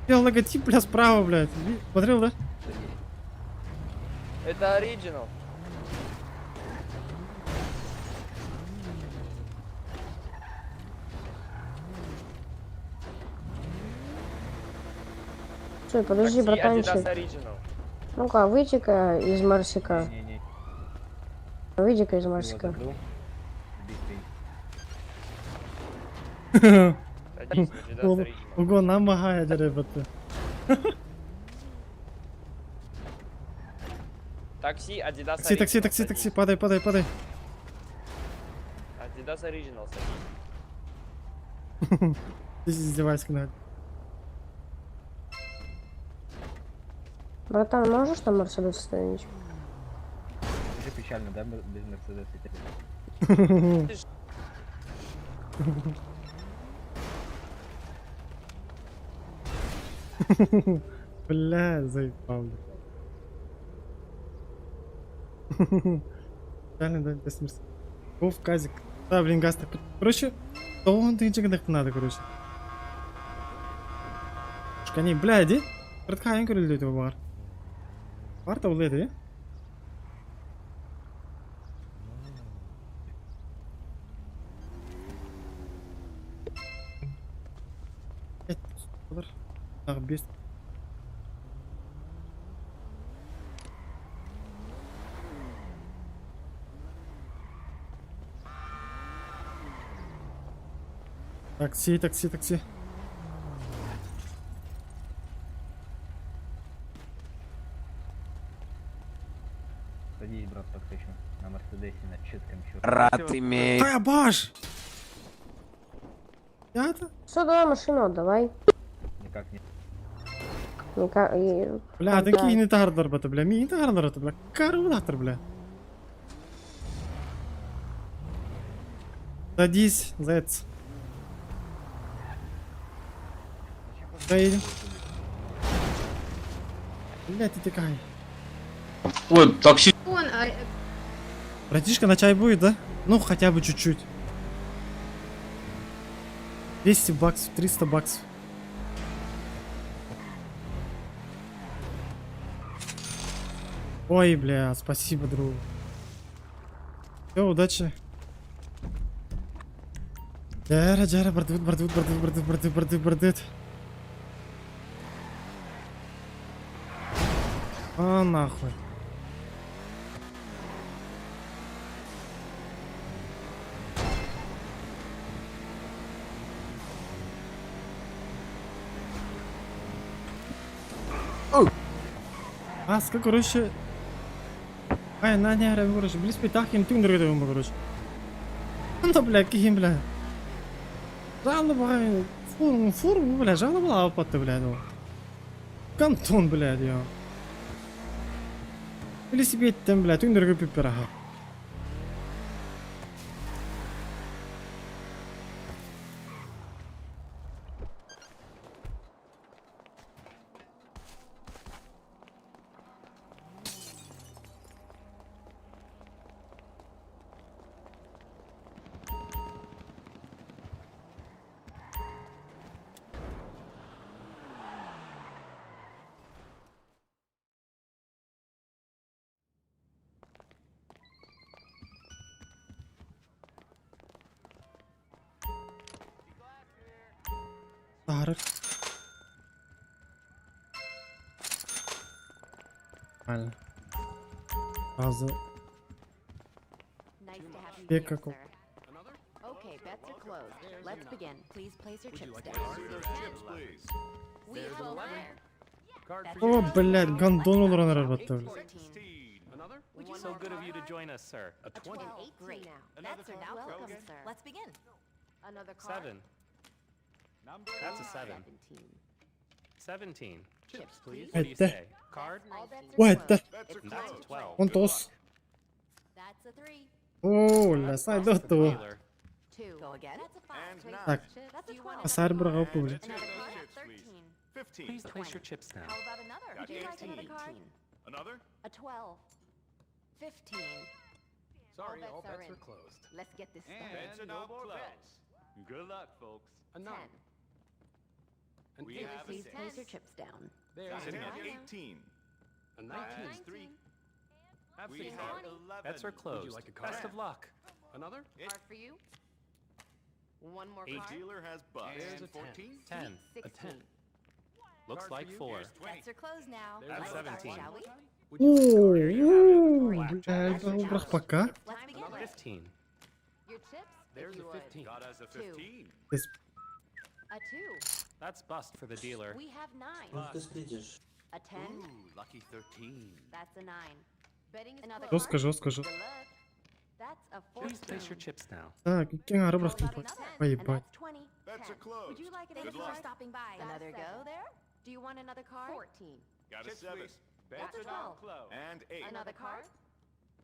Я логотип, бля, справа, блядь. Смотрел, да? Это оригинал. Стой, подожди, братанчик. Ну-ка, выйди-ка из Марсика. Выйди-ка из Марсика. Ого, нам магая, ребята. Такси, Adidas. Такси, падай. Adidas Original садись. Ты издевайся, нахуй. Братан, можешь там Мерседес остановить? Уже печально, да, без Мерседеса теперь. Бля, заебал. Реально, да, без Мерседеса. Оф, казик. Да, блин, газ так. Короче, то он ты ничего так надо, короче. Шкани, бля, иди. Братка, я говорю, этого бар. Бар-то улет, eh? Так, без. Такси. Садись, брат, подскочу. На Мерседесе, на четком черте. Рад иметь. Ай, баш! Я-то? Все, давай машину отдавай. Никак не. Никак. Бля, такие не тардер, бля. Ми не тардер, бля. Карулатор, бля. Садись, заяц. Поедем. Бля, ты такая. Ой, такси. Братишка, на чай будет, да? Ну, хотя бы чуть-чуть. 200 баксов, 300 баксов. Ой, бля, спасибо, друг. Все, удачи. Джара, бардут. А, нахуй. Аска, короче. Ай, на не грабим, короче. Близ питахим, ты умрёшь, короче. Ну, бля, кихим, бля. Жалко, бля. Фур, бля, жалко была опыта, бля, ну. Кантон, блядь, я. Или себе там, блядь, ты умрёшь, пипираха. Tarık. Aynen. Bazı... Pek kako. Bets are closed. Let's begin. Please place your chips down. We have 11. О, блядь, гандон olur onlar arbatta öyle. 14. Another? Would you so good of you to join us, sir. A 12. Great. Bets are now welcome, sir. Let's begin. Another card. 7. That's a 7. 17. Chips, please. What do you Ette. say? Card? O ette. That's a 12. On tos. That's a 3. О, sai dotto. Dealer. 2. Go again. That's a 5. Place Так. those chips. That's a 20. Hasar bırakıp böyle. Another card. 13. 15. Please place your chips now. How about another? Would you like another card? Another? A 12. 15. Sorry, all all bets are bets in. are closed. Let's get this started. Bets are now closed. Good luck, folks. A 9. 10. An We 8. have a Please 10. place your chips down. There's Sitting an at 8. 18. A 19. That's 3. Have We some have fun. 11. Bets are Would closed. you like a card? Best of luck. Another? Card for you. One more The card. dealer has bust. There's a 14. 10. 16. A 10. Looks Card for like you. 4. Here's 20. Bets are closed now. There's Let's start, 17. shall we? Would you like a card? Блядь, бırak пока. Let's begin. 15. Your chips. There's if you a would. 15. Got us a 15. A 2. That's bust for the dealer. We have 9. Ты следишь. A 10. Ooh, lucky 13. That's a 9. Betting is Жестко, closed. жестко, жестко. Good luck. That's a Please place 14. your chips now. Так, кеңары How бıraktım. about another? And Поебать. that's 20. Bets are 10. closed. Would you like another Good card? luck. Stopping by. Another go there? Do you want another card? 14. Got a 7. That's Bets a are now 12. closed. And 8. Another card?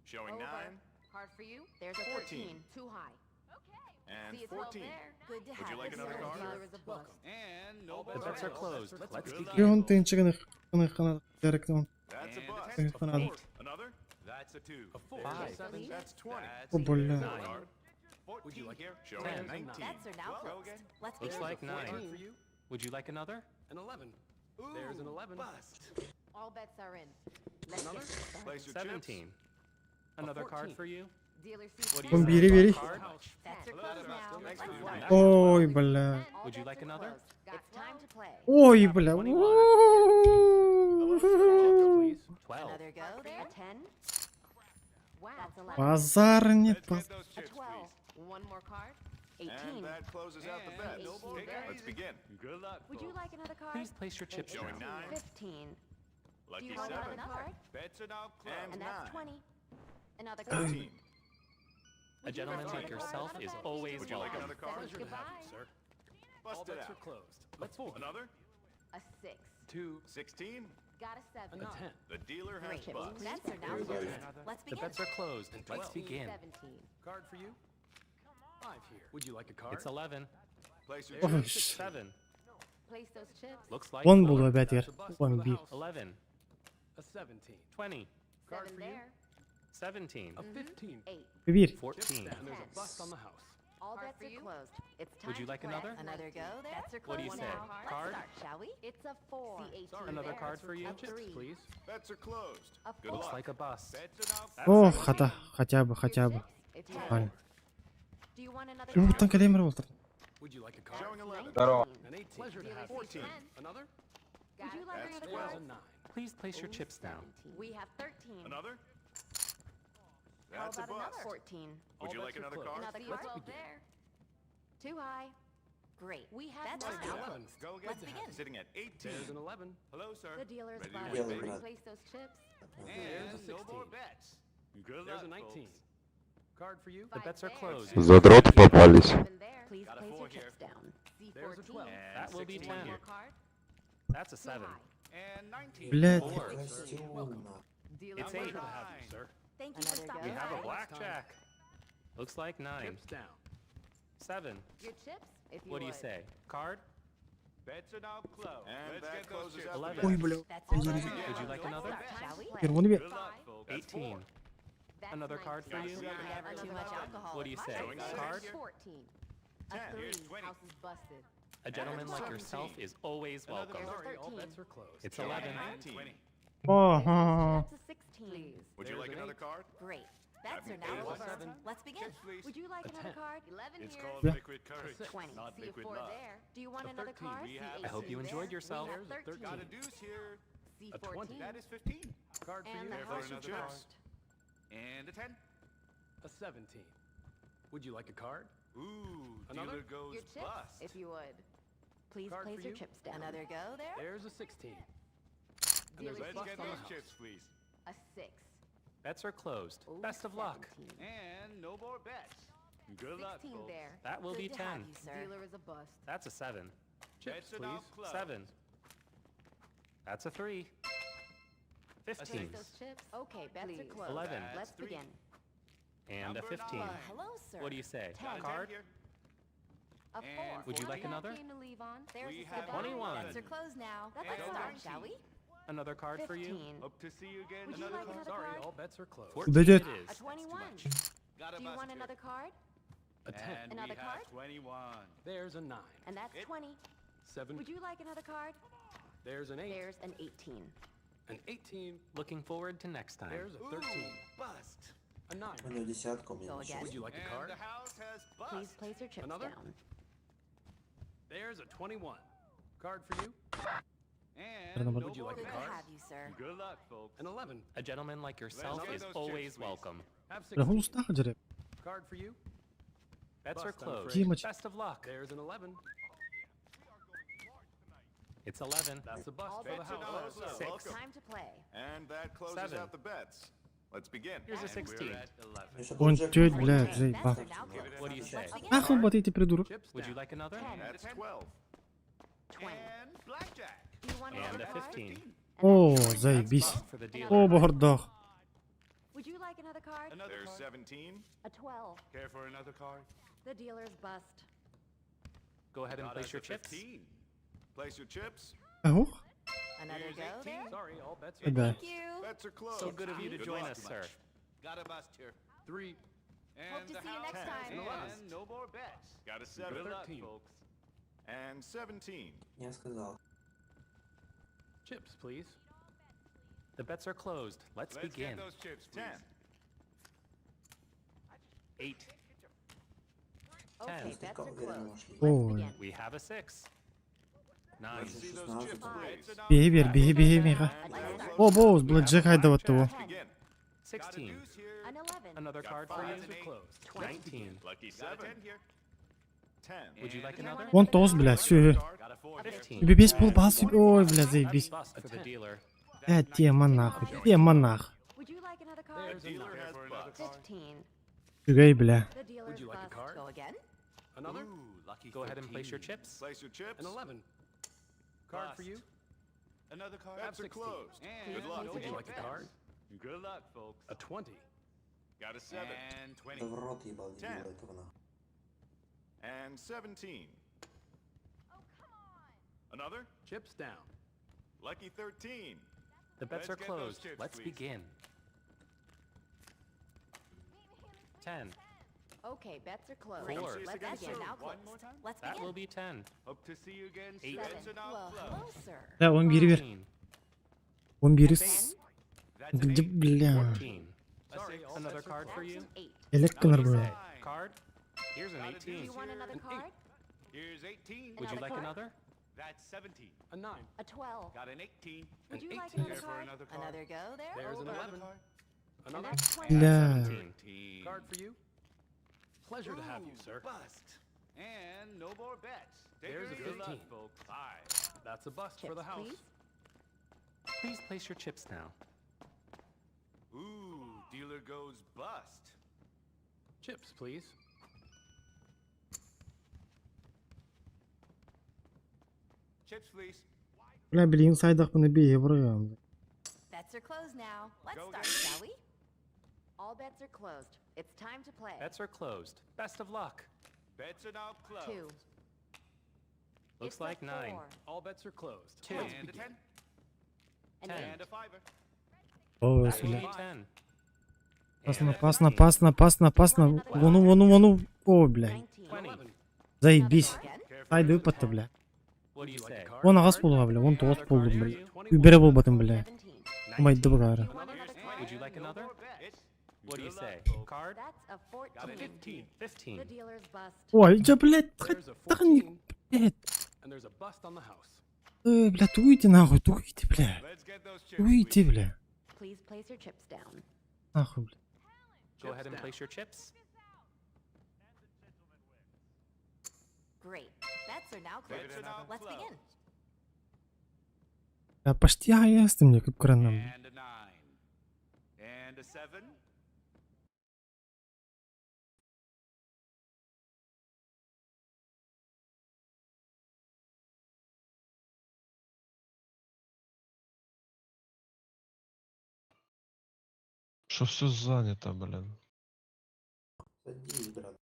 Showing Over. 9. Card for you. There's a 14. 14. Too high. And See a 12 14. there. Good to Would you have like you, another sir. card? Dealer is a bust. And no The bets are closed. Let's Good begin. Yon tıyınçıgını kanat derek on. That's a bust. Evet, bana da. Another? That's a 2. A 4. Five. 7. That's 20. O bля. Card. 14 like here. it? Showing 10. 19. Bets are now 12. closed. Let's Looks begin. like 9. 14 for you. Would you like another? An 11. Ooh, There's an 11. Bust. All bets are in. Let's Another? get this started. Place your chips. 17. Another card 14. for you? Dealer sees What do 10. you Oğlum say? biri biri. Card? Bets are closed now. Next Let's one. start. Oy bля. All Would you bets like are another? closed. It's time to play. Oy bля. Please. 12. Another go there. A 10. Wow. That's 11. Pazar не Let's паз. get those A chips, 12. please. One more card. 18. And that closes out the bet. 18. Let's begin. Good luck, Would you like another card? Please place your chips Showing now. 9. 15. Do Lucky you want 7. another card? Bets are now closed. And that's 9. 20. Another card. 13. A gentleman like yourself is always Would you like welcome. another card? Pleasure to have you, sir. Bust All it bets out. are closed. Let's begin. Another? A 6. 2. 16. Got a 7. A 10. The dealer has Great. bust. Bets are now Very closed. good. Let's The begin. bets are closed. Let's 12. begin. 17. Card for you. 5 here. Would you like a card? It's 11. Place your Ой. chips. 7. Place those chips. Looks like 10 4. buldu опять That's yer. a bust Ulan for the bir. house. 11. A 17. 20. Card 7 for you. there. 17. A 15. 8. Bir. 14. And there's a bust on the house. All bets are closed. It's time Would you to like play. another? Another go there. Bets are What do you closed say? now. Card? Let's start, shall we? It's a 4. See 18 Another there. card for you? A Chips, 3. please. Bets are closed. A Good 4. Looks luck. like a bust. Bets are now О, closed. хата. Хотя бы, хотя бы. If you Нормально. Do you want another Жұмырттан card? кәлемір болтыр. Would you like a card? Showing 11. Здорово. An 18. Pleasure to Dealer have you. 14. 10. Another? Would you like That's another 12. There's a card? 9. Please place your chips now. We have 13. Another? How That's a about bust. another? 14. Would All you like bets are another closed. card? Another Let's card begin. there. Too high. Great. We have Bets 9. are closed. Go again. Let's begin. Sitting at 18. There's an 11. Hello, sir. The dealer's Ready to bust. win, baby. Place those chips. And There's a no more 16. bets. Good There's luck, a 19. folks. Card for you. The bets are closed. Задроты попались. 7 there. Please Got a place 4 your chips here. down. There's a 12. C14. That will be 16 10. here. Card. That's a 7. And 19. Блядь. Костюм. Dealer It's 8. Pleasure to have you, sir. Thank you for We stopping have a by. blackjack. Looks like 9. Chips down. 7. Your chips, if you What do you would. say? Card? Bets are now closed. And Let's that get those closes chips. out the 11. bet. Ой, бля. That's Would all. Would you like another? Let's start, shall we? Первый не Good luck, folks. That's 18. 4. That's Another card for 19. you? Never too much alcohol. What do you in say? my life. Card? 14. A 10. Here's 3. 20. House is busted. A gentleman like yourself is always welcome. There's a Sorry, all 13. bets are closed. It's 11. 19. О, ха, ха. That's a 16. Would you There's like an another 8. card? Great. Bets Got are me. now There's a over. 7. Let's begin. Chips, please. Would you like A another 10. card? 11 It's here. called Yeah. liquid courage, 20. not See a liquid 4 love. there. Do you want A another 13. card? We have- C18 I hope you there. enjoyed yourself. We have 13. Got a deuce here. A 20. C14. That is 15. Card for And you. the Therefore, house is another bust. And a 10. A 17. Would you like a card? Ooh, Another? dealer goes Your chips, bust. if you would. Please Card place for your you. chips down. Another go there. There's a 16. Dealer's Let's bust get on the those house. chips, please. A 6. Bets are closed. Ooh, Best of luck. 17. And no more bets. Good luck, 16 folks. there. That will Good be to have 10. you, sir. Dealer is a bust. That's a 7. Chips, Bets are now please. closed. 7. That's a 3. 15. Those chips. Okay, bets are closed. 11. Let's That's 3. begin. And a Number 15. nine. Hello, sir. What do you say? Got a 10 Card? here. A 4. And Would you like Now another? game to leave on. There's We a have 7. 21. Bets are closed now. Let's And start, 19. shall we? Another card for you? 15. Hope to see you again. Would you like another Sorry, card? all bets are closed. 14 Budget. it A is. 21. Got a Do you bust want here. another card? A 10. And Another we have card? 21. There's a 9. And that's 20. 7. Would you like another card? There's an 8. There's an 18. An 18. Looking forward to next time. There's a 13. Bust. A 9. У меня десятка, у меня Go на again. шесть. Would you like a And card? the house has Please bust. place your chips Another? down. There's a 21. Card for you? And Number- no Would you more like a Good to bets. card? have you, sir. Good luck, folks. An 11. A gentleman like yourself get is those always chips, please. welcome. Have Бля, он 16. устал же. Card for you? Bets are Bust, I'm closed. afraid. Димыч. Best of luck. There's an 11. It's 11. That's a bust All for the bets are house. closed. 6. Time to play. And that closes 7. out the bets. Let's begin. Here's a And 16. we're at 11. Мне что, Он Джек чуть, помог? блядь, Okay, заебал. bets are now closed. What do you say? Let's begin. Нахуй ботай ты придурок. Chips Would you like another? 10. That's 12. 20. And blackjack. Do you want And another a card? 15. О, And that's заебись. Bust for the dealer. О, бахардах. Would you like another card? Another There's 17. A 12. Care for another card? The dealer's bust. Go ahead and Got place us your a chips. 15. Place your chips. Ого. Another Here's go 18. there. Sorry, all bets are Да. Thank you. Bets are closed. So good of you to Good join luck. us, sir. Got a bust here. 3. And Hope to the see you house next has time. bust. And no more bets. Got a 7. Good luck, 13. folks. And 17. Я сказал. Chips, please. The bets are closed. Let's Let's begin. get those chips, please. 10. 8. Okay, 10. bets are Уверенно closed. ушли. Let's Ой. begin. We have a 6. 9. Let's see those 16. chips, please. Беги вверх, беги, беги, Миха. О, боус, блядь, Джек Хайда от того. Begin. 16. Deuce here. An 11. Another Got card for you? fives and eight. Closed. 20. 19. Lucky 7 here. 10. Would you like And another? Он тост, блядь, все. Got a 4 here. 15. Тебе бейсбол бас. Ой, блядь, That's заебись. bust for the dealer. Тема нахуй, тема нахуй. Would you like another card? There's a Dealer 9. has bust. 15. Чугай, бля. The dealer's you like a bust. card? Go again. Another? Ooh, lucky Go ahead and place your 13. chips. Place your chips. An 11. Card for Bust. you? Another card. Have Bets are 16. closed. Please Good luck. place Would you your like a chips. card? Good luck, folks. A 20. Got a 7. And 20. Да в рот ебал, дебила 10. этого нахуй. And 17. Another? Chips down. Lucky 13. The bets Let's are get those closed. chips, Let's please. begin. 10. Okay, bets are closed. 4. Let's Let's again, begin. sir. Now One closed. more time? Let's That begin. will be 10. Hope to see you again. 8. Bets are now Well, closed. hello, sir. Да, он бери вверх. 13. Он бери 10. с... That's an Где, 8. бля. 14. Sorry, all Another bets are card for That's you? an 8. Элекканар, What do you бля. say? Card? Here's an Got a Do 18. you want another An card? Here's 18. Would you Another like card? another? That's 17. A 9. A 12. Got an 18. Would An you like 18. another Care for card? another card? Another go there. There's an Over. 11. And Another? that's 20. Бля. 17. Card for you? Pleasure to have you, sir. Bust. And no more bets. There's a Good luck, 15. folks. 5. That's a bust for Chips, the house. please. Please place your chips now. Ooh, dealer goes bust. Chips, please. Chips, please. Бля, бля, инсайдах не бей, бро. Bets are closed now. Let's Go start, get it. shall we? All bets are closed. It's time to play. Bets are closed. Best of luck. Bets are now closed. 2. Looks It's a like 9. 4. All bets are closed. 2. And a 10. An 10. 8. And a 5. О, That will бля. be 10. Опасно, And a опасно, 15. опасно, опасно, опасно. Вону, вону, вону. О, бля. 19. 20. Заебись. Again? Хайда ыпатты, бля. What do you say? Он ағас болуға, бля. Он тоғыз болду, бля. Үбере болбатын, бля. 17. Умайды бігары. You want another card? Would you like another? What do you say? Card? That's a 14. 15. 15. The dealer's bust. Ой, джа, блядь, There's a тахник, 14. блядь. And there's a bust on the house. Блядь, уйди нахуй, уйди, бля. Let's get those chips. Уйди, бля. Please place your chips down. Нахуй, бля. Go ahead and place your chips. Great. Bets are now closed. Let's begin. Я почти аястым мне көп көранам. And a 9. And a 7. Что все занято, блин. Садись, брат.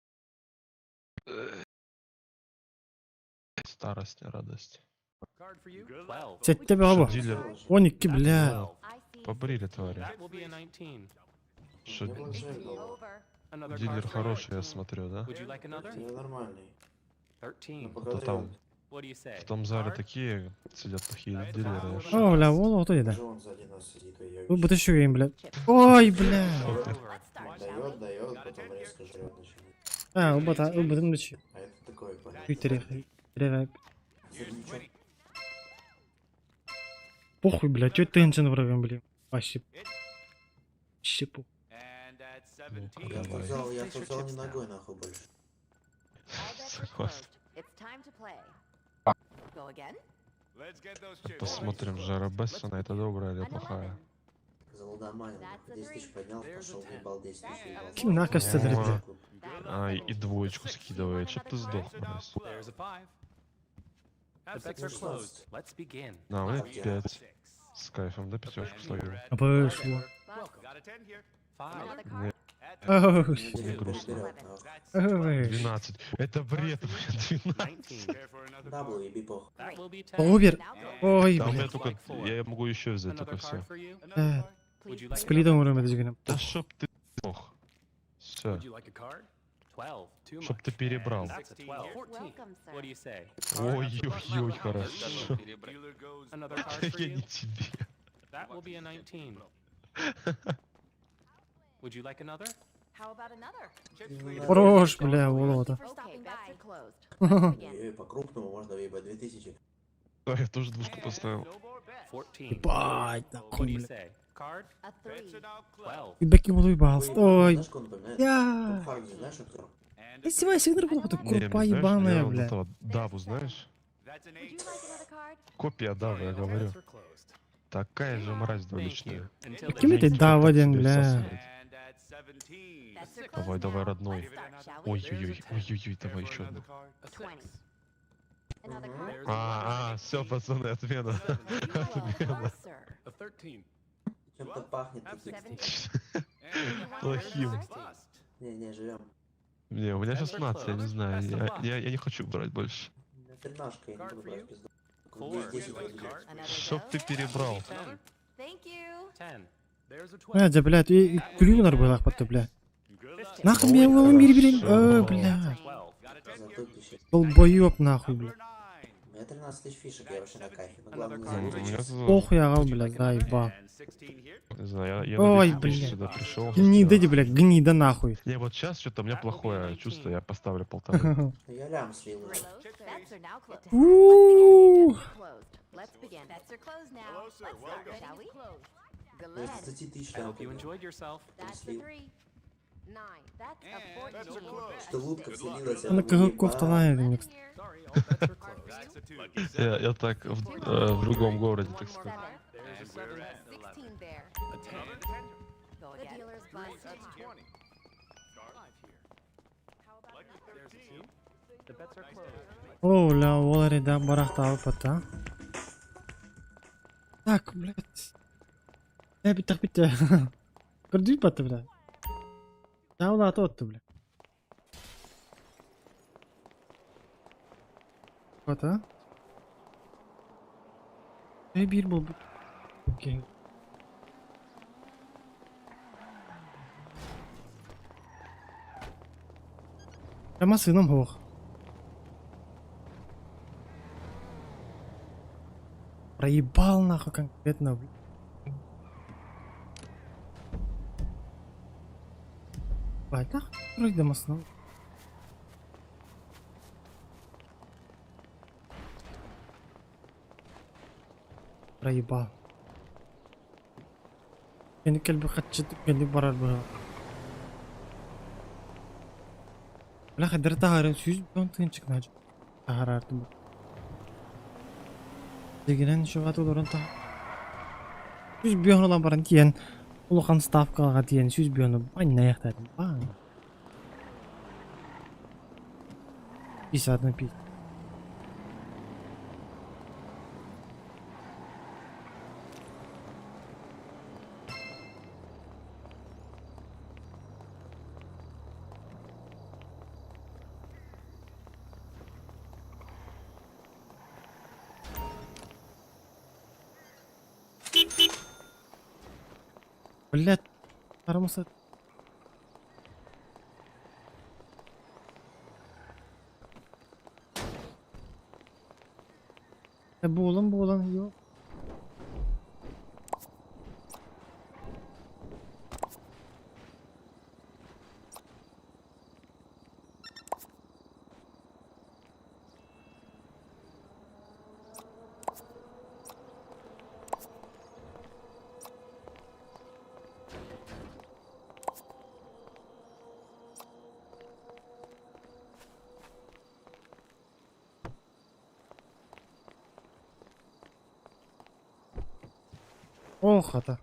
Старость, не радость. Card for you. 12. Сядь тебе Что, оба. дилер? Оники, бля. Побрили, твари. That will be a 19. Что, Another дилер card for you. хороший, я смотрю, да? Would you like another? Я нормальный. 13. То там, What do you say? в том зале такие сидят плохие дилеры. я ж- О, бля, воло, то еда. Даже он сзади нас сидит, ой, я Вы бы еще им, бля. Ой, бля. Дает, потом резко жрет начинает. А, убытым ночи. А это такой, понятно. Твиттере. Сердючок. Похуй, бля, чё теншн врагам, блин. Вообще. Щепу. And at Ну, 17. Я сказал не ногой нахуй больше. Согласен. It's time to play. Go again. Let's get those chips. Посмотрим, Жара Бессона, это добрая или плохая? Залудоманил. 10 тысяч поднял, пошел, въебал 10 тысяч. въебал. Ким накосты, бля. А, и двоечку скидывает, чтоб ты сдох, блядь. There's a 5. The bets are closed. Let's begin. На, мы 5. С кайфом, да, пятерочку словил. А пошло. Got a 10 here. 5. Не, Оу, не грустно. ой. 12. Это бред, блядь, 12. 19. Дабл, еби пох. That will be 10. Овер. Ой, Да, у меня бля. только, я могу еще взять, только Another все. card for you. Would you like С плитом another? уровня дожгнем. Да чтоб ты сдох. Все. Would you like a card? 12. Too Чтоб much. ты перебрал. That's a 12. 14. Welcome, sir. What do you say? Ой-ой-ой, хорошо. Dealer goes. Another card for Я you. не тебе. That will be a 19. Would you like another? How about another? Хорош, бля, волота. For stopping by. Closed. Ой, по-крупному можно въебать 2000. Да, я тоже двушку поставил. 14. Ебать, What do нахуй, you бля. say? Card? A 3. 12. И баки буду ебался. Ой. Знаешь, кого он напоминает? Я. Том Харди, знаешь, актер? Я сегодня всегда была такая Не, курпа знаешь, ебаная, я вот бля. этого Даву, знаешь? That's an Would you 8. like another card? Копия Давы, я говорю. Bets are closed. Такая же мразь Thank you. двуличная. Until Какими ты the дав один, Тебе бля. всасывает. And at 17. Bets are closed Давай, давай, now. родной. Let's start, shall we? Ой-ой-ой, ой-ой-ой, давай еще одну. A 20. 6. Another card? There's a А, все, пацаны, отмена. You are closer. A 13. Чем-то пахнет таким. 17. Плохим. Не, живем. Не, у меня 16, я не знаю. Я не хочу брать больше. Тринашка, я не буду брать пизду. Four. 10 вроде. Another Чтоб go? ты перебрал. 10. Thank you. 10. There's a 12. Надя, блядь, и клюнер был ахпатты, бля. 15. Нахуй меня его мире берем. Бля. 12. Зато тысячи. Долбоёб нахуй, бля. У меня 13 тысяч фишек, я вообще на кайфе. Но Another главное Ну, не у меня забыть. тут, Похуй, ага, бля, заебал. And 16 here. не знаю, я Ой, на 10 тысяч бля. сюда пришел. Гнида, бля, гнида нахуй. Не, вот сейчас что-то у меня плохое чувство, я поставлю 1,5. Я лям слил уже. Closed. Bets are now closed. Ooh. Bets are closed. Let's begin. Bets are closed now. Hello, sir. Let's start, Welcome. shall we? То есть 20 тысяч I лям. hope you enjoyed yourself. That's a Слил. 3. 9. That's a And bets are 14. closed. Что лутка вселилась, Она как кофта на это не. Sorry, all bets are closed. That's a 2. Я так в другом городе, так сказать. There's a And we're 7. at 16 there. A 10. Go The again. dealer's Bust. That's 20. 5 here. How about Like the There's a 13. 2. The bets are closed. О, бля, волари, да, барахта алпата. Так, блядь. Bitti bitti. Gördün mü bля? Ya ulan atı bля. Вот, а? Bir bul. Окей. Прямо сыном хох. Проебал нахуй конкретно, бля. Бать, нахуй, вроде маснул. Проебал. Yani kelbi kaçtık geldi barar bu. La kadar taharın süz ben tın çıknacı. Taharardım. Degenen şu gatı olaran ta. Yüz bir olan baran diyen ulukan stavkaga diyen yüz bir onu banna yaktadım. Bana. Bir saatine bir. Блядь, арамаса. Bu olan yok. О, хата.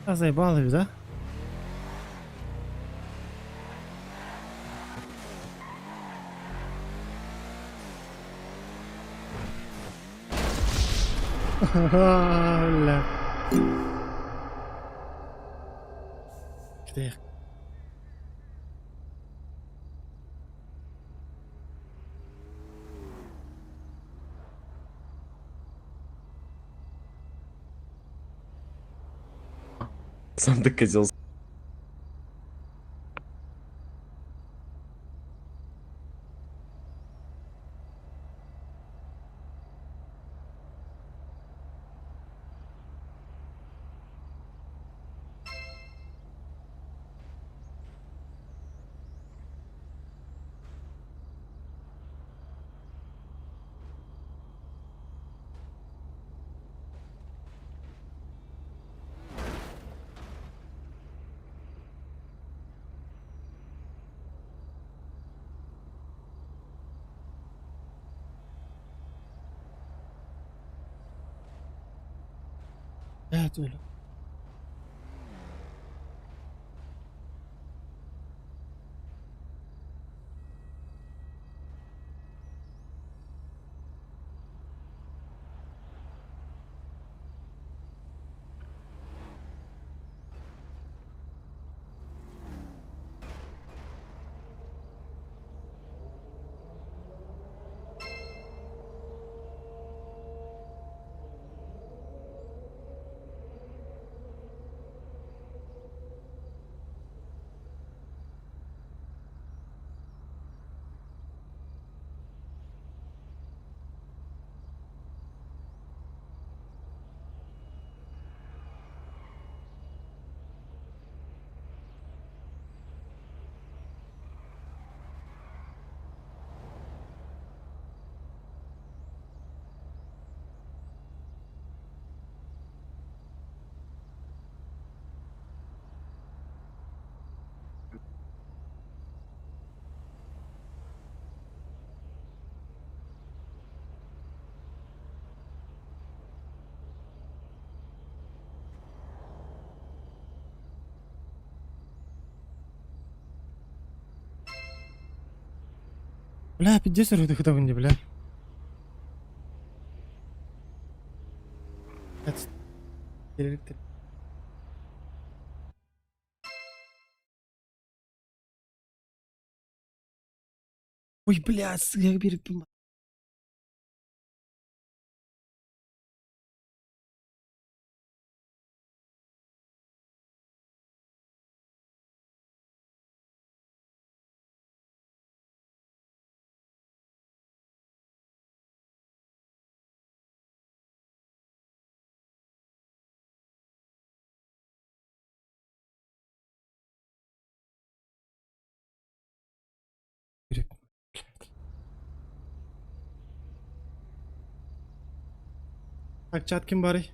А заебали, да? Ля. Где? Сам ты козел. Evet öyle. Бля, пиздец, рыдых этого не, бля. Ой, бля, я беру. Так, чат ким барый?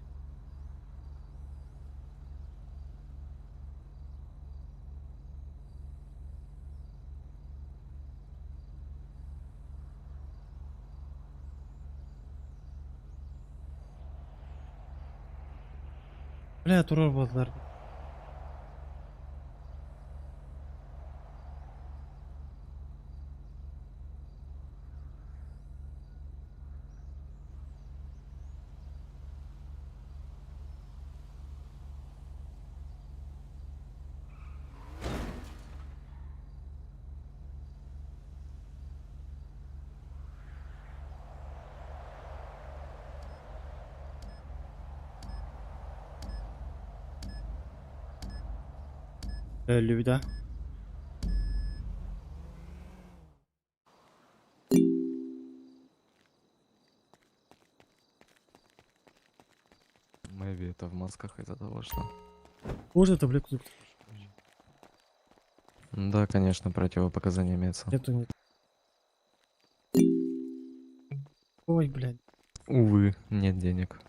Бля, турар болдылар. Люда. Мэви это в масках из-за того, что... Можно таблетку? Да, конечно, противопоказания имеется. Нету, нет. Ой, блядь. Увы, нет денег.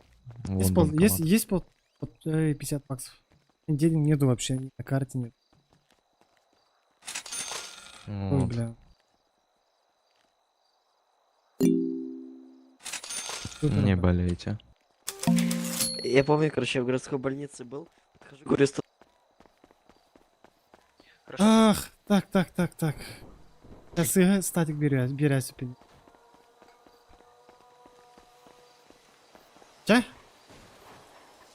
Есть, Вон банкомат. есть 50 баксов. Денег нету вообще, на карте нет. Ой, Вот. бля. Не болейте. Я помню, короче, я в городской больнице был. Подхожу, говорю, Ах, так. Сейчас статик берясь. Ча?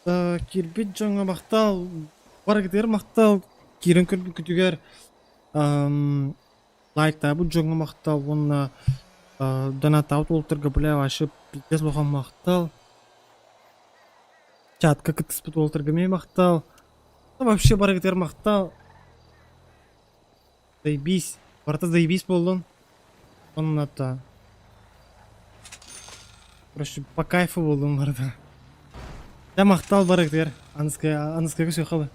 Кирбит жаңа мақтал, баргдер мақтал, кирен көрбі күтігер, лайкта бұл жаңа мақтал, онына донатау толтырға біле ашып, бітес болған мақтал, чатқа кітіспі толтырға ме мақтал, вообще баргдер мақтал, заебись, барта заебись болдың, онына та, короче, по кайфу болдың барда. Я мақтал баргдер, анысқа көсе қалы.